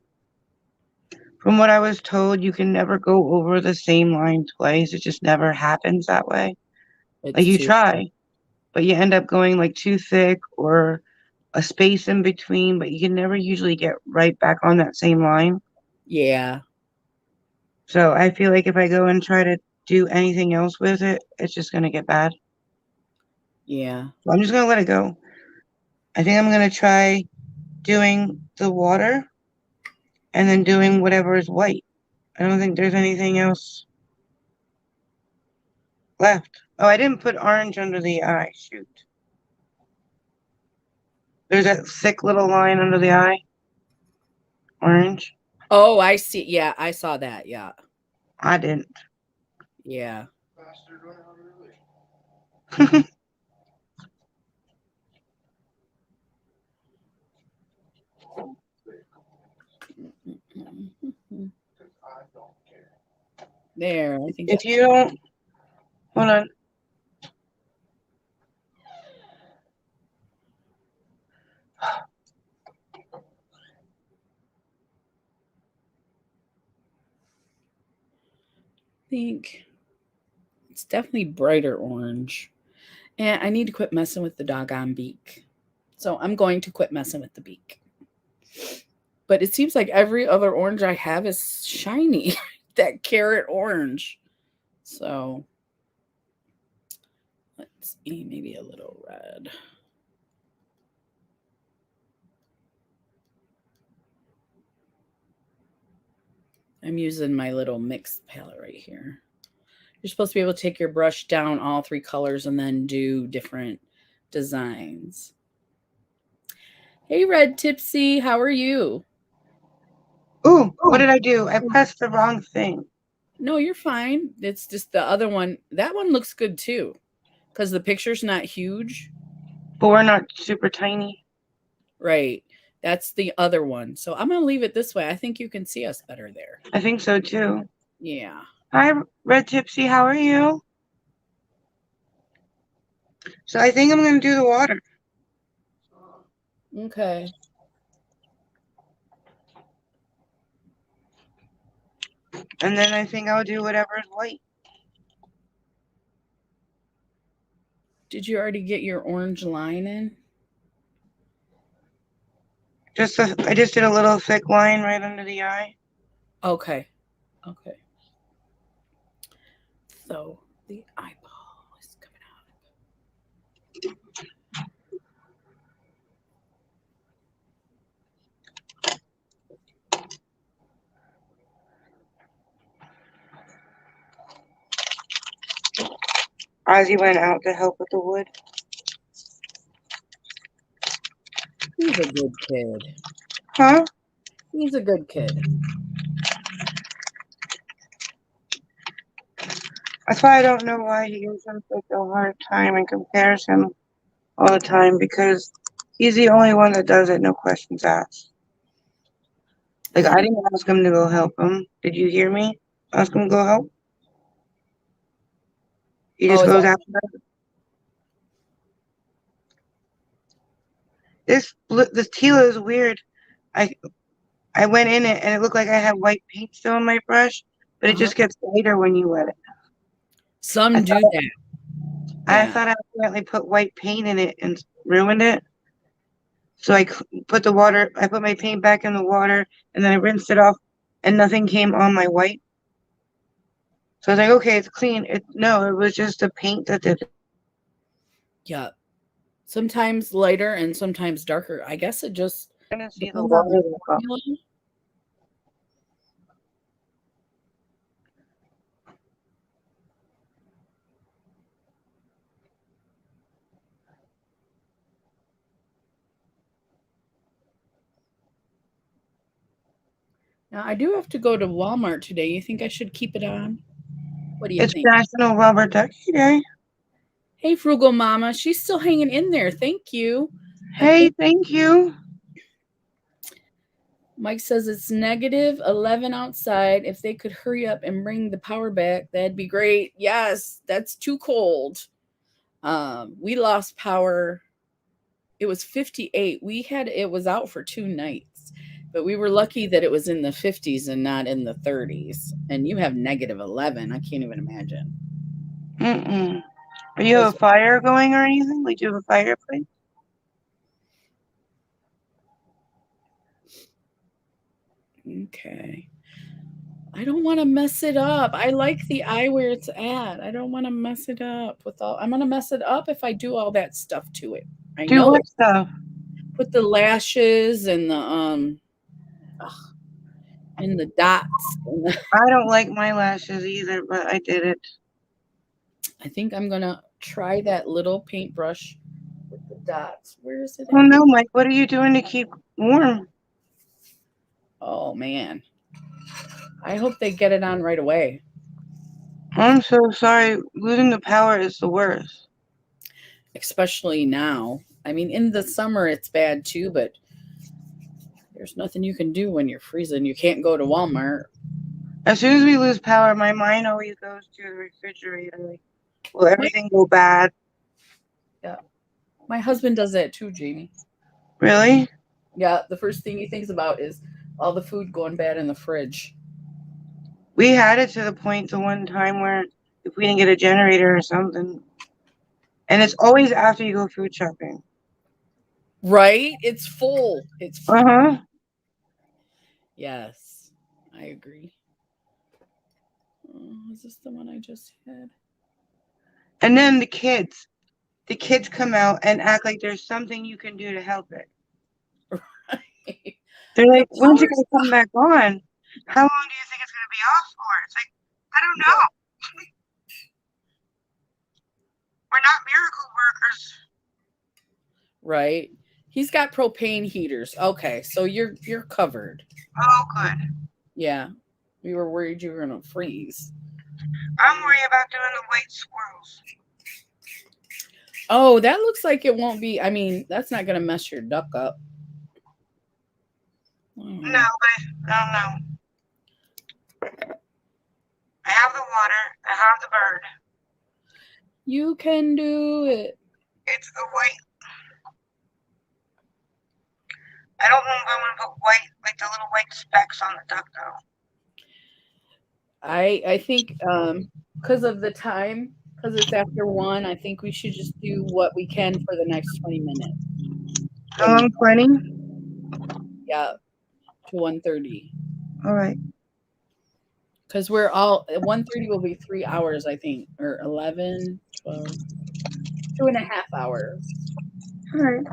from what I was told, you can never go over the same line twice. It just never happens that way. Like, It's you too. try, but you end up going like too thick or a space in between, but you can never usually get right back on that same line. Yeah. So I feel like if I go and try to do anything else with it, it's just going to get bad. Yeah. So I'm just going to let it go. I think I'm going to try doing the water and then doing whatever is white. I don't think there's anything else left. Oh, I didn't put orange under the eye. Shoot. There's that thick little line under the eye. Orange. Oh, I see. Yeah, I saw that. Yeah. I didn't. Yeah. There, I think If you don't, hold on. it's definitely brighter orange. And I need to quit messing with the doggone beak. So I'm going to quit messing with the beak. But it seems like every other orange I have is shiny. That carrot orange. So let's see, maybe a little red. I'm using my little mixed palette right here. You're supposed to be able to take your brush down all three colors and then do different designs. Hey, Red Tipsy, how are you? Ooh, what did I do? I pressed the wrong thing. No, you're fine. It's just the other one. That one looks good too because the picture's not huge. But we're not super tiny. Right. That's the other one. So I'm going to leave it this way. I think you can see us better there. I think so too. Yeah. Hi, Red Tipsy. How are you? So I think I'm going to do the water. Okay. And then I think I'll do whatever is white. Did you already get your orange line in? I just did a little thick line right under the eye. Okay. Okay. So the eyeball is coming out. Ozzy went out to help with the wood. He's a good kid. Huh? He's a good kid. That's why I don't know why he gives him such a hard time and compares him all the time, because he's the only one that does it, no questions asked. Like, I didn't ask him to go help him. Did you hear me? Ask him to go help? He just Oh, is goes that- after that. This Tila is weird. I went in it and it looked like I had white paint still on my brush, but it just gets lighter when you wet it. Some do that. I Yeah. thought I accidentally put white paint in it and ruined it. So I put my paint back in the water, and then I rinsed it off, and nothing came on my white. So I was like, okay, it's clean. No, it was just the paint that did it. Yeah. Sometimes lighter and sometimes darker. I guess it just I'm gonna see the depends on water. the formula. Now I do have to go to Walmart today. You think I should keep it on? What do you It's think? National Rubber Ducky Day. Hey, Frugal Mama. She's still hanging in there. Thank you. Hey, thank you. Mike says it's negative 11 outside. If they could hurry up and bring the power back, that'd be great. Yes, that's too cold. We lost power. It was 58. It was out for 2 nights, but we were lucky that it was in the 50s and not in the 30s. And you have negative 11. I can't even imagine. Mm-mm. Are you have a fire going or anything? Like, do you have a fireplace? Okay. I don't want to mess it up. I like the eye where it's at. I don't want to mess it up I'm going to mess it up if I do all that stuff to it. I Do know what stuff? put the lashes and the dots. I don't like my lashes either, but I did it. I think I'm going to try that little paintbrush with the dots. Where is it Oh at? no, Mike, what are you doing to keep warm? Oh man. I hope they get it on right away. I'm so sorry. Losing the power is the worst. Especially now. I mean, in the summer it's bad too, but there's nothing you can do when you're freezing. You can't go to Walmart. As soon as we lose power, my mind always goes to the refrigerator. Like, will everything go bad? Yeah. My husband does that too, Jamie. Really? Yeah, the first thing he thinks about is all the food going bad in the fridge. We had it to the point to one time where if we didn't get a generator or something, and it's always after you go food shopping. Right? It's full. It's full. Uh-huh. Yes, I agree. Is this the one I just had? And then the kids come out and act like there's something you can do to help it. Right. They're like, The when's it power's going to come back on? How long do you think it's going to be off for? It's like, I don't know. We're not miracle workers. right. He's got propane heaters. Okay, so you're covered. Oh, good. Yeah. We were worried you were gonna freeze. I'm worried about doing the white squirrels. Oh, that looks like it won't be. I mean, that's not gonna mess your duck up. No, I don't know. I have the water. I have the bird. You can do it. It's the white. I don't know if I want to put white, like the little white specks on the duck, though. I think because of the time, because it's after 1, I think we should just do what we can for the next 20 minutes. How long? 20? Yeah, to 1:30. All right. Because we're all at 1:30 will be 3 hours, I think, or 11, 12, 2.5 hours. All right.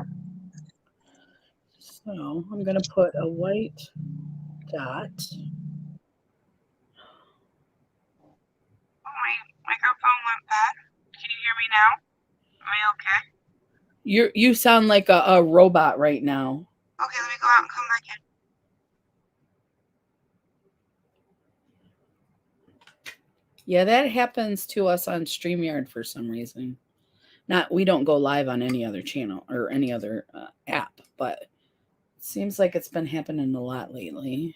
So I'm gonna put a white dot. Oh, my microphone went bad. Can you hear me now? Are you okay? You sound like a robot right now. Okay, let me go out and come back in. Yeah, that happens to us on StreamYard for some reason. We don't go live on any other channel or any other app, but it seems like it's been happening a lot lately.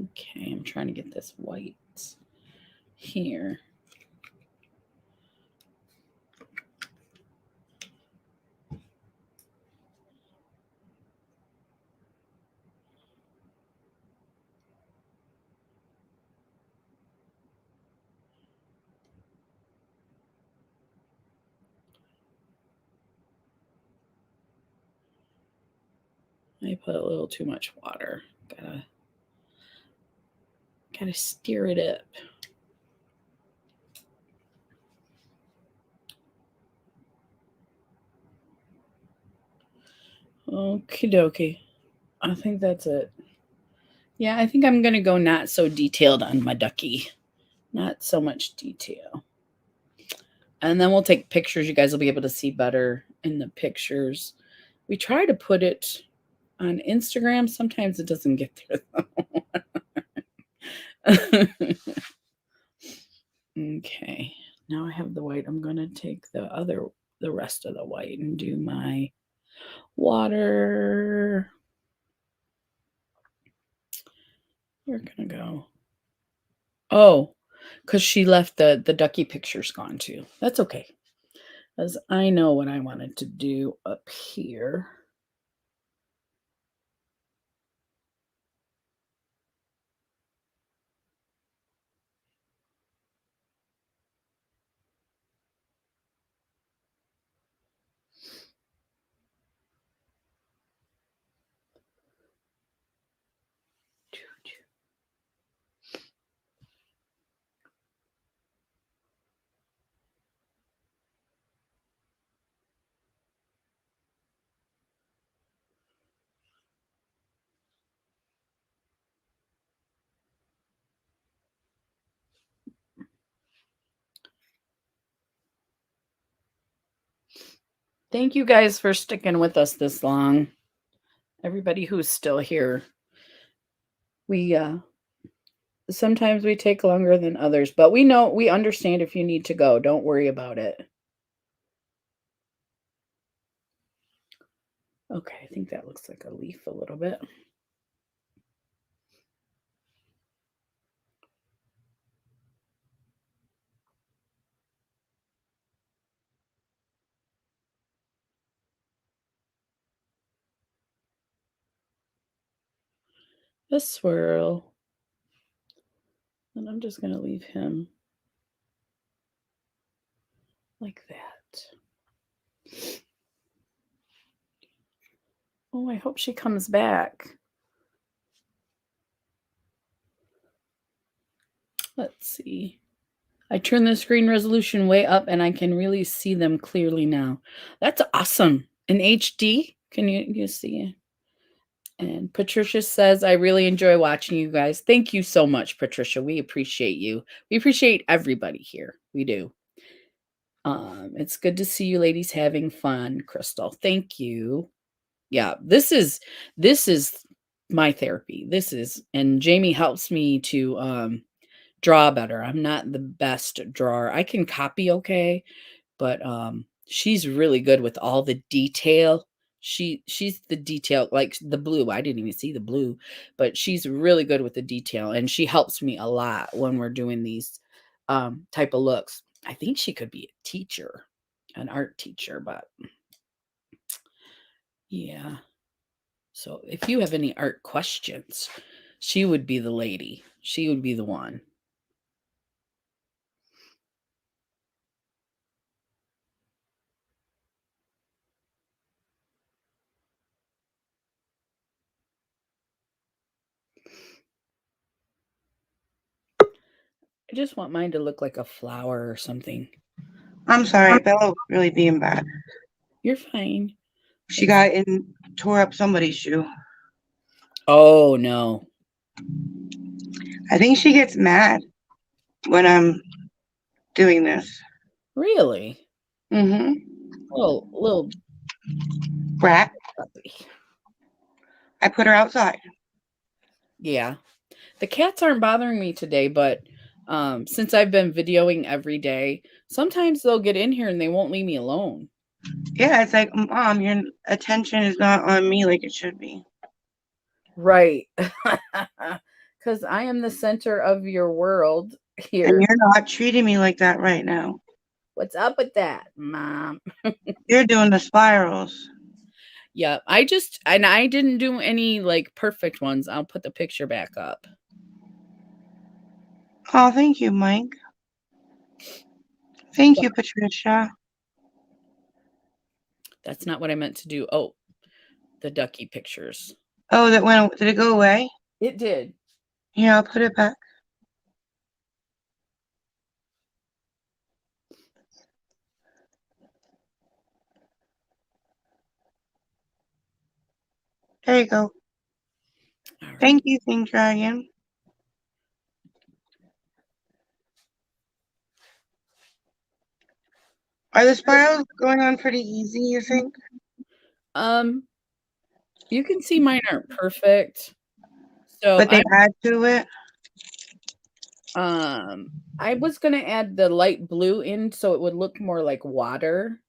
Okay, I'm trying to get this white here. I put a little too much water. Gotta stir it up. Okie dokie. I think that's it. Yeah, I think I'm gonna go not so detailed on my ducky. Not so much detail. And then we'll take pictures. You guys will be able to see better in the pictures. We try to put it on Instagram. Sometimes it doesn't get there though. Okay. Now I have the white. I'm going to take the rest of the white and do my water. We're going to go. Oh, because she left the ducky pictures gone too. That's okay. As I know what I wanted to do up here. Thank you guys for sticking with us this long. Everybody who's still here. We sometimes we take longer than others, but we understand if you need to go. Don't worry about it. Okay, I think that looks like a leaf a little bit. A swirl. And I'm just going to leave him like that. Oh, I hope she comes back. Let's see. I turned the screen resolution way up and I can really see them clearly now. That's awesome. In HD, can you see it? And Patricia says, I really enjoy watching you guys. Thank you so much, Patricia. We appreciate you. We appreciate everybody here. We do. It's good to see you ladies having fun, Crystal. Thank you. Yeah, this is my therapy. And Jamie helps me to draw better. I'm not the best drawer. I can copy okay, but she's really good with all the detail. She's the detail, like the blue. I didn't even see the blue, but she's really good with the detail, and she helps me a lot when we're doing these type of looks. I think she could be a teacher, an art teacher, but yeah. So if you have any art questions, she would be the lady. She would be the one. I just want mine to look like a flower or something. I'm sorry, Bella was really being bad. You're fine. She got in, tore up somebody's shoe. Oh, no. I think she gets mad when I'm doing this. Really? Mm-hmm. Little Brat. puppy. I put her outside. Yeah. The cats aren't bothering me today, but since I've been videoing every day, sometimes they'll get in here and they won't leave me alone. Yeah, it's like, Mom, your attention is not on me like it should be. Right. Because I am the center of your world here. And you're not treating me like that right now. What's up with that, Mom? You're doing the spirals. Yeah, I didn't do any like perfect ones. I'll put the picture back up. Oh, thank you, Mike. Thank you, Patricia. That's not what I meant to do. Oh, the Ducky pictures. Oh, did it go away? It did. Yeah, I'll put it back. There you go. All right. Thank you, Think Dragon. Are the spirals going on pretty easy, you think? You can see mine aren't perfect. So But they add to it? I was gonna add the light blue in so it would look more like water.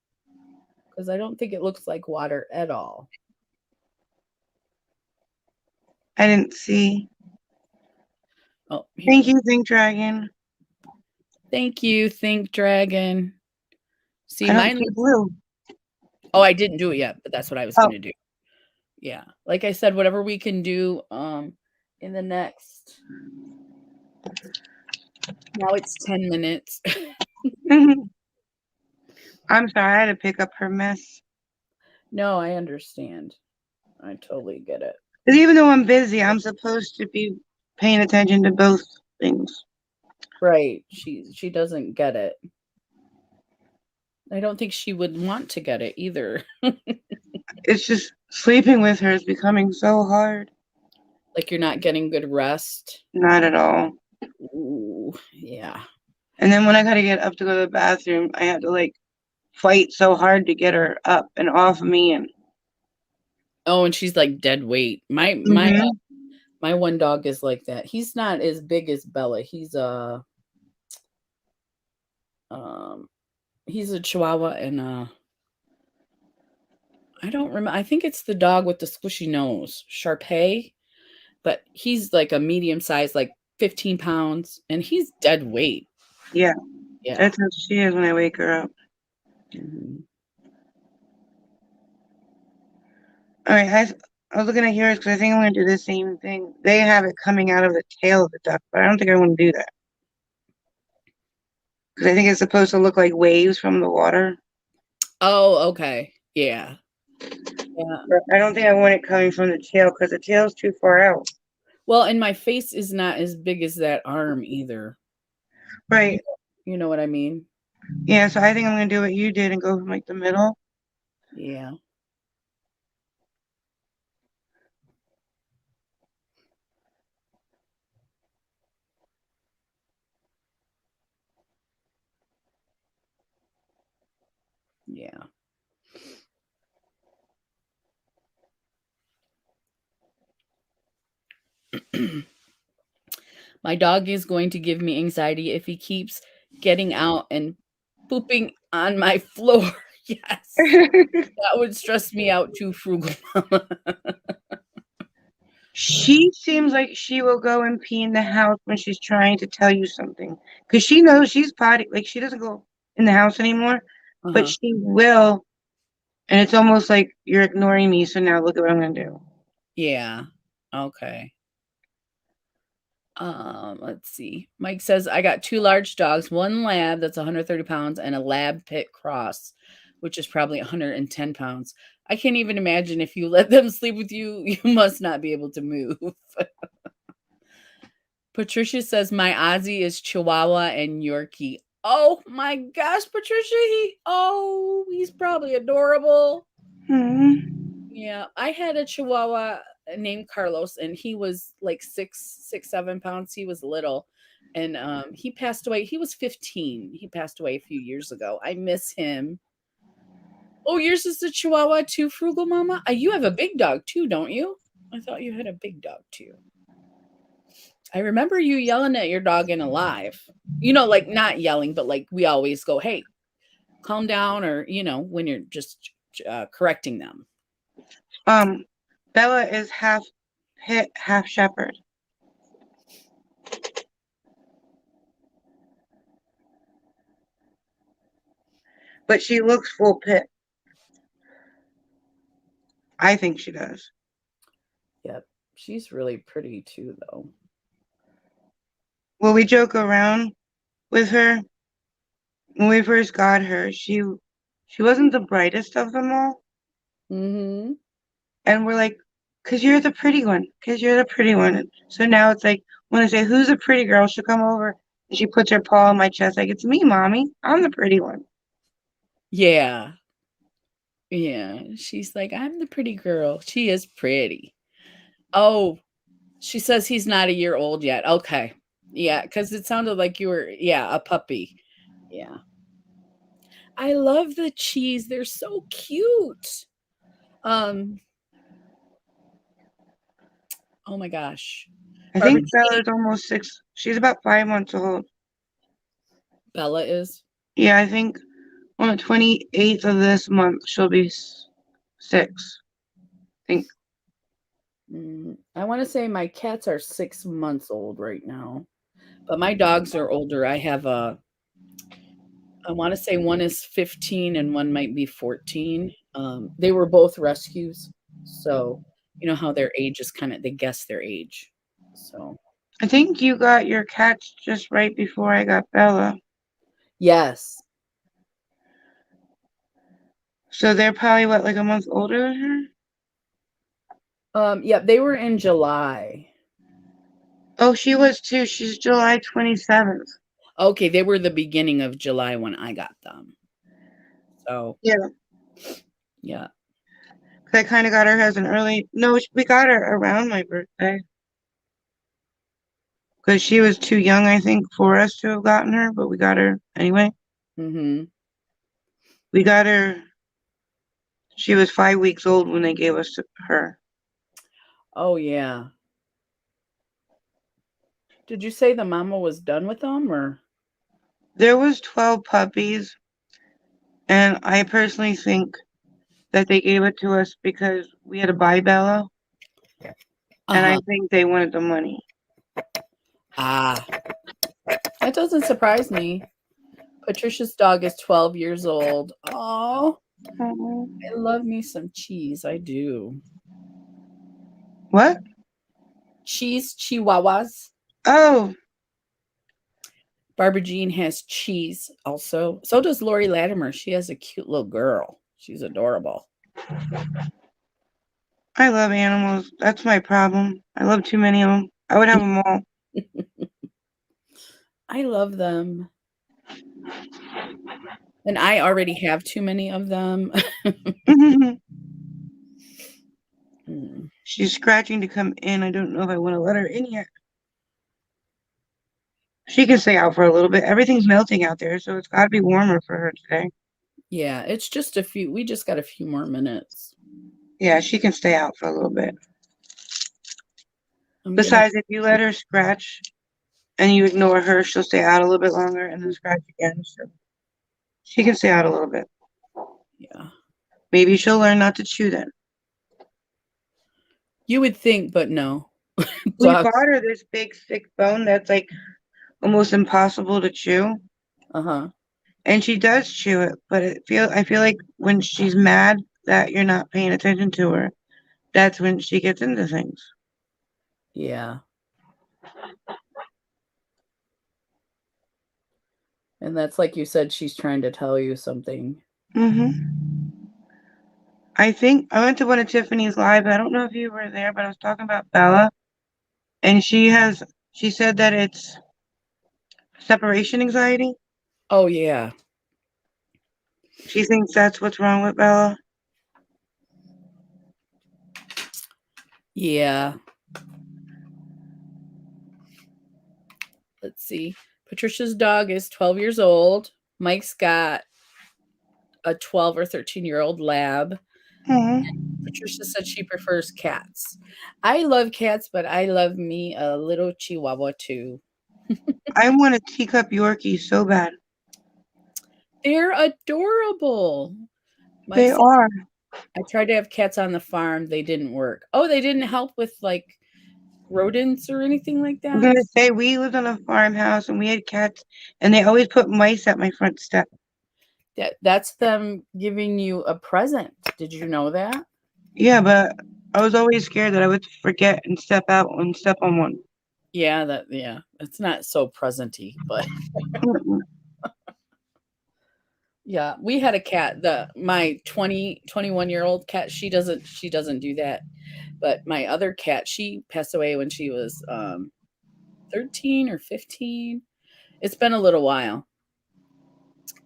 Because I don't think it looks like water at all. I didn't see. Oh, Thank you, Think Dragon. Thank you, Think Dragon. See, I don't mine. see blue. Oh, I didn't do it yet, but that's what I was gonna do. Yeah, like I said, whatever we can do. In the next. Now it's 10 minutes. I'm sorry, I had to pick up her mess. No, I understand. I totally get it. Because even though I'm busy, I'm supposed to be paying attention to both things. Right. She doesn't get it. I don't think she would want to get it either. It's just sleeping with her is becoming so hard. Like you're not getting good rest. Not at all. Ooh, yeah. And then when I gotta get up to go to the bathroom, I had to like fight so hard to get her up and off me. And Oh, and she's like dead weight. My one dog is like that. He's not as big as Bella. He's a Chihuahua and I don't remember. I think it's the dog with the squishy nose, Sharpei, but he's like a medium size, like 15 pounds, and he's dead weight. yeah, Yeah. that's how she is when I wake her up. Mm-hmm. All right, I was looking at yours because I think I'm going to do the same thing. They have it coming out of the tail of the duck, but I don't think I want to do that. Because I think it's supposed to look like waves from the water. Oh, okay. Yeah. Yeah. But I don't think I want it coming from the tail because the tail's too far out. Well, and my face is not as big as that arm either. Right. You know what I mean? Yeah, so I think I'm going to do what you did and go from like the middle. Yeah. Yeah. My dog is going to give me anxiety if he keeps getting out and pooping on my floor. Yes. That would stress me out too, Frugal Mama. She seems like she will go and pee in the house when she's trying to tell you something. Because she knows she's potty. Like, she doesn't go in the house anymore, but Uh-huh. she will. And it's almost like you're ignoring me. So now look at what I'm going to do. Yeah. Okay. Let's see. Mike says, I got 2 large dogs, 1 lab that's 130 pounds and a lab pit cross, which is probably 110 pounds. I can't even imagine if you let them sleep with you, you must not be able to move. Patricia says, my Aussie is Chihuahua and Yorkie. Oh my gosh, Patricia, he's probably adorable. Hmm. Yeah, I had a Chihuahua named Carlos, and he was like 7 pounds. He was little, and he passed away. He was 15. He passed away a few years ago. I miss him. Oh, yours is the Chihuahua too, Frugal Mama. You have a big dog too, don't you? I thought you had a big dog too. I remember you yelling at your dog in Alive. Like not yelling, but like we always go, "Hey, calm down," or when you're just correcting them. Bella is half pit, half shepherd. But she looks full pit. I think she does. Yep. She's really pretty too, though. Well, we joke around with her. When we first got her, she wasn't the brightest of them all. Mm-hmm. And we're like, because you're the pretty one. Because you're the pretty one. So now it's like, when I say, who's the pretty girl? She'll come over and she puts her paw on my chest. Like, it's me, Mommy. I'm the pretty one. Yeah. Yeah. She's like, I'm the pretty girl. She is pretty. Oh, she says he's not a year old yet. Okay. Yeah. Because it sounded like you were, a puppy. Yeah. I love the cheese. They're so cute. Oh my gosh. I Barbara think Bella's almost 6. She's about 5 months old. Bella is? Yeah, I think on the 28th of this month, she'll be 6. I think. I want to say my cats are 6 months old right now, but my dogs are older. I have I want to say one is 15 and one might be 14. They were both rescues. So, you know how their age is they guess their age. So, I think you got your cats just right before I got Bella. yes. So they're probably what, like a month older than her? Yeah, they were in July. Oh, she was too. She's July 27th. Okay, they were the beginning of July when I got them. So, yeah. I kind of got her as an early. No, we got her around my birthday. Because she was too young, I think, for us to have gotten her, but we got her anyway. Mm-hmm. We got her. She was 5 weeks old when they gave us her. Oh, yeah. Did you say the mama was done with them or? There was 12 puppies, and I personally think that they gave it to us because we had to buy Bella, and I think they wanted the money. Ah, that doesn't surprise me. Patricia's dog is 12 years old. Oh, I love me some cheese. I do. What? Cheese chihuahuas. Oh, Barbara Jean has cheese also. So does Lori Latimer. She has a cute little girl. She's adorable. I love animals. That's my problem. I love too many of them. I would have them all. I love them. And I already have too many of them. She's scratching to come in. I don't know if I want to let her in yet. She can stay out for a little bit. Everything's melting out there, so it's got to be warmer for her today. Yeah, it's just a few. We just got a few more minutes. Yeah, she can stay out for a little bit. Besides, if you let her scratch and you ignore her, she'll stay out a little bit longer and then scratch again. So she can stay out a little bit. Yeah. Maybe she'll learn not to chew then. You would think, but no. We bought her this big thick bone that's like almost impossible to chew. And she does chew it, but I feel like when she's mad that you're not paying attention to her, that's when she gets into things. Yeah. And that's like you said, she's trying to tell you something. I think I went to one of Tiffany's live. I don't know if you were there, but I was talking about Bella. And she said that it's separation anxiety. Oh, yeah. She thinks that's what's wrong with Bella. Yeah. Let's see. Patricia's dog is 12 years old. Mike's got a 12 or 13-year-old lab. Aw. Patricia said she prefers cats. I love cats, but I love me a little Chihuahua too. I want a teacup Yorkie so bad. They're adorable. My They son, are. I tried to have cats on the farm. They didn't work. Oh, they didn't help with like rodents or anything like I'm that? gonna say we lived on a farmhouse and we had cats, and they always put mice at my front step. That's them giving you a present. Did you know that? Yeah, but I was always scared that I would forget and step out and step on one. Yeah, it's not so presenty, but Mm-mm. yeah, we had a cat. My 21-year-old cat, she doesn't do that. But my other cat, she passed away when she was 13 or 15. It's been a little while.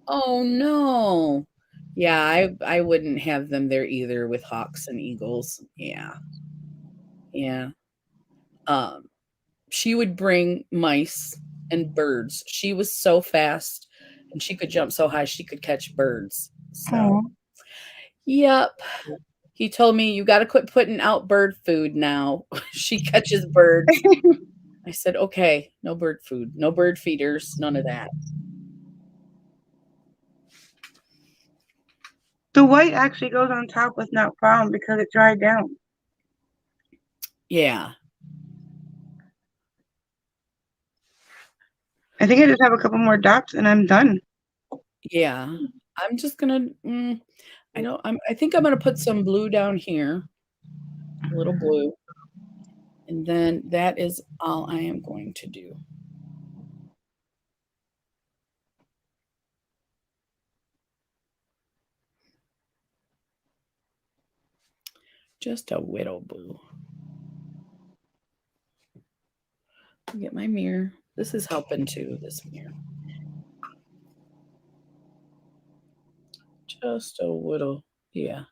Oh no. Yeah, I wouldn't have them there either with hawks and eagles. Yeah. Yeah. Um she would bring mice and birds. She was so fast and she could jump so high she could catch birds. So, Aw. yep. He told me you got to quit putting out bird food now. She catches birds. I said, "Okay, no bird food, no bird feeders, none of that." The white actually goes on top with no problem because it dried down. Yeah. I think I just have a couple more dots and I'm done. Yeah. I'm just going to I think I'm going to put some blue down here, a little blue. And then that is all I am going to do. Just a widow blue. Get my mirror. This is helping too, this mirror. Just a little. Yeah.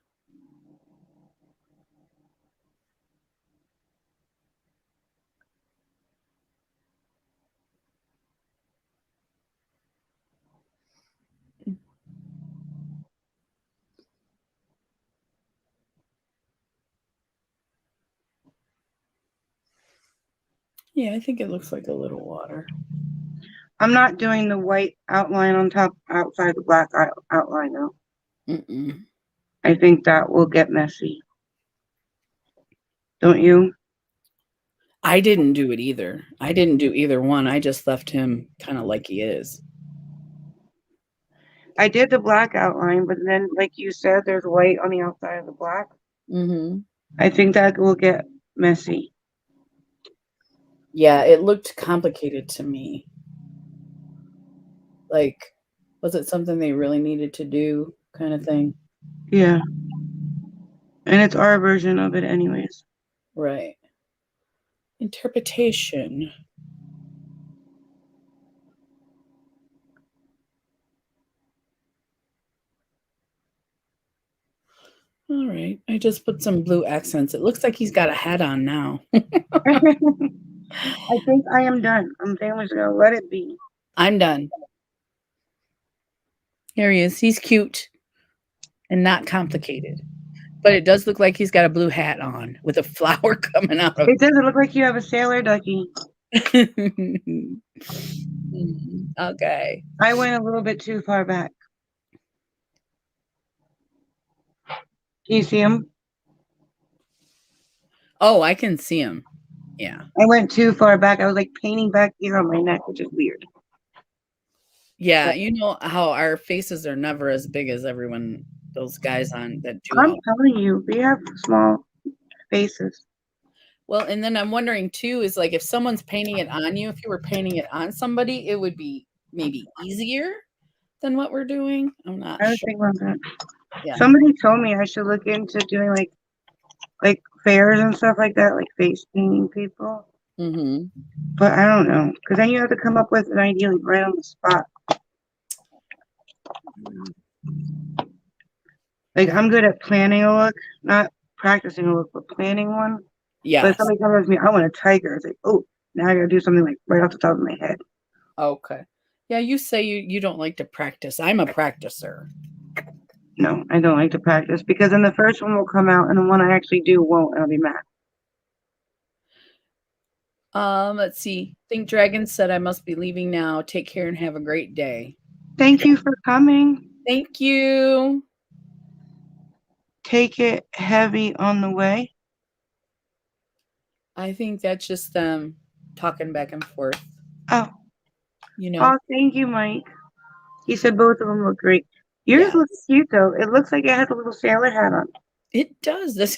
Yeah, I think it looks like a little water. I'm not doing the white outline on top outside the black outline though. Mm-mm. I think that will get messy. Don't you? I didn't do it either. I didn't do either one. I just left him kind of like he is. I did the black outline, but then, like you said, there's white on the outside of the black. Mm-hmm. I think that will get messy. Yeah, it looked complicated to me. Like, was it something they really needed to do kind of thing? Yeah. And it's our version of it anyways. Right. Interpretation. All right. I just put some blue accents. It looks like he's got a hat on now. I think I am done. I'm just gonna let it be. I'm done. Here he is. He's cute and not complicated. But it does look like he's got a blue hat on with a flower coming out of It doesn't look like you have a sailor ducky. it. Okay. I went a little bit too far back. Can you see him? Oh, I can see him. Yeah. I went too far back. I was like painting back here on my neck, which is weird. Yeah. You know how our faces are never as big as everyone, those guys on that do I'm all. telling you, we have small faces. Well, and then I'm wondering too, is like if someone's painting it on you, if you were painting it on somebody, it would be maybe easier than what we're doing. I'm not I was sure. thinking about that. Yeah. Somebody told me I should look into doing like fairs and stuff like that, like face painting people. Mm-hmm. But I don't know, because then you have to come up with an idea like right on the spot. Like I'm good at planning a look, not practicing a look, but planning one. But if Yes. somebody comes to me, I want a tiger. It's like, oh, now I gotta do something like right off the top of my head. Okay. Yeah, you say you don't like to practice. I'm a practicer. No, I don't like to practice because then the first one will come out and the one I actually do won't, and I'll be mad. Let's see. Think Dragon said I must be leaving now. Take care and have a great day. Thank you for coming. Thank you. Take it heavy on the way. I think that's just them talking back and forth. Oh, You know? thank you, Mike. He said both of them look great. Yours Yes. looks cute though. It looks like it has a little sailor hat on. It does. This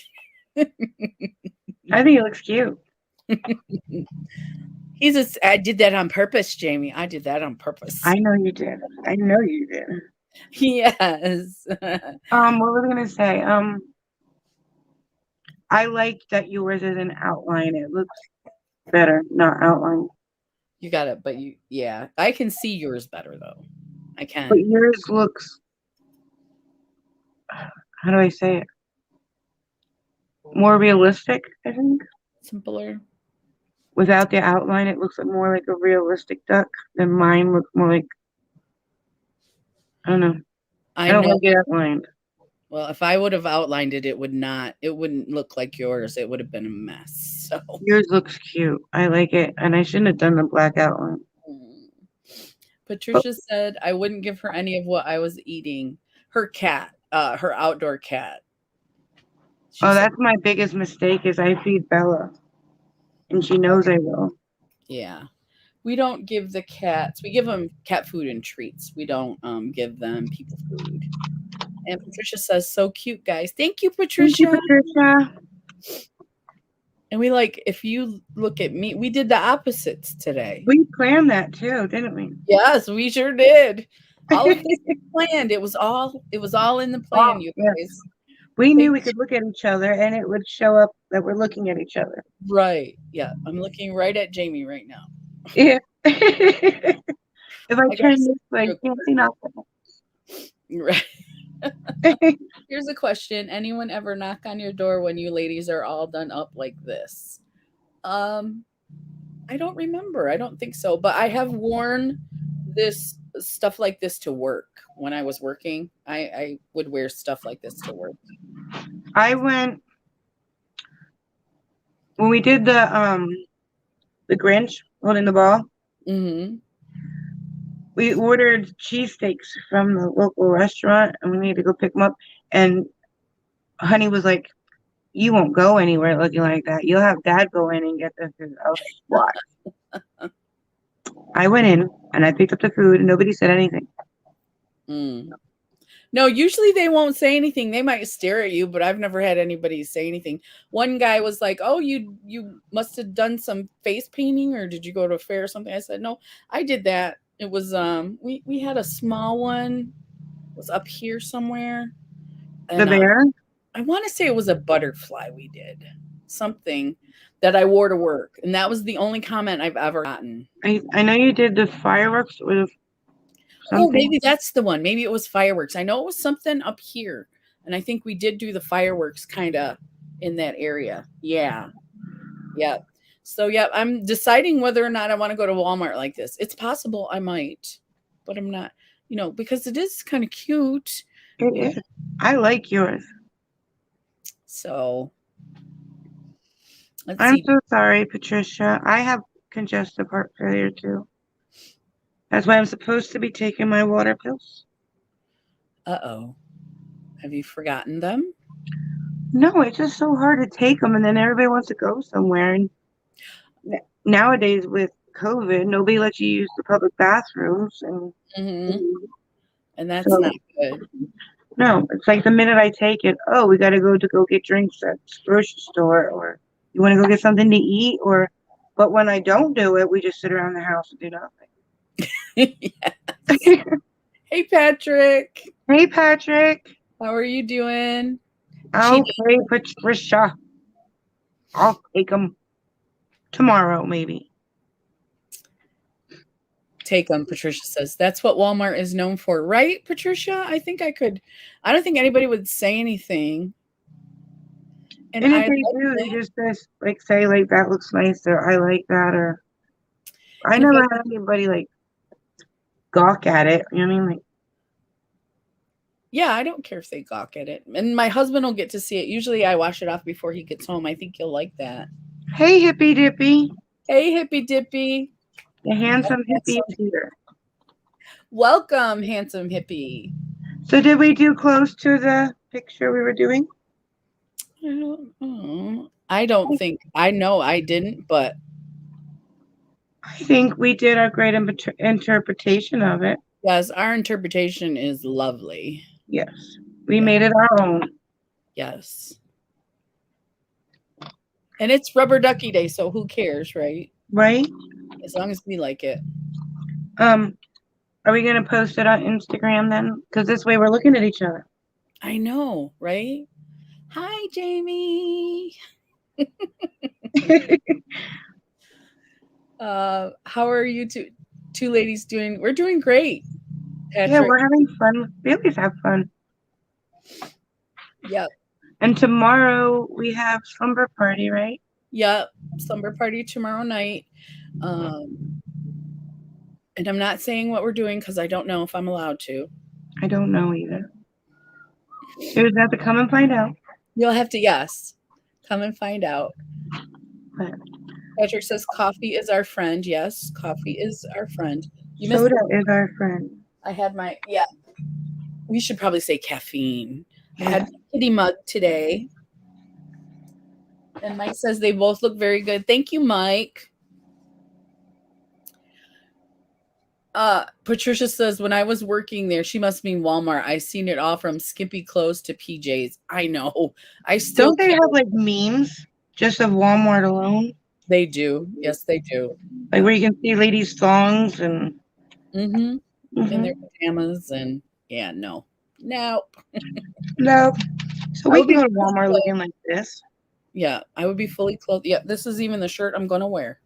I think it looks cute. I did that on purpose, Jamie. I did that on purpose. I know you did. I know you did. Yes. What was I gonna say? I like that yours is an outline. It looks better, not outline. You got it, but yeah. I can see yours better though. I can. But yours looks, how do I say it? More realistic, I think. Simpler. Without the outline, it looks more like a realistic duck. Than mine looks more like, I don't know. I don't know. like it outlined. Well, if I would have outlined it, it wouldn't look like yours. It would have been a mess. So Yours looks cute. I like it. And I shouldn't have done the black outline. Patricia said I wouldn't give her any of what I was eating. Her cat, her outdoor cat. That's my biggest mistake is I feed Bella. And she knows I will. Yeah. We don't give the cats, we give them cat food and treats. We don't give them people food. And Patricia says, so cute, guys. Thank you, Patricia. Thank you, Patricia. And if you look at me, we did the opposites today. We planned that too, didn't we? Yes, we sure did. All of this was planned. It was all in the plan, you guys. Yes. We knew we could look at each other and it would show up that we're looking at each other. Right. Yeah. I'm looking right at Jamie right now. Yeah. If I turn this way, you can't see nothing. Right. Here's a question. Anyone ever knock on your door when you ladies are all done up like this? I don't remember. I don't think so. But I have worn this stuff like this to work. When I was working, I would wear stuff like this to work. When we did the Grinch holding the ball, we ordered cheesesteaks from the local restaurant and we needed to go pick them up. And Honey was like, you won't go anywhere looking like that. You'll have Dad go in and get the food. I was like, why? I went in and I picked up the food and nobody said anything. No, usually they won't say anything. They might stare at you, but I've never had anybody say anything. One guy was like, oh, you must have done some face painting, or did you go to a fair or something? I said, no, I did that. It was we had a small one. It was up here somewhere. And, the bear? I want to say it was a butterfly we did. Something that I wore to work. And that was the only comment I've ever gotten. I know you did the fireworks with something. Oh, maybe that's the one. Maybe it was fireworks. I know it was something up here. And I think we did do the fireworks kind of in that area. Yeah. Yeah. So, yeah, I'm deciding whether or not I want to go to Walmart like this. It's possible I might, but I'm not, because it is kind of cute. It is. I like yours. So, I'm so sorry, Patricia. I have congestive heart failure too. That's why I'm supposed to be taking my water pills. Uh-oh. Have you forgotten them? No, it's just so hard to take them, and then everybody wants to go somewhere. And nowadays with COVID, nobody lets you use the public bathrooms, and that's not good. No, it's like the minute I take it, oh, we got to go get drinks at the grocery store, or you want to go get something to eat, but when I don't do it, we just sit around the house and do nothing. Hey, Patrick. Hey, Patrick. How are you doing? Okay, Patricia. I'll take them tomorrow, maybe. Take them, Patricia says. That's what Walmart is known for, right, Patricia? I think I don't think anybody would say anything. And And I if they like do, they that. just like say like that looks nice or I like that or I And if never I had anybody like gawk at it. You know what I mean? Like, Yeah, I don't care if they gawk at it. And my husband will get to see it. Usually I wash it off before he gets home. I think you'll like that. hey hippy dippy, Hey, Hippy Dippy. the handsome hippie Handsome. is here. Welcome, handsome hippie. So did we do close to the picture we were doing? I don't think, I know I didn't, but I think we did a great interpretation of it. yes, our interpretation is lovely. Yes, we Yeah. made it our own. Yes. And it's Rubber Ducky Day, so who cares, right? Right? As long as we like it. Are we gonna post it on Instagram then? Because this way we're looking at each other. I know, right? Hi, Jamie. How are you two ladies doing? We're doing great, Yeah, Patrick. we're having fun. We always have fun. Yep. And tomorrow we have slumber party, right? Yep. Slumber party tomorrow night. And I'm not saying what we're doing because I don't know if I'm allowed to. I don't know either. You just have to come and find out. You'll have to, yes. Come and find out. But Patrick says coffee is our friend. Yes, coffee is our friend. You missed soda is our friend. I had my, yeah. We should probably say caffeine. I had my kitty mug today. And Mike says they both look very good. Thank you, Mike. Patricia says, when I was working there, she must mean Walmart. I seen it all from skimpy clothes to PJs. I know. I still Don't they have like memes just of Walmart alone? They do. Yes, they do. Like where you can see ladies' thongs and In Mhm. their pajamas and yeah, no. No. No. So I we would can be go to fully Walmart clothed. looking like this. Yeah, I would be fully clothed. Yeah, this is even the shirt I'm gonna wear.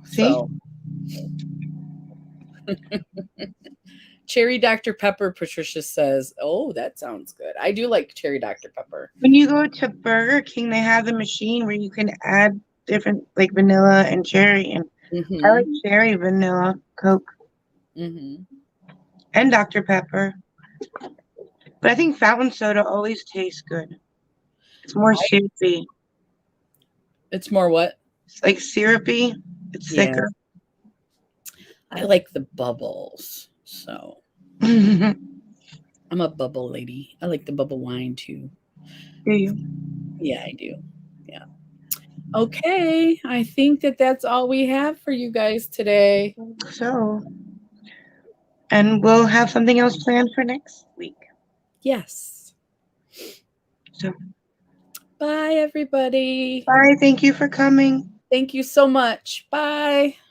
See? So Cherry Dr. Pepper, Patricia says. Oh, that sounds good. I do like cherry Dr. Pepper. When you go to Burger King, they have the machine where you can add different like vanilla and cherry, and I like cherry vanilla Coke and Dr. Pepper. But I think fountain soda always tastes good. It's more syrupy. It's more what? It's like syrupy. It's Yeah. thicker. I like the bubbles. So Do I'm a bubble lady. I like the bubble wine too. you? Yeah, I do. Yeah. Okay. I think that's all we have for you guys today. So, and we'll have something else planned for next week. Yes. So, Bye, everybody. bye. Thank you for coming. Thank you so much. Bye.